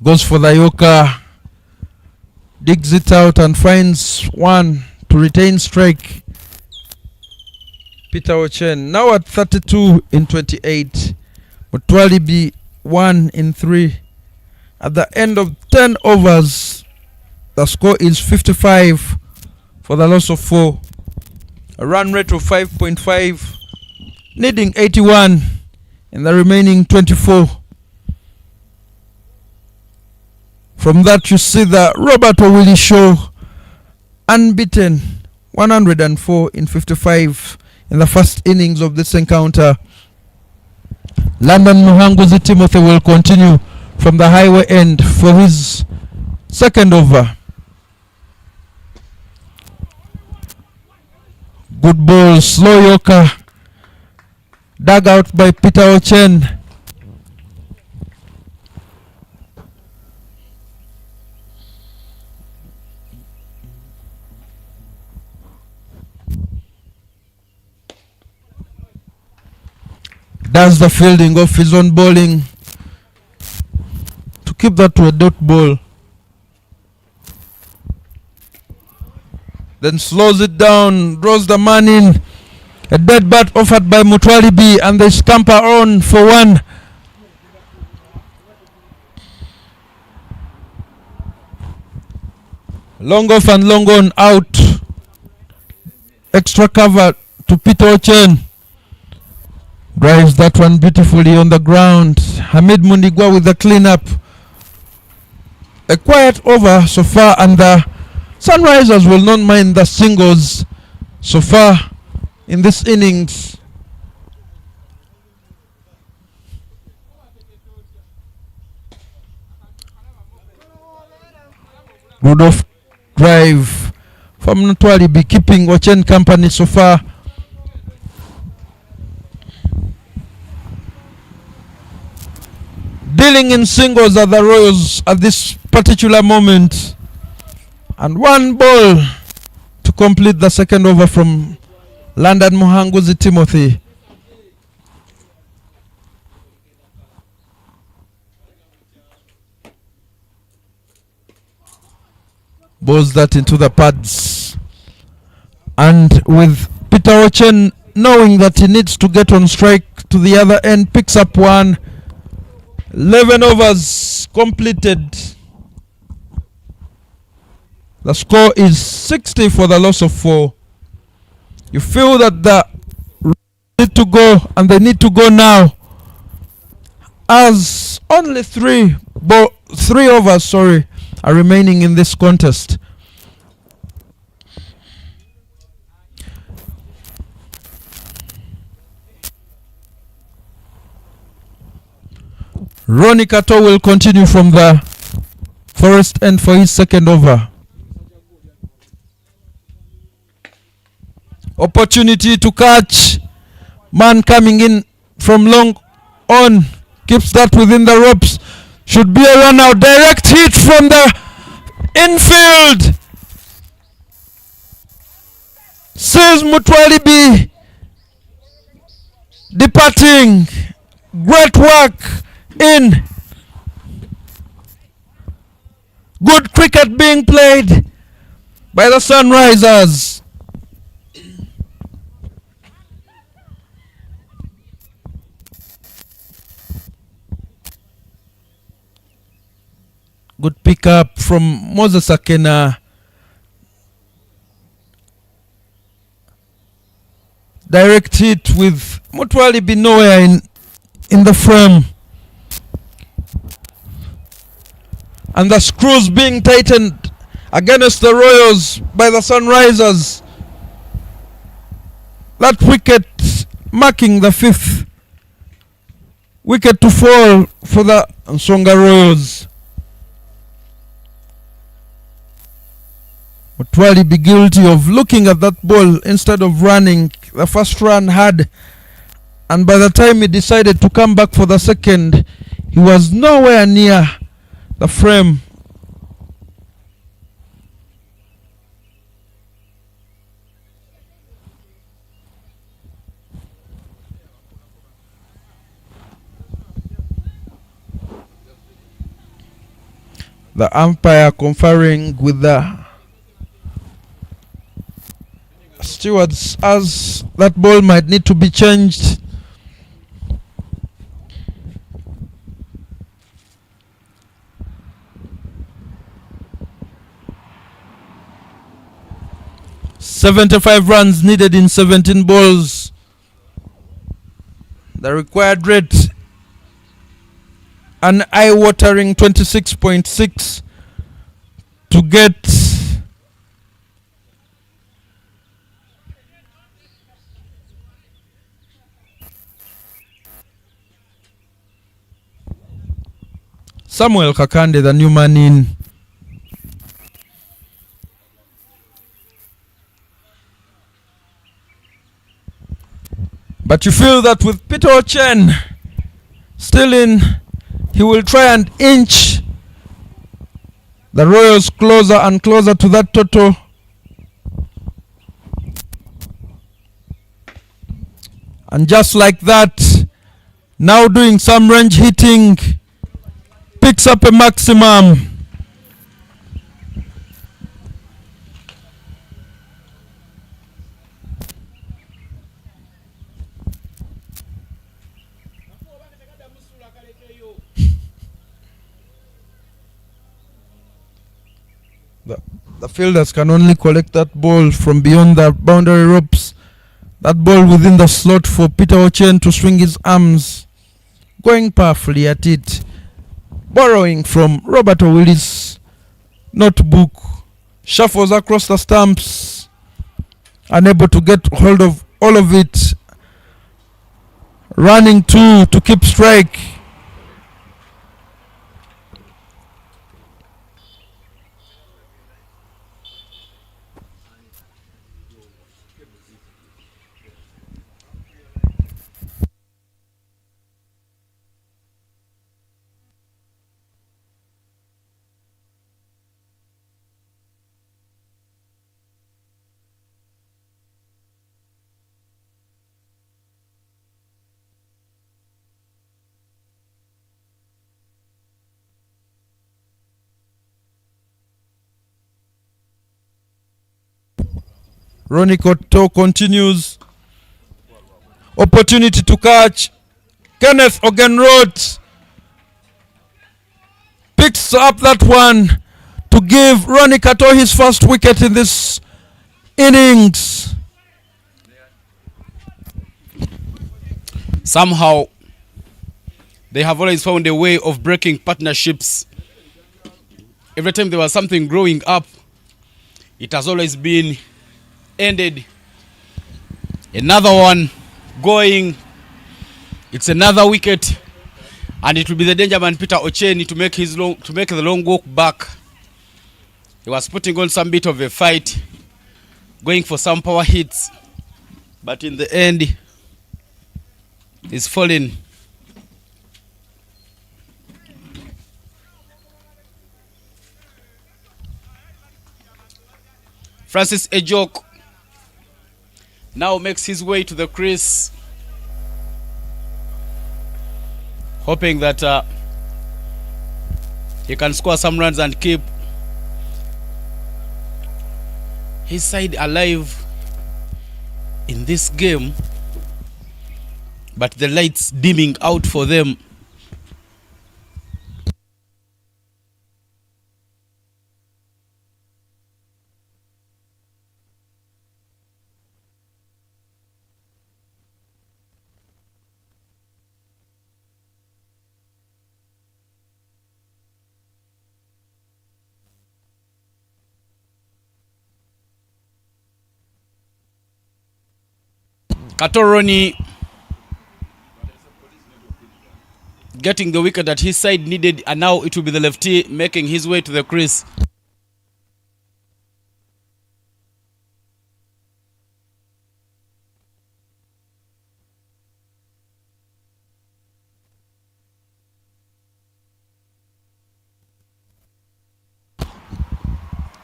Goes for the Yorker, digs it out and finds one to retain strike. Peter Ochen now at 32 in 28. Mutwalibi 1 in 3. At the end of 10 overs, the score is 55 for the loss of 4. A run rate of 5.5, needing 81 in the remaining 24. From that you see the Roberto Willie Show unbeaten, 104 in 55 in the first innings of this encounter. London Muhanguzi Timothy will continue from the highway end for his second over. Good ball, slow Yorker, dug out by Peter Ochen. Does the fielding of his own bowling to keep that to a dot ball. Then slows it down, draws the man in. A dead bat offered by Mutwalibi, and they scamper on for 1. Long off and long on out. Extra cover to Peter Ochen. Drives that one beautifully on the ground. Hamid Mundigwa with the cleanup. A quiet over so far, and the Sunrisers will not mind the singles so far in this innings. Good off drive from Mutwalibi, keeping Ochen company so far. Dealing in singles are the Royals at this particular moment. And 1 ball to complete the second over from London Muhanguzi Timothy. Bowls that into the pads. And with Peter Ochen knowing that he needs to get on strike to the other end, picks up 1. 11 overs completed. The score is 60 for the loss of 4. You feel that the need to go, and they need to go now, as only 3 overs are remaining in this contest. Ronnie Kato will continue from the forest end for his second over. Opportunity to catch. Man coming in from long on. Keeps that within the ropes. Should be a run out. Direct hit from the infield. Says Mutwalibi departing. Great work in. Good cricket being played by the Sunrisers. Good pick up from Moses Akena. Direct hit with Mutwalibi nowhere in the frame. And the screws being tightened against the Royals by the Sunrisers. That wicket marking the 5th wicket to fall for the Nsonga Royals. Mutwalibi guilty of looking at that ball instead of running. The first run had, and by the time he decided to come back for the second, he was nowhere near the frame. The umpire conferring with the stewards as that ball might need to be changed. .75 runs needed in 17 balls. The required rate, an eye-watering 26.6 to get Samuel Kakande, the new man in. But you feel that with Peter Ochen still in, he will try and inch the Royals closer and closer to that total. And just like that, now doing some range hitting, picks up a maximum. The fielders can only collect that ball from beyond the boundary ropes. That ball within the slot for Peter Ochen to swing his arms. Going powerfully at it. Borrowing from Robert O'Willis' notebook. Shuffles across the stumps. Unable to get hold of all of it. Running to keep strike. Ronnie Cotto continues. Opportunity to catch. Kenneth Ogenroth picks up that one to give Ronnie Cotto his first wicket in this innings. Somehow, they have always found a way of breaking partnerships. Every time there was something growing up, it has always been ended. Another one going. It's another wicket, and it will be the danger man Peter Ochen to make the long walk back. He was putting on some bit of a fight, going for some power hits, but in the end, is falling. Francis Ejok now makes his way to the crease, hoping that he can score some runs and keep his side alive in this game, but the lights dimming out for them. Katoroni getting the wicket that his side needed, and now it will be the lefty making his way to the crease.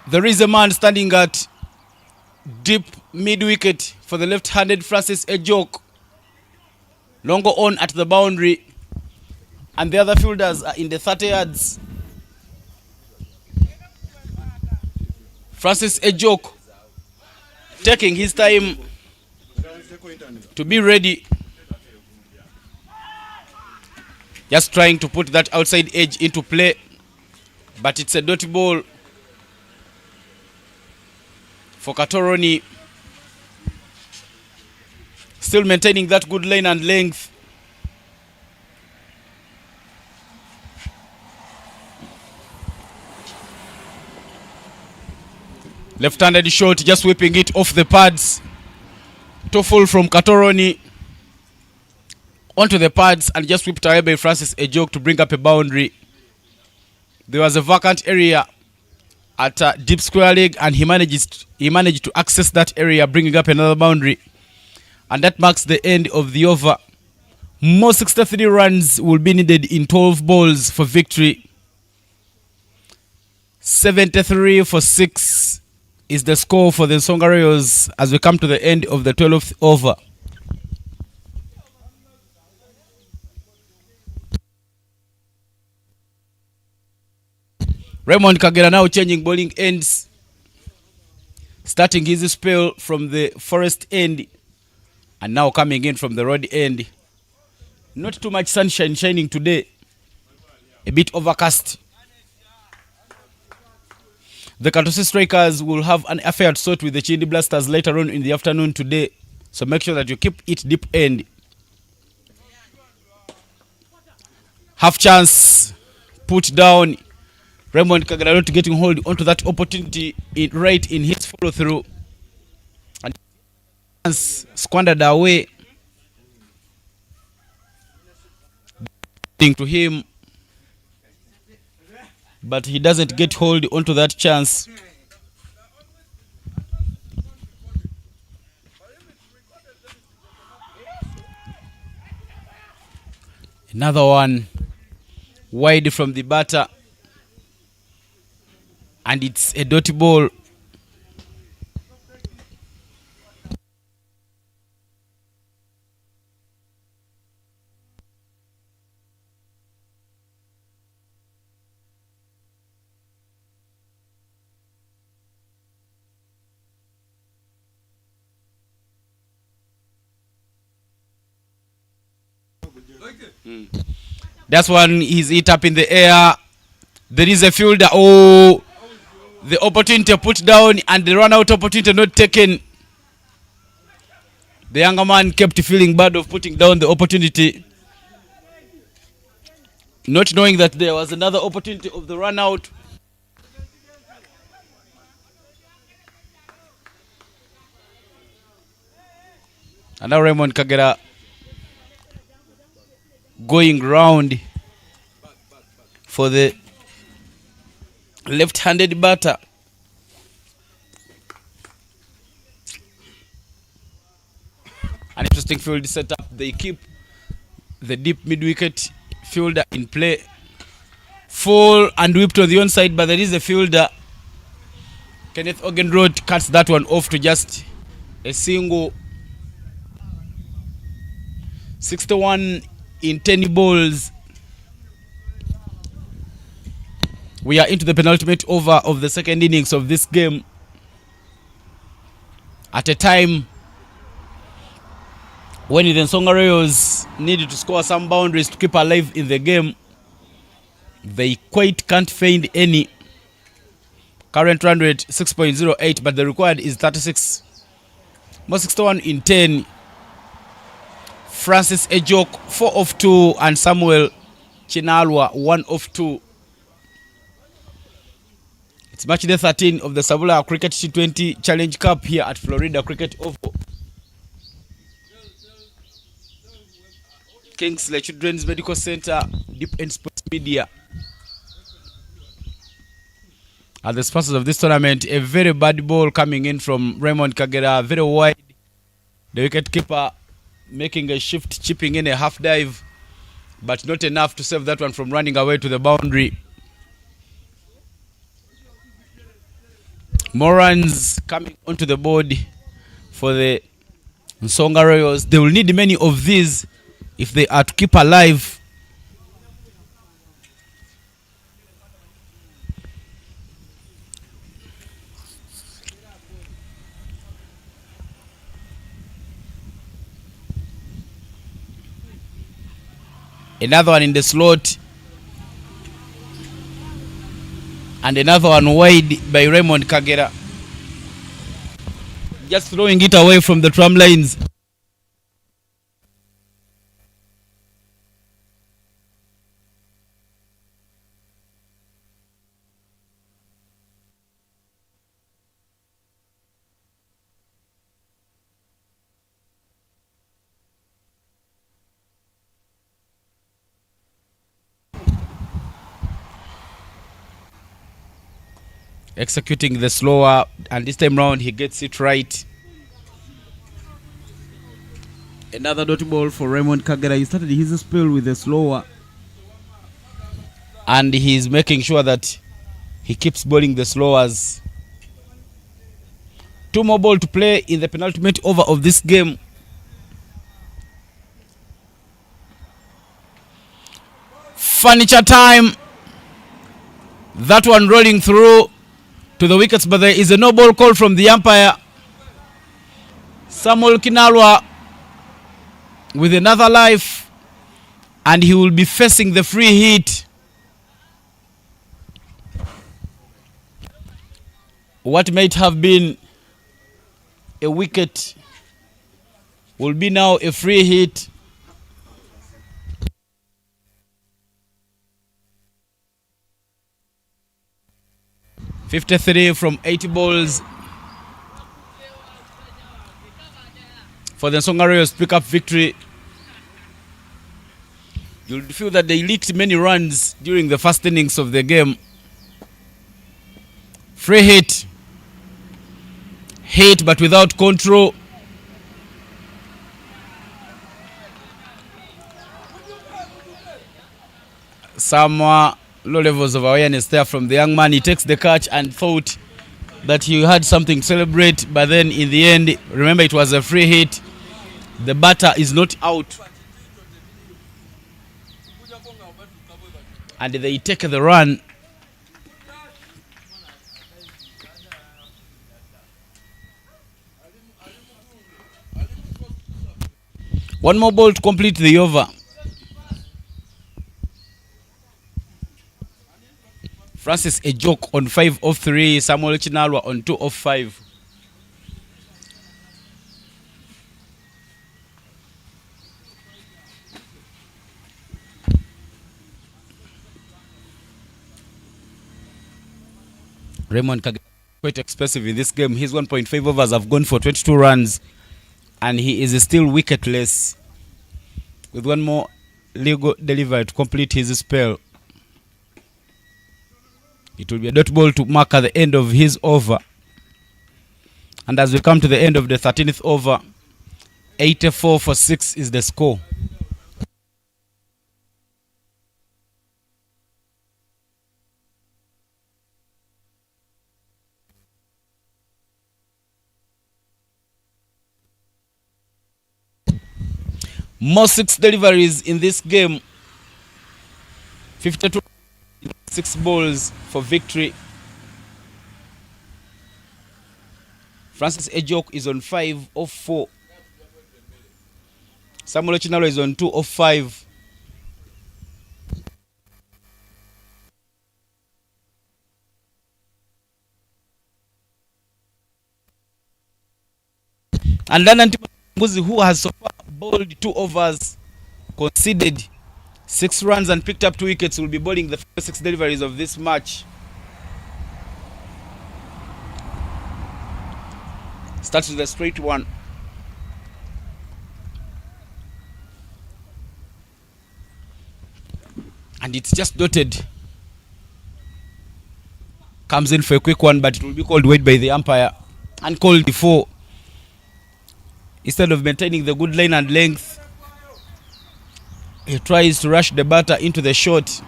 There is a man standing at deep mid-wicket for the left-handed Francis Ejok. Longo on at the boundary, and the other fielders are in the 30 yards. Francis Ejok taking his time to be ready, just trying to put that outside edge into play, but it's a dotty ball for Katoroni, still maintaining that good line and length. Left-handed shot, just whipping it off the pads. Too full from Katoroni onto the pads and just whipped away by Francis Ejok to bring up a boundary. There was a vacant area at deep square leg, and he managed to access that area, bringing up another boundary, and that marks the end of the over. More 63 runs will be needed in 12 balls for victory. 73 for 6 is the score for the Nsonga Royals as we come to the end of the 12th over. Raymond Kagera now changing bowling ends, starting his spell from the forest end and now coming in from the road end. Not too much sunshine shining today, a bit overcast. The Katosi strikers will have an affair to sort with the Chindi Blasters later on in the afternoon today, so make sure that you keep it deep end. Half chance put down. Raymond Kagera not getting hold onto that opportunity right in his follow through, and squandered away. To him, but he doesn't get hold onto that chance. Another one wide from the batter, and it's a dotty ball. That's one is hit up in the air. There is a fielder. Oh, the opportunity put down and the run out opportunity not taken. The younger man kept feeling bad of putting down the opportunity, not knowing that there was another opportunity of the run out. And now Raymond Kagera going round for the left-handed batter. An interesting field setup. They keep the deep mid-wicket fielder in play. Full and whipped on the onside, but there is a fielder. Kenneth Ogenroth cuts that one off to just a single. 61 in 10 balls. We are into the penultimate over of the second innings of this game. At a time when the Nsonga Royals needed to score some boundaries to keep alive in the game, they quite can't find any. Current run rate 6.08, but the required is 36. More 61 in 10. Francis Ejok 4 of 2 and Samuel Chinalwa 1 of 2. It's match day 13 of the SABULA Cricket T20 Challenge Cup here at Florida Cricket Oval. Kingsley Children's Medical Center, Deep End Sports Media are the sponsors of this tournament. A very bad ball coming in from Raymond Kagera, very wide. The wicket keeper making a shift, chipping in a half dive, but not enough to save that one from running away to the boundary. More runs coming onto the board for the Nsonga Royals. They will need many of these if they are to keep alive. Another one in the slot. And another one wide by Raymond Kagera. Just throwing it away from the tram lines. Executing the slower, and this time round he gets it right. Another dot ball for Raymond Kagera. He started his spell with the slower, and he's making sure that he keeps bowling the slowers. 2 more balls to play in the penultimate over of this game. Furniture time. That one rolling through to the wickets, but there is a no ball call from the umpire. Samuel Kinalwa with another life, and he will be facing the free hit. What might have been a wicket will be now a free hit. .53 from 80 balls for the Nsonga Royals to pick up victory. You'll feel that they leaked many runs during the first innings of the game. Free hit. Hit but without control. Some low levels of awareness there from the young man. He takes the catch and thought that he had something to celebrate, but then in the end, remember it was a free hit. The batter is not out, and they take the run. One more ball to complete the over. Francis Ejok on 5 of 3. Samuel Chinalwa on 2 of 5. Raymond Kagera quite expensive in this game. His 1.5 overs have gone for 22 runs, and he is still wicketless with one more legal delivery to complete his spell. It will be a dot ball to mark at the end of his over. And as we come to the end of the 13th over, 84 for 6 is the score. Most 6 deliveries in this game. 52 6 balls for victory. Francis Ejok is on 5 of 4. Samuel Chinalo is on 2 of 5. And then Mbuzi, who has so far bowled 2 overs, conceded 6 runs and picked up 2 wickets, will be bowling the first 6 deliveries of this match. Starts with a straight one. And it's just dotted. Comes in for a quick one, but it will be called wait by the umpire. And called before. Instead of maintaining the good line and length, he tries to rush the batter into the shot.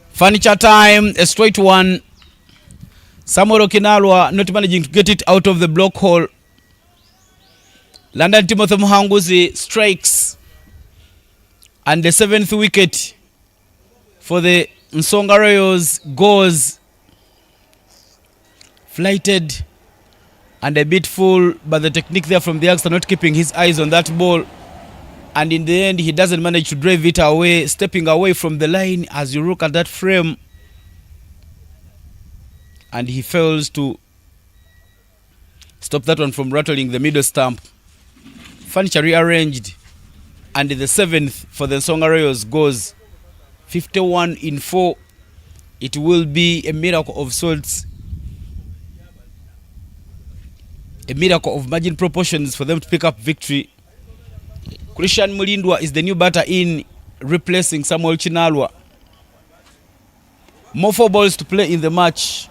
Furniture time, a straight one. Samuel Okinalwa not managing to get it out of the block hole. London Timothy Muhanguzi strikes. And the 7th wicket for the Nsonga Royals goes flighted and a bit full, but the technique there from the youngster not keeping his eyes on that ball. And in the end, he doesn't manage to drive it away, stepping away from the line as you look at that frame. And he fails to stop that one from rattling the middle stump. Furniture rearranged. And the 7th for the Nsonga Royals goes 51 in 4. It will be a miracle of sorts. A miracle of margin proportions for them to pick up victory. Christian Mulindwa is the new batter in, replacing Samuel Chinalwa. More 4 balls to play in the match.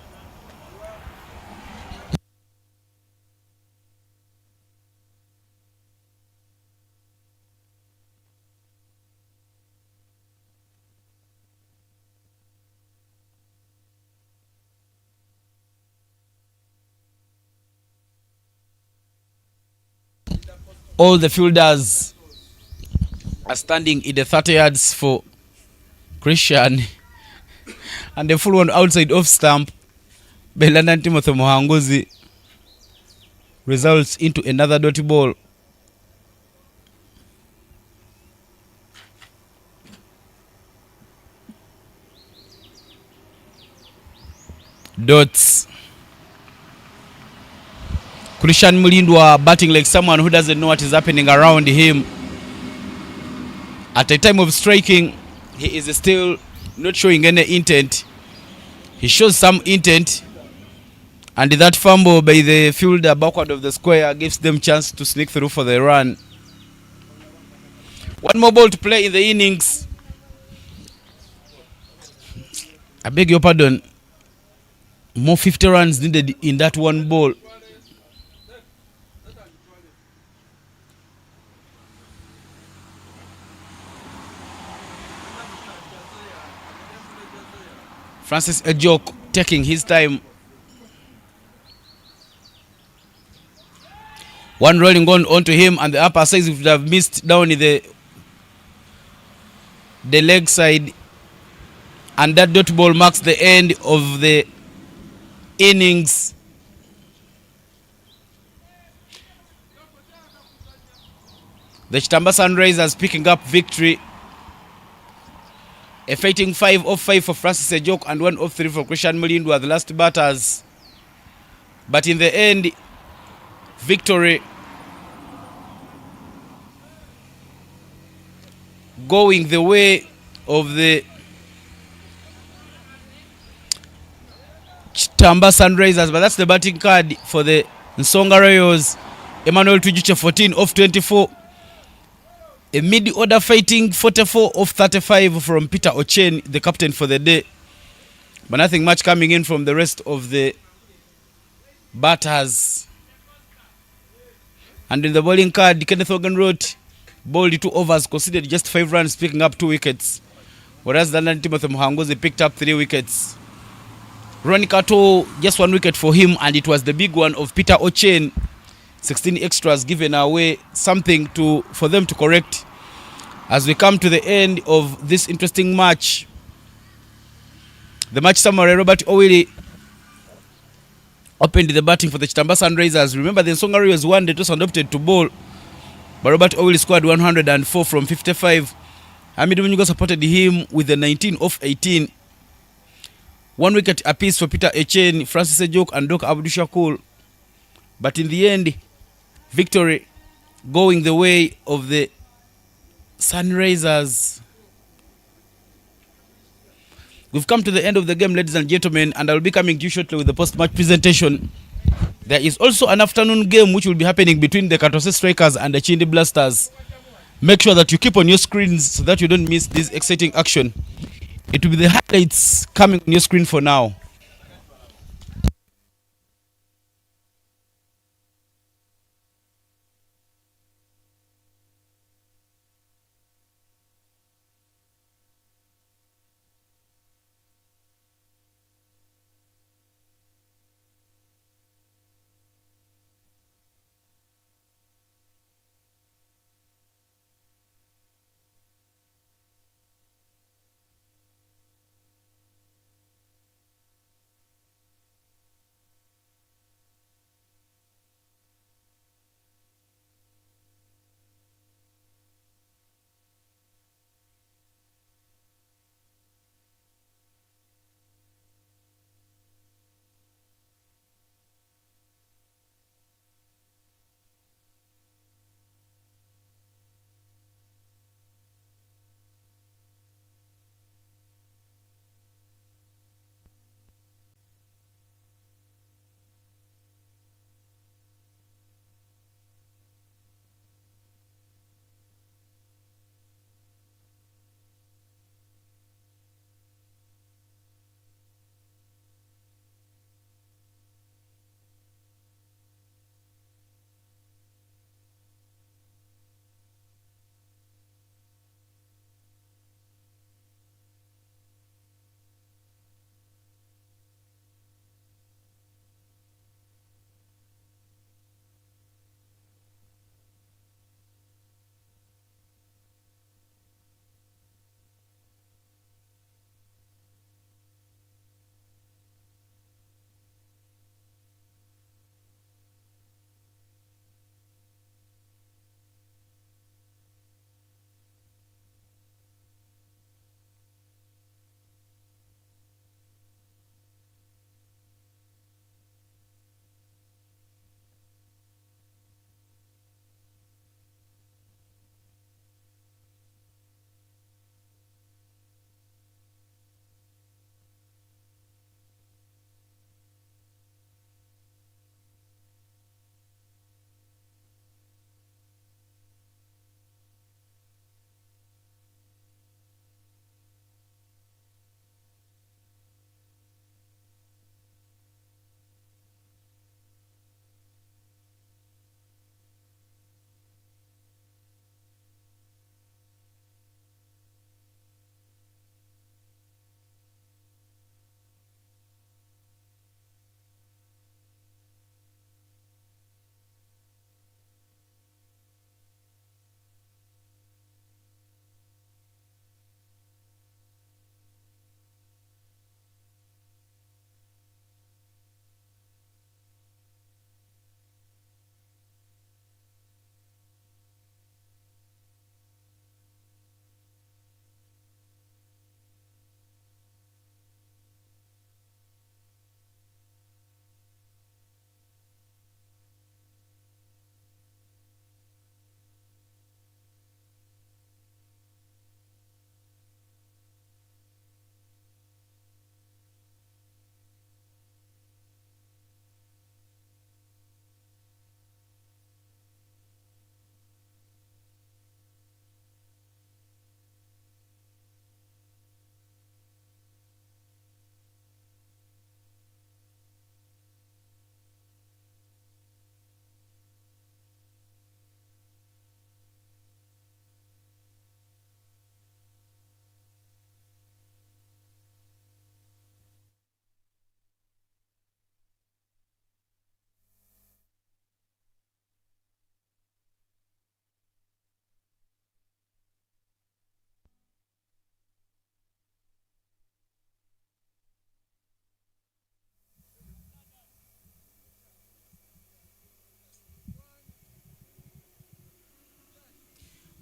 All the fielders are standing in the 30 yards for Christian. And the full one outside off stump by London Timothy Muhanguzi results into another dotty ball. Dots. Christian Mulindwa batting like someone who doesn't know what is happening around him. At a time of striking, he is still not showing any intent. He shows some intent, and that fumble by the fielder backward of the square gives them chance to sneak through for the run. 1 more ball to play in the innings. I beg your pardon. More 50 runs needed in that 1 ball. Francis Ejok taking his time. 1 rolling onto him, and the upper side would have missed down in the leg side. And that dot ball marks the end of the innings. The Kitamba Sunrisers picking up victory. A fighting 5 of 5 for Francis Ejok and 1 of 3 for Christian Mulindwa, the last batters. But in the end, victory going the way of the Kitamba Sunrisers. But that's the batting card for the Nsonga Royals. Emmanuel Tujuche 14 of 24. A mid-order fighting 44 of 35 from Peter Ochen, the captain for the day. But nothing much coming in from the rest of the batters. And in the bowling card, Kenneth Hogan wrote, bowled 2 overs, conceded just 5 runs, picking up 2 wickets. Whereas London Timothy Muhanguzi picked up 3 wickets. Ronnie Kato, just 1 wicket for him, and it was the big one of Peter Ochen. 16 extras given away, something for them to correct as we come to the end of this interesting match. The match summary: Robert Oidi opened the batting for the Kitamba Sunrisers. Remember, the Nsonga Warriors won the toss and opted to bowl, but Robert Oidi scored 104 from 55. Hamid Munyuga supported him with the 19 off 18. 1 wicket apiece for Peter Echen, Francis Ejok and Doc Abdushakur. But in the end, victory going the way of the Sunrisers. We've come to the end of the game, ladies and gentlemen, and I'll be coming to you shortly with the post-match presentation. There is also an afternoon game which will be happening between the Katose Strikers and the Chindi Blasters. Make sure that you keep on your screens so that you don't miss this exciting action. It will be the highlights coming on your screen for now.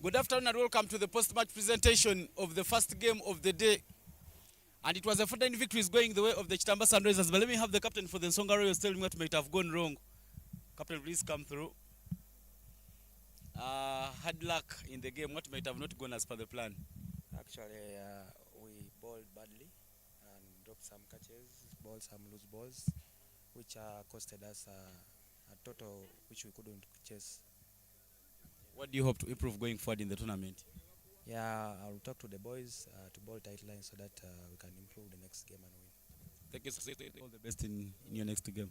Good afternoon and welcome to the post-match presentation of the first game of the day. And it was a 14 victories going the way of the Kitamba Sunrisers. But let me have the captain for the Nsonga Royals tell me what might have gone wrong. Captain, please come through. Hard luck in the game. What might have not gone as per the plan? Actually, we bowled badly and dropped some catches, bowled some loose balls, which costed us a total which we couldn't chase. What do you hope to improve going forward in the tournament? Yeah, I'll talk to the boys to bowl tight lines so that we can improve the next game and win. Thank you, sir. All the best in your next game.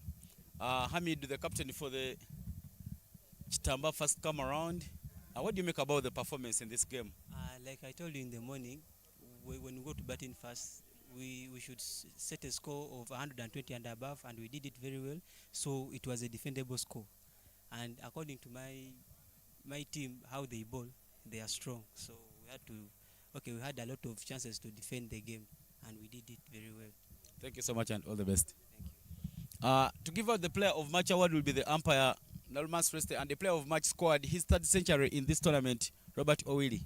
Hamid, the captain for the Kitamba first come around. What do you make about the performance in this game? Like I told you in the morning, when we go to batting first, we should set a score of 120 and above, and we did it very well. So it was a defendable score. And according to my team, how they bowl, they are strong. So we had a lot of chances to defend the game, and we did it very well. Thank you so much and all the best. Thank you. To give out the player of match award will be the umpire, Nalmas Reste, and the player of match scored his third century in this tournament, Robert Oidi.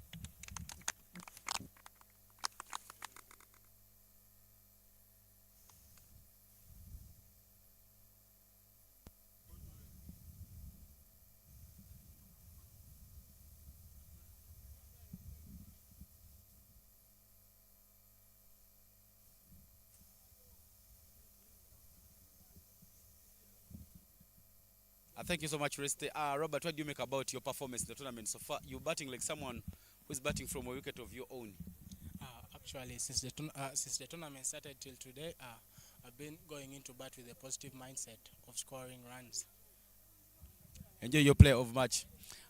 Thank you so much, Reste. Robert, what do you make about your performance in the tournament so far? You're batting like someone who's batting from a wicket of your own. Actually, since the tournament started till today, I've been going into bat with a positive mindset of scoring runs. Enjoy your player of match.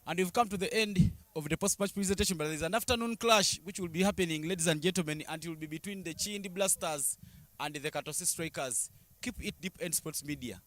And we've come to the end of the post-match presentation, but there's an afternoon clash which will be happening, ladies and gentlemen, and it will be between the Chindi Blasters and the Katosi Strikers. Keep it deep and Sports Media.